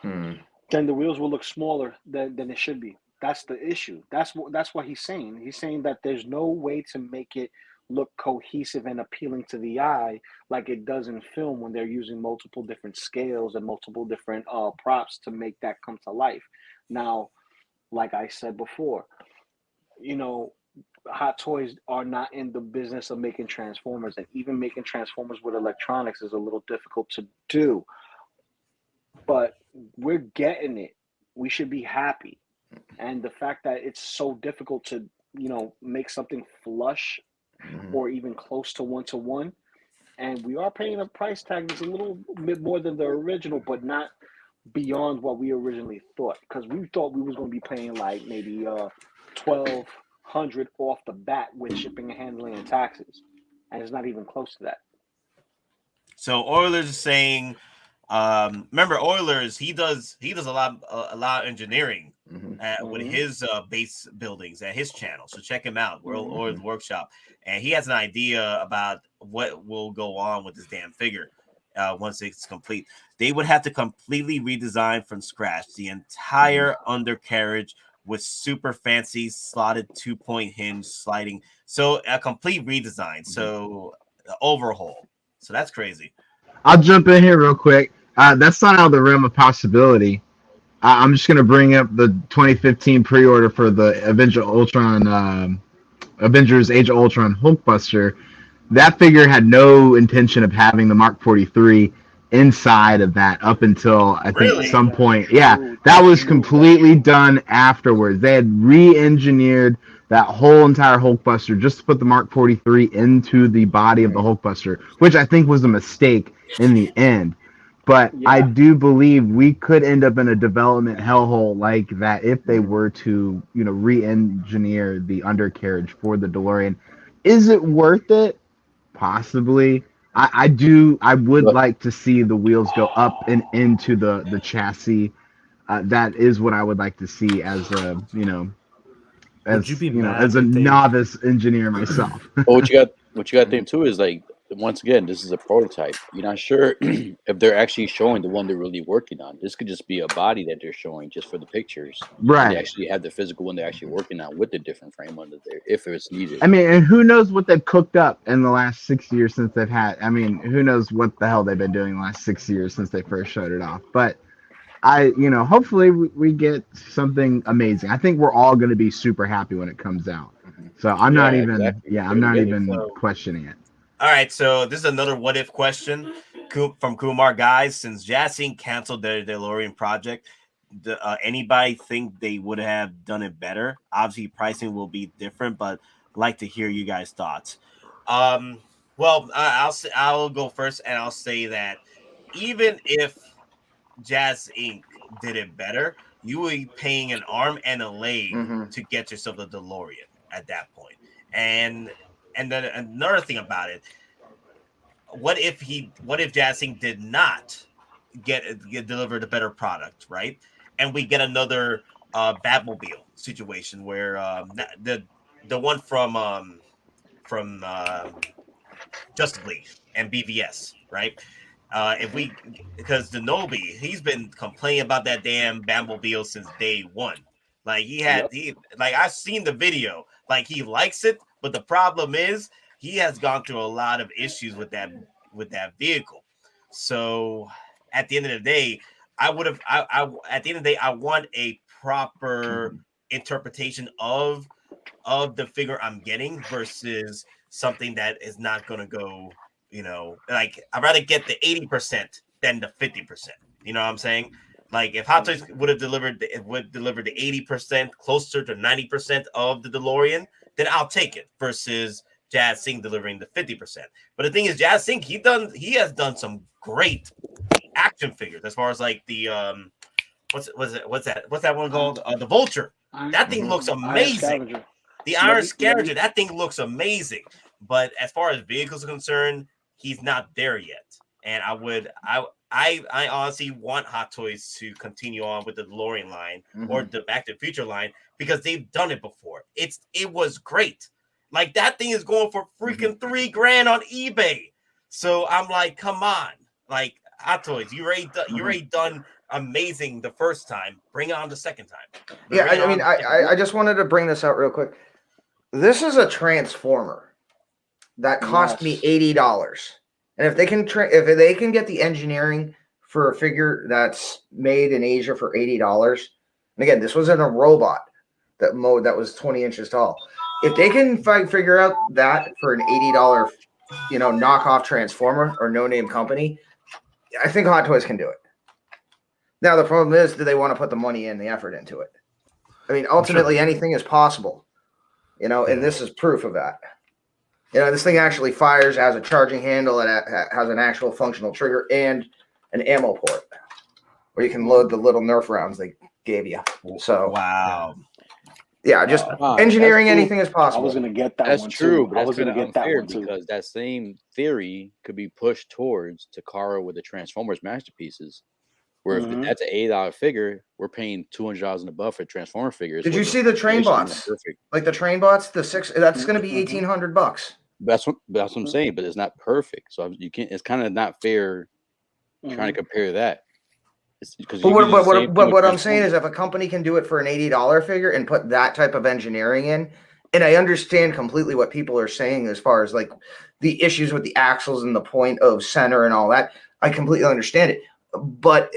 Then the wheels will look smaller than it should be. That's the issue. That's what he's saying. He's saying that there's no way to make it look cohesive and appealing to the eye like it does in film when they're using multiple different scales and multiple different props to make that come to life. Now, like I said before, you know, Hot Toys are not in the business of making Transformers, and even making Transformers with electronics is a little difficult to do. But we're getting it. We should be happy. And the fact that it's so difficult to, you know, make something flush or even close to 1-to-1, and we are paying a price tag that's a little bit more than the original, but not beyond what we originally thought. Because we thought we was going to be paying like maybe $1,200 off the bat with shipping and handling and taxes, and it's not even close to that. So Oilers is saying, remember Oilers, he does a lot of engineering with his base buildings at his channel. So check him out, Oilers Workshop, and he has an idea about what will go on with this damn figure once it's complete. They would have to completely redesign from scratch the entire undercarriage with super fancy slotted 2-point hinge sliding. So a complete redesign. So the overhaul. So that's crazy. I'll jump in here real quick. That's not out of the realm of possibility. I'm just going to bring up the 2015 pre-order for the Avengers Age of Ultron Hulkbuster. That figure had no intention of having the Mark 43 inside of that up until I think some point. Yeah, that was completely done afterwards. They had re-engineered that whole entire Hulkbuster just to put the Mark 43 into the body of the Hulkbuster, which I think was a mistake in the end. But I do believe we could end up in a development hellhole like that if they were to, you know, re-engineer the undercarriage for the DeLorean. Is it worth it? Possibly. I would like to see the wheels go up and into the chassis. That is what I would like to see as a, you know, as a novice engineer myself. What you got to think too is, like, once again, this is a prototype. You're not sure if they're actually showing the one they're really working on. This could just be a body that they're showing just for the pictures. Right. They actually have the physical one they're actually working on with the different frame under there, if it's needed. I mean, and who knows what they've cooked up in the last 6 years since they've had. I mean, who knows what the hell they've been doing the last 6 years since they first showed it off. But hopefully we get something amazing. I think we're all going to be super happy when it comes out. So I'm not even questioning it. All right, so this is another what if question from Kumar. Guys, since Jassing canceled their DeLorean project, anybody think they would have done it better? Obviously, pricing will be different, but I'd like to hear you guys' thoughts. Well, I'll go first, and I'll say that even if Jazz Inc. did it better, you would be paying an arm and a leg to get yourself a DeLorean at that point. And then another thing about it, what if Jazz Inc. did not get delivered a better product, right? And we get another Batmobile situation where the one from Justice League and BVS, right? Because Denobi, he's been complaining about that damn Batmobile since day one. Like I've seen the video. Like, he likes it, but the problem is he has gone through a lot of issues with that vehicle. So at the end of the day, I want a proper interpretation of the figure I'm getting versus something that is not going to go, like, I'd rather get the 80% than the 50%. You know what I'm saying? Like, if Hot Toys would have delivered the 80%, closer to 90% of the DeLorean, then I'll take it versus Jazz Singh delivering the 50%. But the thing is, Jazz Singh, he has done some great action figures as far as like the what's that one called? The Vulture. That thing looks amazing. The Iron Scavenger, that thing looks amazing. But as far as vehicles are concerned, he's not there yet. And I honestly want Hot Toys to continue on with the DeLorean line or the Back to the Future line because they've done it before. It was great. Like, that thing is going for freaking $3,000 on eBay. So I'm like, come on, like, Hot Toys, you already done amazing the first time, bring it on the second time. Yeah, I just wanted to bring this out real quick. This is a transformer that cost me $80, and if they can get the engineering for a figure that's made in Asia for $80, and again, this was in a robot that was 20 inches tall. If they can figure out that for an $80, knockoff transformer or no-name company, I think Hot Toys can do it. Now the problem is, do they want to put the money and the effort into it? I mean, ultimately, anything is possible. And this is proof of that. This thing actually fires, has a charging handle, and has an actual functional trigger and an ammo port where you can load the little Nerf rounds they gave you. So wow. Yeah, just engineering anything is possible. I was going to get that that's one true, too. but I that's was going to get that unfair one too. because that same theory could be pushed towards Takara with the Transformers masterpieces. Where if that's an $80 figure, we're paying $200 and above for Transformer figures. Did you see the train bots? Like the train bots, that's going to be $1,800. That's what I'm saying, but it's not perfect. So you can't. It's kind of not fair trying to compare that. But what I'm saying is, if a company can do it for an $80 figure and put that type of engineering in, and I understand completely what people are saying as far as like the issues with the axles and the point of center and all that, I completely understand it. But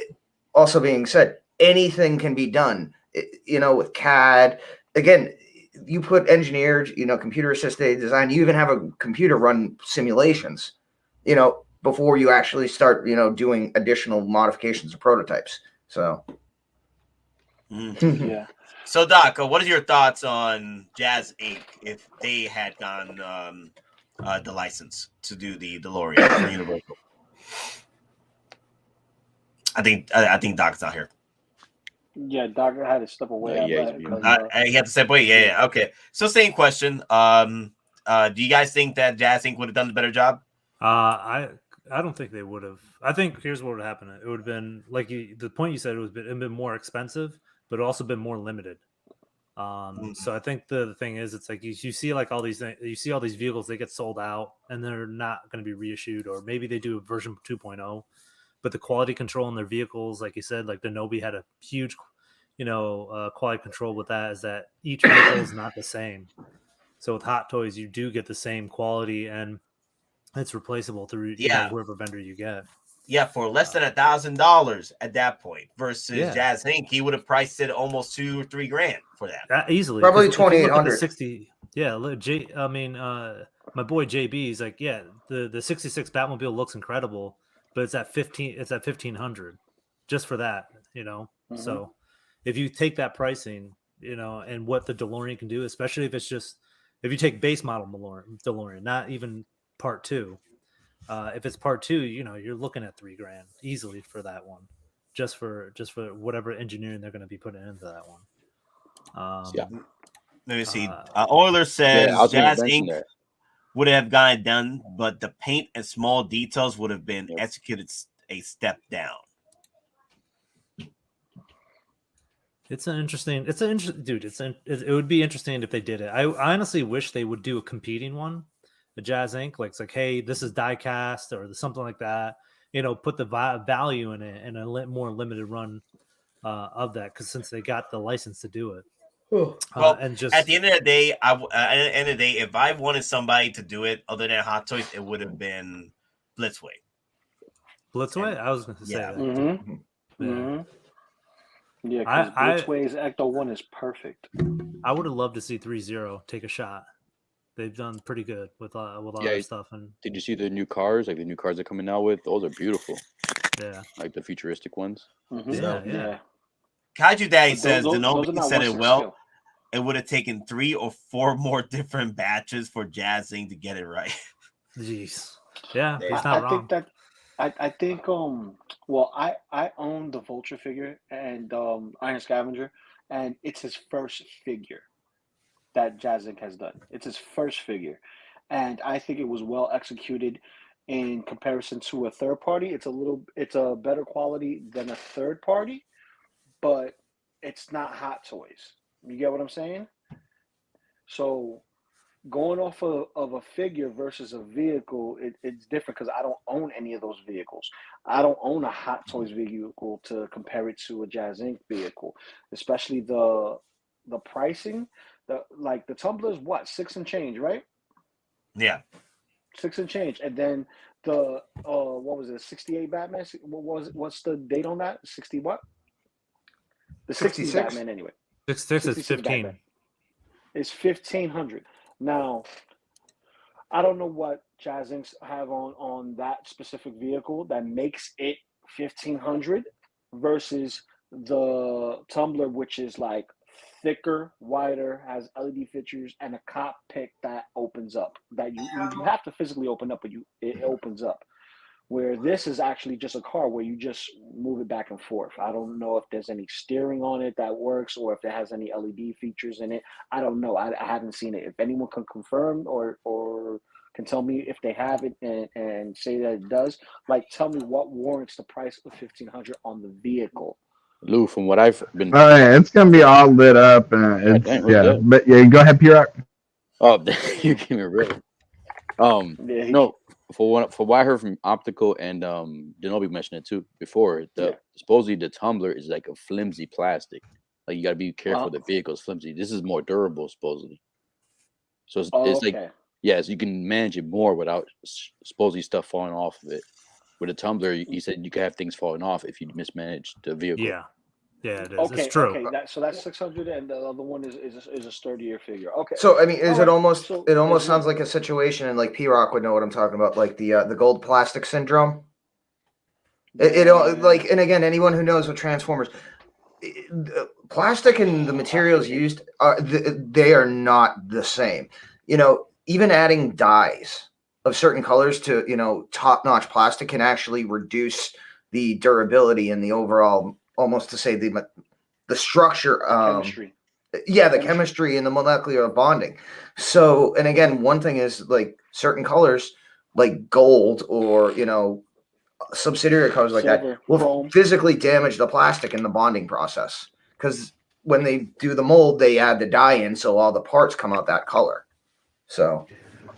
also being said, anything can be done, with CAD. Again, you put engineered, computer assisted design, you even have a computer run simulations, before you actually start, doing additional modifications or prototypes. So, yeah. So, Doc, what are your thoughts on Jazz Inc. if they had gone the license to do the DeLorean for Universal? I think Doc's not here. Yeah, Doc had to step away. He had to step away. Yeah. Okay. So, same question. Do you guys think that Jazz Inc. would have done a better job? I don't think they would have. I think here's what would happen. It would have been like the point you said. It would have been more expensive, but also been more limited. So I think the thing is, it's like you see like all these things, you see all these vehicles, they get sold out and they're not going to be reissued, or maybe they do a version 2.0, but the quality control in their vehicles, like you said, like the Nobi had a huge, quality control with that, is that each vehicle is not the same. So with Hot Toys, you do get the same quality and it's replaceable through whoever vendor you get. Yeah, for less than $1,000 at that point versus Jazz Inc. He would have priced it almost $2,000 or $3,000 for that. Easily, probably $2,800. 60. Yeah, my boy JB, he's like, the 66 Batmobile looks incredible, but it's at 15. It's at 1,500 just for that. So if you take that pricing, and what the DeLorean can do, especially if you take base model DeLorean, not even part 2. If it's part 2, you're looking at $3,000 easily for that one, just for whatever engineering they're going to be putting into that one. Let me see. Euler says Jazz Inc. would have gotten it done, but the paint and small details would have been executed a step down. It would be interesting if they did it. I honestly wish they would do a competing one. The Jazz Inc. Like, it's like, hey, this is die cast or something like that. Put the value in it and a more limited run of that, because since they got the license to do it. And just at the end of the day, if I wanted somebody to do it other than Hot Toys, it would have been Blitzway. Blitzway? I was going to say that. Yeah, because Blitzway's Ecto 1 is perfect. I would have loved to see 3-0 take a shot. They've done pretty good with all their stuff. And did you see the new cars? Like the new cars they're coming out with? Those are beautiful. Yeah. Like the futuristic ones. Yeah. Kaiju Daddy says Denobi said it well. It would have taken 3 or 4 more different batches for Jazz Inc. to get it right. Jeez. Yeah, he's not wrong. I think I own the Vulture figure and Iron Scavenger, and it's his first figure that Jazz Inc. has done. It's his first figure, and I think it was well executed in comparison to a third party. It's a better quality than a third party, but it's not Hot Toys. You get what I'm saying? So going off of a figure versus a vehicle, it's different because I don't own any of those vehicles. I don't own a Hot Toys vehicle to compare it to a Jazz Inc. vehicle, especially the pricing. The Tumblr's what, 6 and change, right? Yeah, 6 and change, and then the what was it, 68 Batman? What's the date on that? 60 what? The 60 Batman anyway. 66 is 15. Batman. It's 1,500. Now, I don't know what Jazz Inc. have on that specific vehicle that makes it 1,500 versus the Tumbler, which is like thicker, wider, has LED features, and a cockpit that opens up. That you have to physically open up, but it opens up. Where this is actually just a car where you just move it back and forth. I don't know if there's any steering on it that works or if it has any LED features in it. I don't know. I haven't seen it. If anyone can confirm or can tell me if they have it and say that it does, like tell me what warrants the price of $1,500 on the vehicle. Lou, from what I've been, it's gonna be all lit up, and but yeah, go ahead, Pure. Oh, you gave me a real. No, for what I heard from Optical and Denobi mentioned it too before. Supposedly the tumbler is like a flimsy plastic. Like you gotta be careful. The vehicle's flimsy. This is more durable, supposedly. So it's like so you can manage it more without supposedly stuff falling off of it. With a tumbler, he said you could have things falling off if you mismanage the vehicle. Yeah, it is. It's true. Okay, so that's 600, and the other one is a sturdier figure. Okay. So I mean, it almost sounds like a situation, and like P-Rock would know what I'm talking about, like the gold plastic syndrome. Like, and again, anyone who knows what Transformers, plastic and the materials used they are not the same. Even adding dyes of certain colors to top-notch plastic can actually reduce the durability and the overall, almost to say the structure, chemistry. The chemistry and the molecular bonding. So, and again, one thing is like certain colors, like gold or subsidiary colors like that, will physically damage the plastic in the bonding process because when they do the mold, they add the dye in, so all the parts come out that color. So.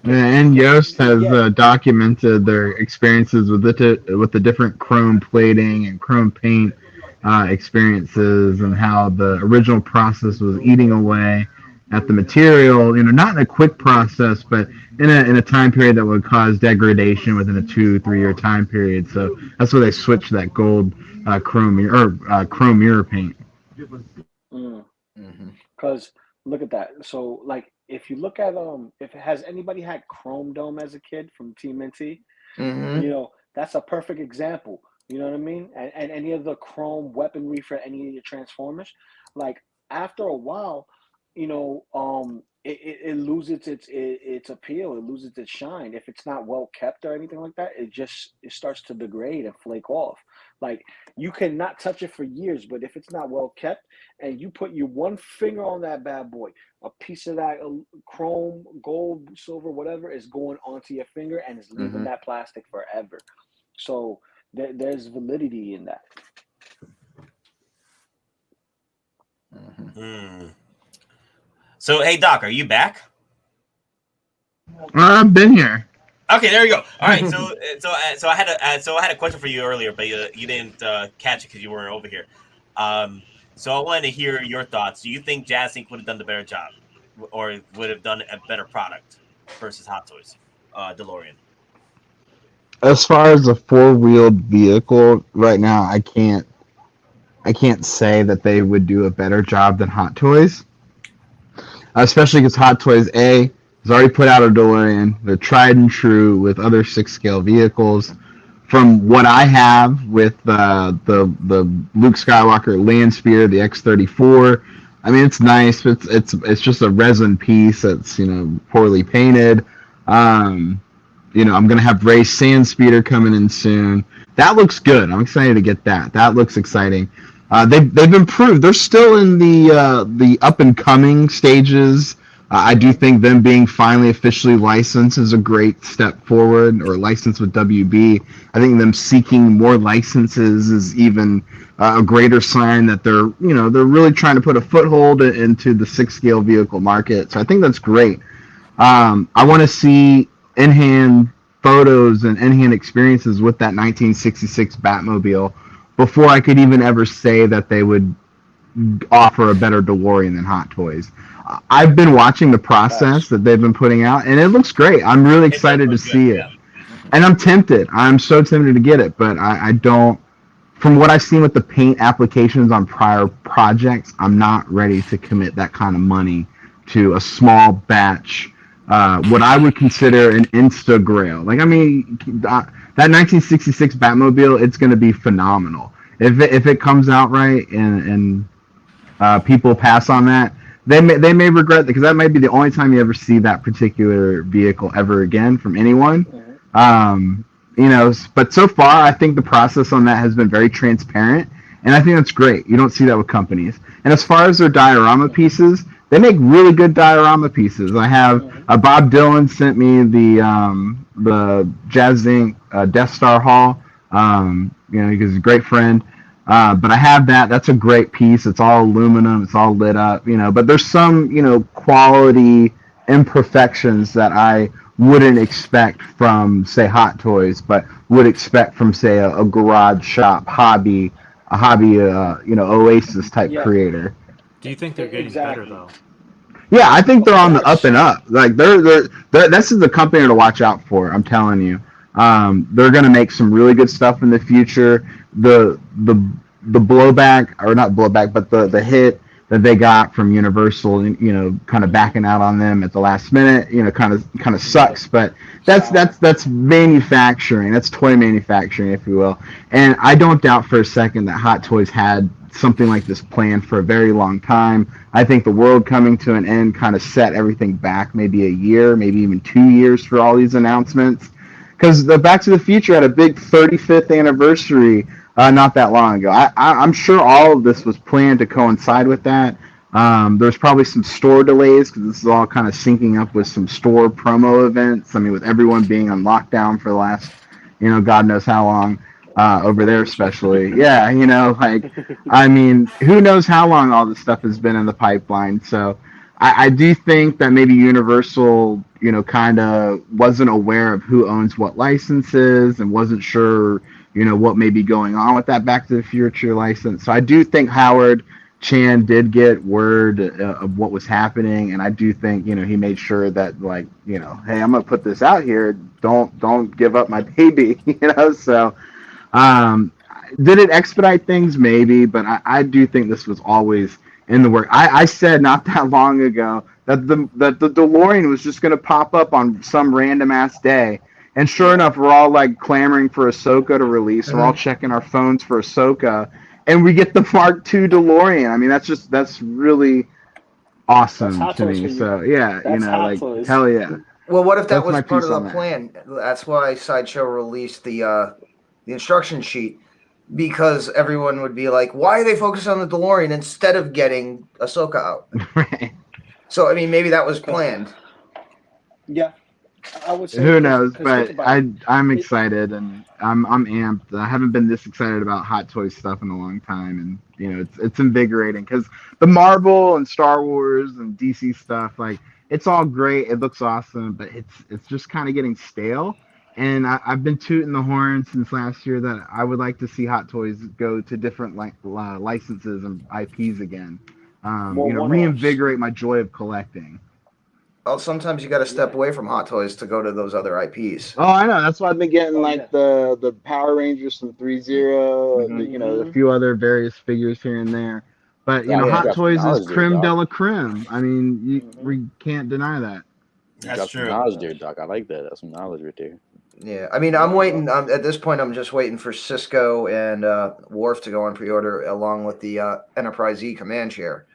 And Yoast has documented their experiences with the different chrome plating and chrome paint experiences, and how the original process was eating away at the material. Not in a quick process, but in a time period that would cause degradation within a 2-3 year time period. So that's why they switched to that gold chrome mirror paint. Because look at that. So like. If you look at has anybody had Chrome Dome as a kid from TMNT, that's a perfect example. You know what I mean? And any of the chrome weaponry for any of your Transformers, like after a while, it loses its appeal, it loses its shine. If it's not well kept or anything like that, it starts to degrade and flake off. Like you cannot touch it for years, but if it's not well kept and you put your one finger on that bad boy, a piece of that chrome, gold, silver, whatever is going onto your finger and is leaving that plastic forever. So there's validity in that. So, hey, Doc, are you back? I've been here. Okay, there you go. All right, so I had a question for you earlier, but you didn't catch it because you weren't over here. So I wanted to hear your thoughts. Do you think Jazz Inc. would have done the better job, or would have done a better product versus Hot Toys, DeLorean? As far as a 4-wheeled vehicle, right now, I can't say that they would do a better job than Hot Toys. Especially because Hot Toys has already put out a DeLorean. They're tried and true with other 6-scale vehicles. From what I have with the Luke Skywalker land speeder, the X-34, I mean it's nice, but it's just a resin piece that's poorly painted. I'm gonna have Ray's sand speeder coming in soon. That looks good. I'm excited to get that. That looks exciting. They've improved. They're still in the up and coming stages. I do think them being finally officially licensed is a great step forward, or licensed with WB. I think them seeking more licenses is even a greater sign that they're really trying to put a foothold into the 6-scale vehicle market. So I think that's great. I want to see in-hand photos and in-hand experiences with that 1966 Batmobile before I could even ever say that they would offer a better DeLorean than Hot Toys. I've been watching the process that they've been putting out, and it looks great. I'm really excited to see it. And I'm tempted. I'm so tempted to get it, but I don't. From what I've seen with the paint applications on prior projects, I'm not ready to commit that kind of money to a small batch, what I would consider an Insta-grail. Like, I mean, that 1966 Batmobile, it's going to be phenomenal. If it comes out right and people pass on that, they may regret it, because that might be the only time you ever see that particular vehicle ever again from anyone. But so far, I think the process on that has been very transparent, and I think that's great. You don't see that with companies. And as far as their diorama pieces, they make really good diorama pieces. I have Bob Dylan sent me the Jazz Inc. Death Star Hall. Because he's a great friend. But I have that. That's a great piece. It's all aluminum. It's all lit up. But there's some quality imperfections that I wouldn't expect from, say, Hot Toys, but would expect from, say, a garage shop hobby Oasis type creator. Do you think they're getting better though? Yeah, I think they're on the up and up. Like they're this is the company to watch out for. I'm telling you, they're gonna make some really good stuff in the future. The blowback, or not blowback, but the hit that they got from Universal, kind of backing out on them at the last minute, kind of sucks. But that's manufacturing. That's toy manufacturing, if you will. And I don't doubt for a second that Hot Toys had something like this planned for a very long time. I think the world coming to an end kind of set everything back maybe a year, maybe even 2 years for all these announcements. Because the Back to the Future had a big 35th anniversary not that long ago. I'm sure all of this was planned to coincide with that. There's probably some store delays because this is all kind of syncing up with some store promo events. I mean, with everyone being on lockdown for the last, God knows how long. Over there especially. Yeah, I mean, who knows how long all this stuff has been in the pipeline. So I do think that maybe Universal, kind of wasn't aware of who owns what licenses and wasn't sure, what may be going on with that Back to the Future license. So I do think Howard Chan did get word of what was happening, and I do think, he made sure that, like, hey, I'm going to put this out here. Don't give up my baby, so... did it expedite things? Maybe, but I do think this was always in the work. I said not that long ago that the DeLorean was just going to pop up on some random ass day, and sure enough, we're all like clamoring for Ahsoka to release. And we're all checking our phones for Ahsoka, and we get the Mark II DeLorean. I mean, that's really awesome to me. So yeah, hell yeah. Well, what if that was part of the plan? That's why Sideshow released the instruction sheet, because everyone would be like, why are they focused on the DeLorean instead of getting Ahsoka out? Right. So, I mean, maybe that was planned. Yeah. I would say who knows, but I'm excited and I'm amped. I haven't been this excited about Hot Toys stuff in a long time, and it's invigorating because the Marvel and Star Wars and DC stuff, like, it's all great, it looks awesome, but it's just kind of getting stale. And I've been tooting the horn since last year that I would like to see Hot Toys go to different licenses and IPs again. Reinvigorate my joy of collecting. Well, sometimes you got to step away from Hot Toys to go to those other IPs. Oh, I know. That's why I've been getting the Power Rangers from 3-0, and a few other various figures here and there. But Hot Toys is creme de la creme. I mean, we can't deny that. That's true. Knowledge there, Doc. I like that. That's some knowledge right there. Yeah, I mean, I'm waiting. At this point, I'm just waiting for Cisco and Worf to go on pre-order, along with the Enterprise E command chair.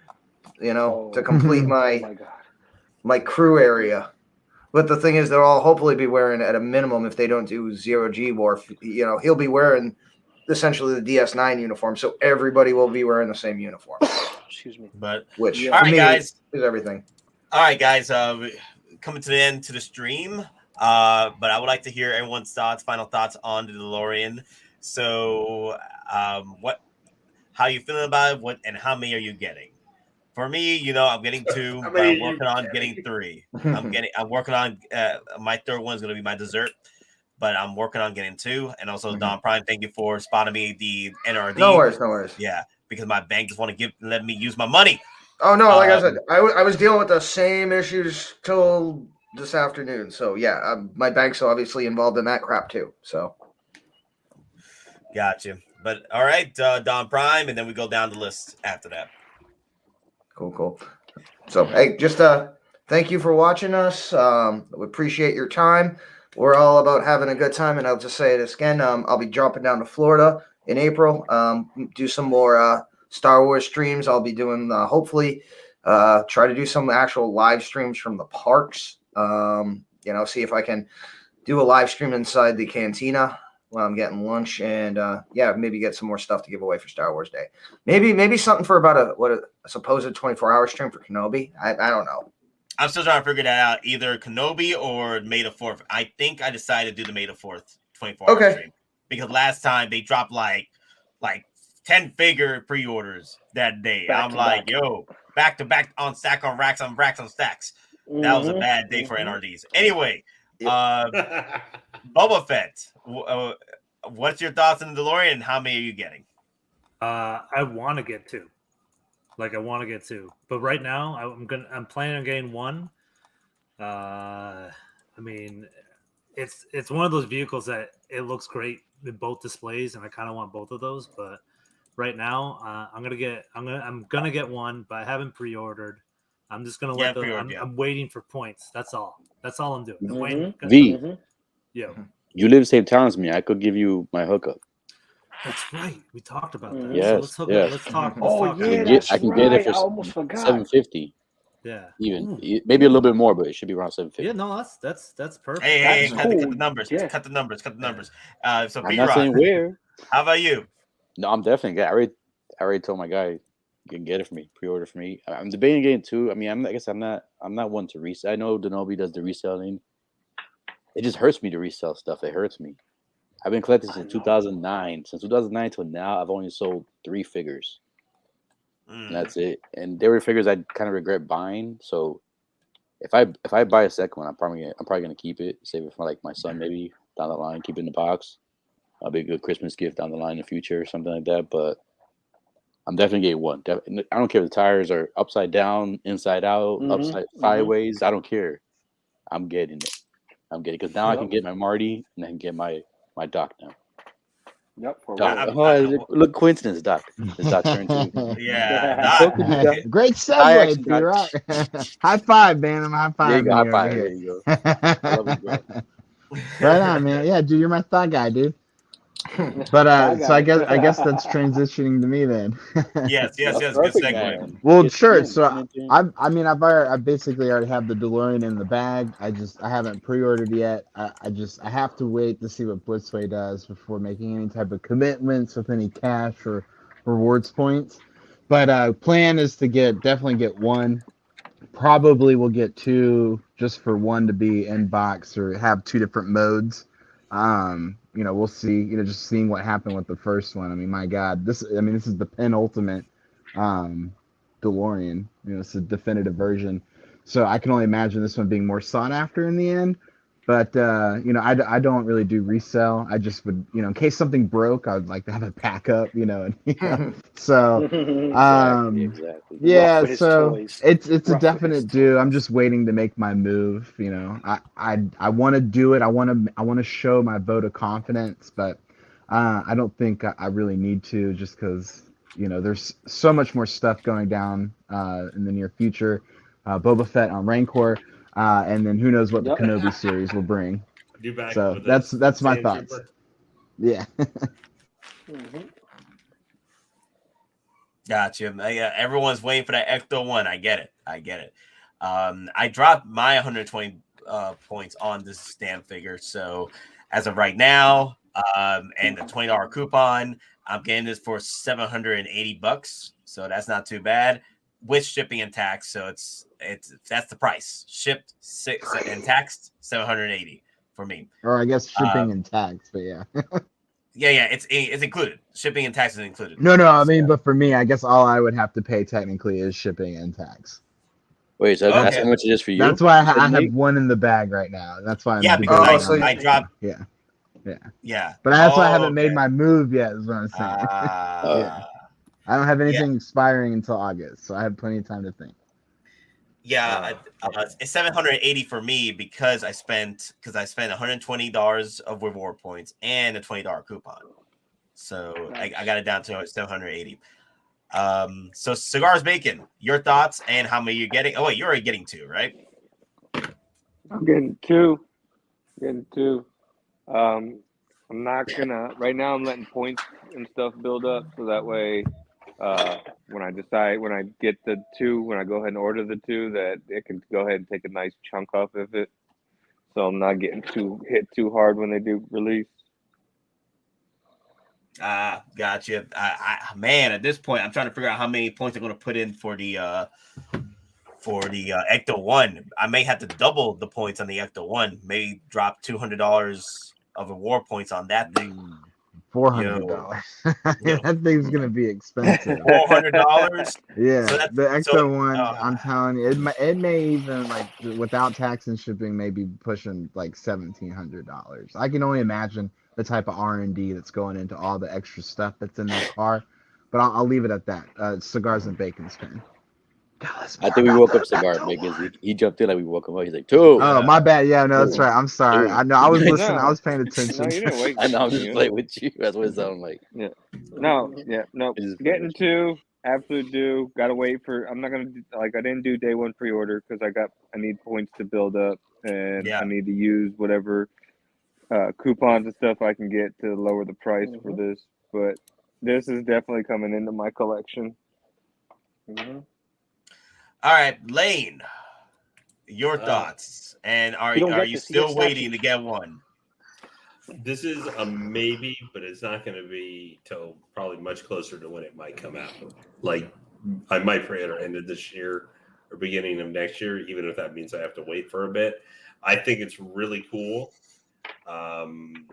To complete my crew area. But the thing is, they'll all hopefully be wearing, at a minimum, if they don't do 0G Worf, he'll be wearing essentially the DS9 uniform, so everybody will be wearing the same uniform. Excuse me. But which, all right, guys, is everything. All right, guys. Coming to the end to the stream, but I would like to hear everyone's final thoughts on the DeLorean. So, how you feeling about it? And how many are you getting? For me, you know, I'm getting 2, How but I'm many working are on you getting 3. I'm working on my third one's gonna be my dessert, but I'm working on getting 2. And also, DonPrime, thank you for spotting me the NRD. No worries. Yeah, because my bank just want to let me use my money. Oh no, like I said, I was dealing with the same issues till this afternoon. So yeah, my bank's obviously involved in that crap too. So gotcha. But all right, DonPrime, and then we go down the list after that. Cool. So hey, just thank you for watching us. We appreciate your time. We're all about having a good time, and I'll just say this again. I'll be dropping down to Florida in April. Do some more Star Wars streams. I'll be doing hopefully try to do some actual live streams from the parks. You know, see if I can do a live stream inside the Cantina while I'm getting lunch, and yeah, maybe get some more stuff to give away for Star Wars Day. Maybe something for about a supposed 24-hour stream for Kenobi. I don't know. I'm still trying to figure that out. Either Kenobi or May the 4th. I think I decided to do the May the 4th 24-hour stream because last time they dropped like 10-figure pre-orders that day. I'm like, yo, back to back on stack on racks on racks on stacks. That was a bad day for NRDs. Anyway, Boba Fett. What's your thoughts on the DeLorean and how many are you getting? I want to get 2. Like I want to get 2, but right now I'm planning on getting 1. I mean, it's one of those vehicles that it looks great in both displays, and I kind of want both of those. But right now, I'm gonna get 1, but I haven't pre-ordered. I'm just gonna I'm waiting for points. That's all. That's all I'm doing. I'm waiting. You live the same town as me. I could give you my hookup. That's right. We talked about that. Yes, so let's hook up. Let's talk. I can get it for $750. Yeah, even maybe a little bit more, but it should be around $750. Yeah, no, that's perfect. Hey, that's cut the numbers. Yeah. Cut the numbers. So I'm not saying where. How about you? No, I'm definitely. I already told my guy you can get it for me, pre-order for me. I'm debating getting 2. I mean, I guess I'm not one to resell. I know Denobi does the reselling. It just hurts me to resell stuff. It hurts me. I've been collecting since 2009. Since 2009 till now, I've only sold 3 figures. And that's it. And they were figures I kind of regret buying. So if I buy a second one, I'm probably gonna keep it, save it for like my son maybe down the line, keep it in the box. That'll be a good Christmas gift down the line in the future or something like that. But I'm definitely getting 1. I don't care if the tires are upside down, inside out, upside sideways. I don't care. I'm getting it. Because now I can get my Marty and I can get my Doc now. Yep. Look, coincidence, Doc. It's Doc's turn too. Yeah. Great segue, P-Rock. High five, man. I'm high five. There you go. High five. There you go. I love you, bro. Right on, man. Yeah, dude, you're my thought guy, dude. But so I guess that's transitioning to me then. yes. Good segue. Well, sure. So I basically already have the DeLorean in the bag. I haven't pre-ordered yet. I have to wait to see what Blitzway does before making any type of commitments with any cash or rewards points. But plan is to definitely get 1. Probably we'll get 2 just for 1 to be in box or have 2 different modes. We'll see. Just seeing what happened with the first one. I mean, my God, this is the penultimate DeLorean. It's a definitive version. So I can only imagine this one being more sought after in the end. But I don't really do resell. I just would, in case something broke, I would like to have a backup. So exactly. Yeah, so it's a definite do. I'm just waiting to make my move. I want to do it. I want to show my vote of confidence, but I don't think I really need to, just because there's so much more stuff going down in the near future. Boba Fett on Rancor, and then who knows what the Kenobi series will bring. So that's my thoughts. Trooper. Yeah. Gotcha. Everyone's waiting for that Ecto 1. I get it. I dropped my 120 points on this stamp figure. So as of right now, and the $20 coupon, I'm getting this for $780. So that's not too bad with shipping and tax. So that's the price. Shipped and taxed $780 for me. Or I guess shipping and tax, but yeah. Yeah, it's included. Shipping and taxes included. No, I mean, but for me, I guess all I would have to pay technically is shipping and tax. Wait, so that's how much it is for you? That's why I have one in the bag right now. That's why I'm because I dropped. Yeah. But that's why I haven't made my move yet. Is what I'm saying. I don't have anything expiring until August, so I have plenty of time to think. Yeah, it's $780 for me because I spent $120 of reward points and a $20 coupon, so I got it down to $780. So Cigars Bacon, your thoughts and how many you're getting? Oh wait, you're already getting 2, right? I'm getting 2. I'm not gonna right now. I'm letting points and stuff build up so that way. When I get the 2, when I go ahead and order the 2, that it can go ahead and take a nice chunk off of it. So I'm not getting hit too hard when they do release. Gotcha. Man, at this point, I'm trying to figure out how many points I'm going to put in for the Ecto 1. I may have to double the points on the Ecto 1. Maybe drop $200 of reward points on that thing. $400. That thing's gonna be expensive. $400. Yeah, so the Ecto 1. I'm telling you, it may even without tax and shipping, maybe pushing like $1,700. I can only imagine the type of R&D that's going into all the extra stuff that's in that car. But I'll leave it at that. Cigars and Bacon's turn. I think we woke up Cigar Bacon. He jumped in like we woke him up. He's like, 2. Oh, my bad. Yeah, no, that's right. I'm sorry. I know. I was listening. I was paying attention. No, you didn't wake I know. I'm just playing with you. That's what it sounded like. Yeah. No. Getting 2. Absolute due. Gotta wait for. I'm not gonna I didn't do day 1 pre-order because I need points to build up, and I need to use whatever coupons and stuff I can get to lower the price for this. But this is definitely coming into my collection. All right, Lane, your thoughts, and are you still waiting to get one? This is a maybe, but it's not going to be till probably much closer to when it might come out. Like I might pre-order end of this year or beginning of next year, even if that means I have to wait for a bit. I think it's really cool, and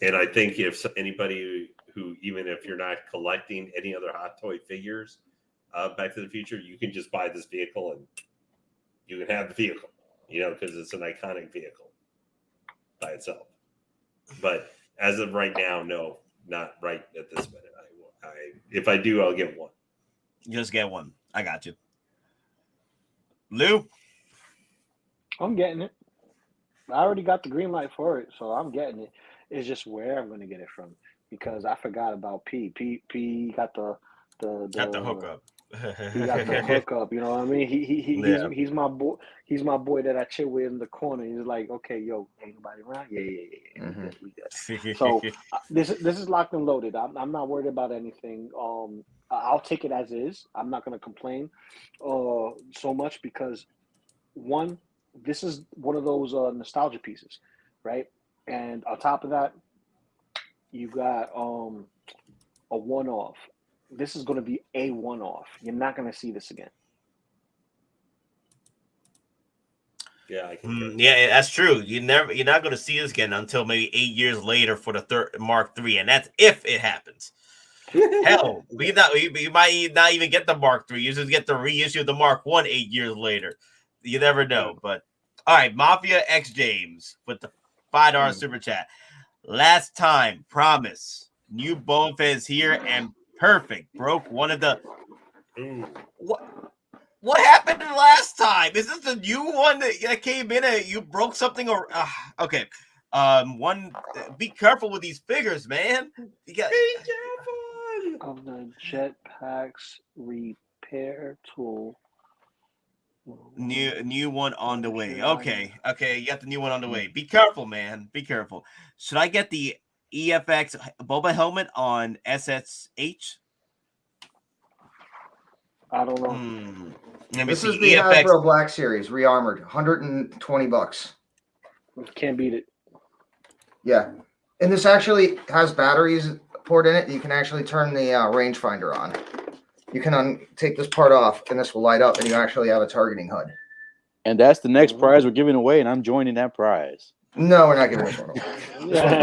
I think if anybody who, even if you're not collecting any other Hot Toy figures. Back to the Future, you can just buy this vehicle and you can have the vehicle, because it's an iconic vehicle by itself. But as of right now, no, not right at this minute. If I do, I'll get one. You just get one. I got you. Lou? I'm getting it. I already got the green light for it, so I'm getting it. It's just where I'm going to get it from, because I forgot about P. P got the hookup. He got the hookup, you know what I mean? He's my boy. He's my boy that I chill with in the corner. He's like, okay, yo, ain't nobody around? Yeah. We good. So this is locked and loaded. I'm not worried about anything. I'll take it as is. I'm not gonna complain so much because this is one of those nostalgia pieces, right? And on top of that, you got a one-off. This is going to be a one-off. You're not going to see this again. Yeah, I can. Yeah, that's true. You're not going to see this again until maybe 8 years later for the third Mark III, and that's if it happens. Hell, you might not even get the Mark III. You just get the reissue of the Mark I 8 years later. You never know. But all right, Mafia X James with the $5 super chat. Last time, promise. New Boba Fett is here and perfect. Broke one of the. What happened last time? Is this the new one that came in and you broke something? Or okay, be careful with these figures, man. You got be careful of the jetpacks repair tool. New one on the way. Okay, you got the new one on the way. Be careful, man. Be careful. Should I get the EFX Boba helmet on SSH? I don't know. This is the EFX Hasbro Black Series, re-armored, $120. Can't beat it. Yeah, and this actually has batteries poured in it. You can actually turn the rangefinder on. You can take this part off, and this will light up, and you actually have a targeting HUD. And that's the next prize we're giving away, and I'm joining that prize. No, we're not giving this one away. This one's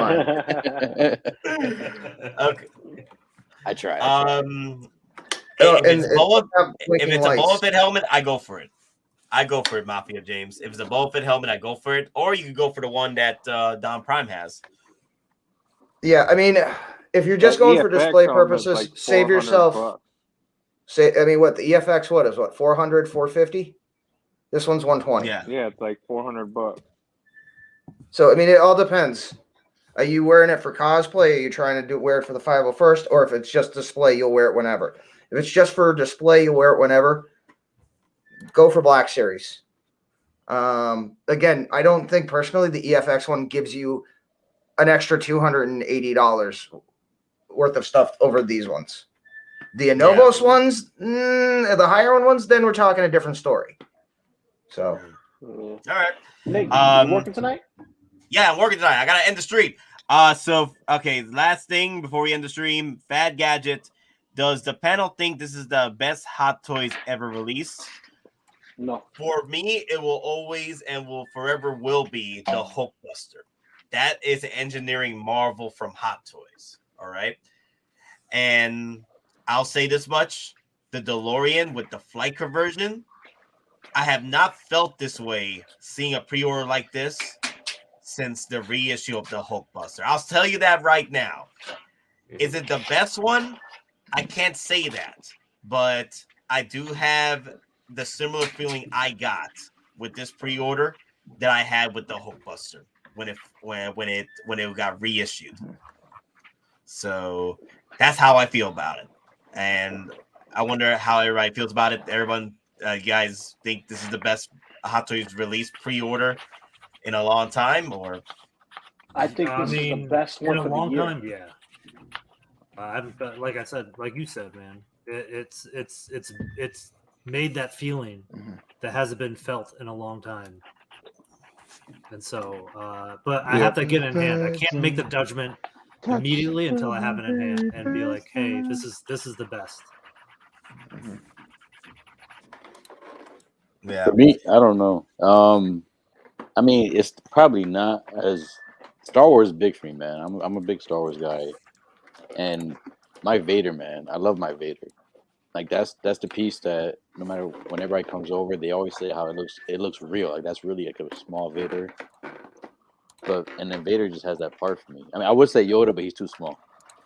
mine. Okay. I tried. If and it's Boba, have if blinking it's a lights. Boba Fett helmet, I go for it. I go for it, Mafia James. If it's a Boba Fett helmet, I go for it. Or you could go for the one that DonPrime has. Yeah, I mean, if you're just going for EFX display helmet's purposes, like save 400 yourself. bucks. I mean, what the EFX? What is what 400, 450? This one's 120. Yeah. Yeah, it's like 400 bucks. So I mean, it all depends. Are you wearing it for cosplay? Are you trying to wear it for the 501st? Or if it's just display, you'll wear it whenever. If it's just for display, you'll wear it whenever. Go for Black Series. Again, I don't think personally the EFX one gives you an extra $280 worth of stuff over these ones. The Anovos ones, the higher ones, then we're talking a different story. So, all right. Nick, you working tonight? Yeah, I'm working tonight. I gotta end the stream. Okay, last thing before we end the stream, Fad Gadget. Does the panel think this is the best Hot Toys ever released? No. For me, it will always and will forever will be the Hulkbuster. That is an engineering marvel from Hot Toys. All right. And I'll say this much. The DeLorean with the flight conversion, I have not felt this way seeing a pre-order like this since the reissue of the Hulkbuster. I'll tell you that right now. Is it the best one? I can't say that, but I do have the similar feeling I got with this pre-order that I had with the Hulkbuster when it got reissued. So that's how I feel about it, and I wonder how everybody feels about it. Everyone, you guys think this is the best Hot Toys release pre-order in a long time, or? I think this is the best one in a for the long year. time. Yeah. Like I said, like you said, man, it's made that feeling that hasn't been felt in a long time. And so, but I have to get it in hand. I can't make the judgment immediately until I have it in hand and be like, hey, this is the best. Yeah. For me, I don't know. I mean, it's probably not as Star Wars is big for me, man. I'm a big Star Wars guy, and my Vader, man, I love my Vader. Like that's the piece that no matter when everybody comes over, they always say how it looks real. Like that's really like a small Vader. And then Vader just has that part for me. I mean, I would say Yoda, but he's too small.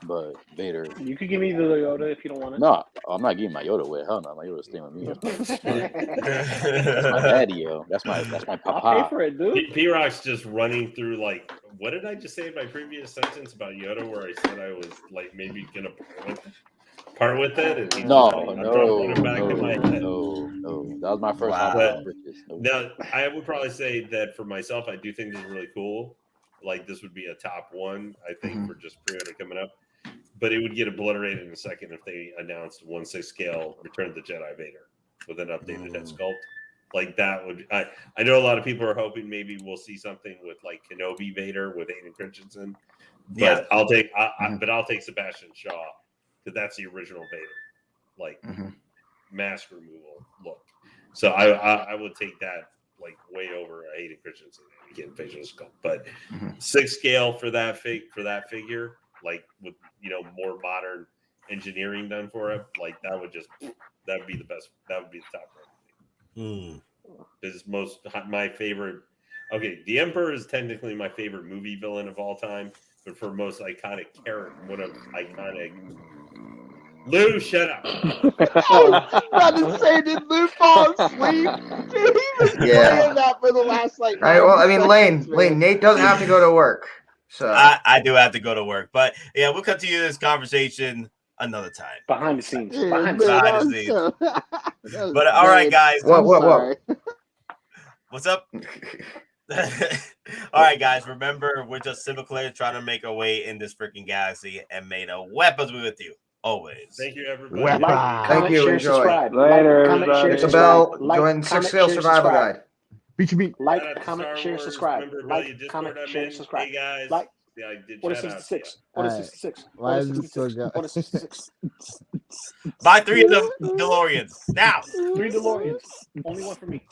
But Vader. You could give me the Yoda if you don't want it. No, I'm not giving my Yoda away. Hell no, my Yoda's staying with me. That's my daddy, yo. That's my papa. I'll pay for it, dude. P-Rock's just running through like, what did I just say in my previous sentence about Yoda, where I said I was like maybe gonna part with it? And he's No. That was my first. Wow. Now, I would probably say that for myself, I do think this is really cool. Like this would be a top one, I think, for just pre-order coming up. But it would get obliterated in a second if they announced 1/6 scale Return of the Jedi Vader with an updated head sculpt. Like that would, I know a lot of people are hoping maybe we'll see something with like Kenobi Vader with Hayden Christensen. But Yeah. I'll take Sebastian Shaw because that's the original Vader, like mask removal look. So I would take that like way over Hayden Christensen again facial sculpt. But 6 scale for that figure, like with more modern engineering done for it, like that would be the best. That would be the top one. This is my favorite. Okay, the Emperor is technically my favorite movie villain of all time, but for most iconic character, one of iconic. Lou, shut up. I was about to say, did Lou fall asleep? Dude, he was playing that for the last like. All right. Well, I mean, 90 seconds, Lane, Nate doesn't have to go to work, so I do have to go to work, but yeah, we'll continue this conversation another time. Behind the scenes. Yeah, Behind man, the scenes. But all right, guys. What? What's up? All right, guys. Remember, we're just simple players trying to make our way in this freaking galaxy, and may the weapons be with you always. Thank you, everybody. Like, Thank comment, you. share, Enjoy. subscribe. Later, Comment, everybody. share, Hit the subscribe. bell. Join 6 Scale Survival Guide. Beat your beat. Like, Shout out to comment, Star share, Wars. subscribe. Remember, Like, Discord comment, I'm share, in. subscribe. Hey guys. Like, Yeah, I did what is shout out to 66? you. What is Alright. 66? Why What is is it so 66? good? What is 66? Buy 3 of the DeLoreans now. 3 DeLoreans. Only one for me.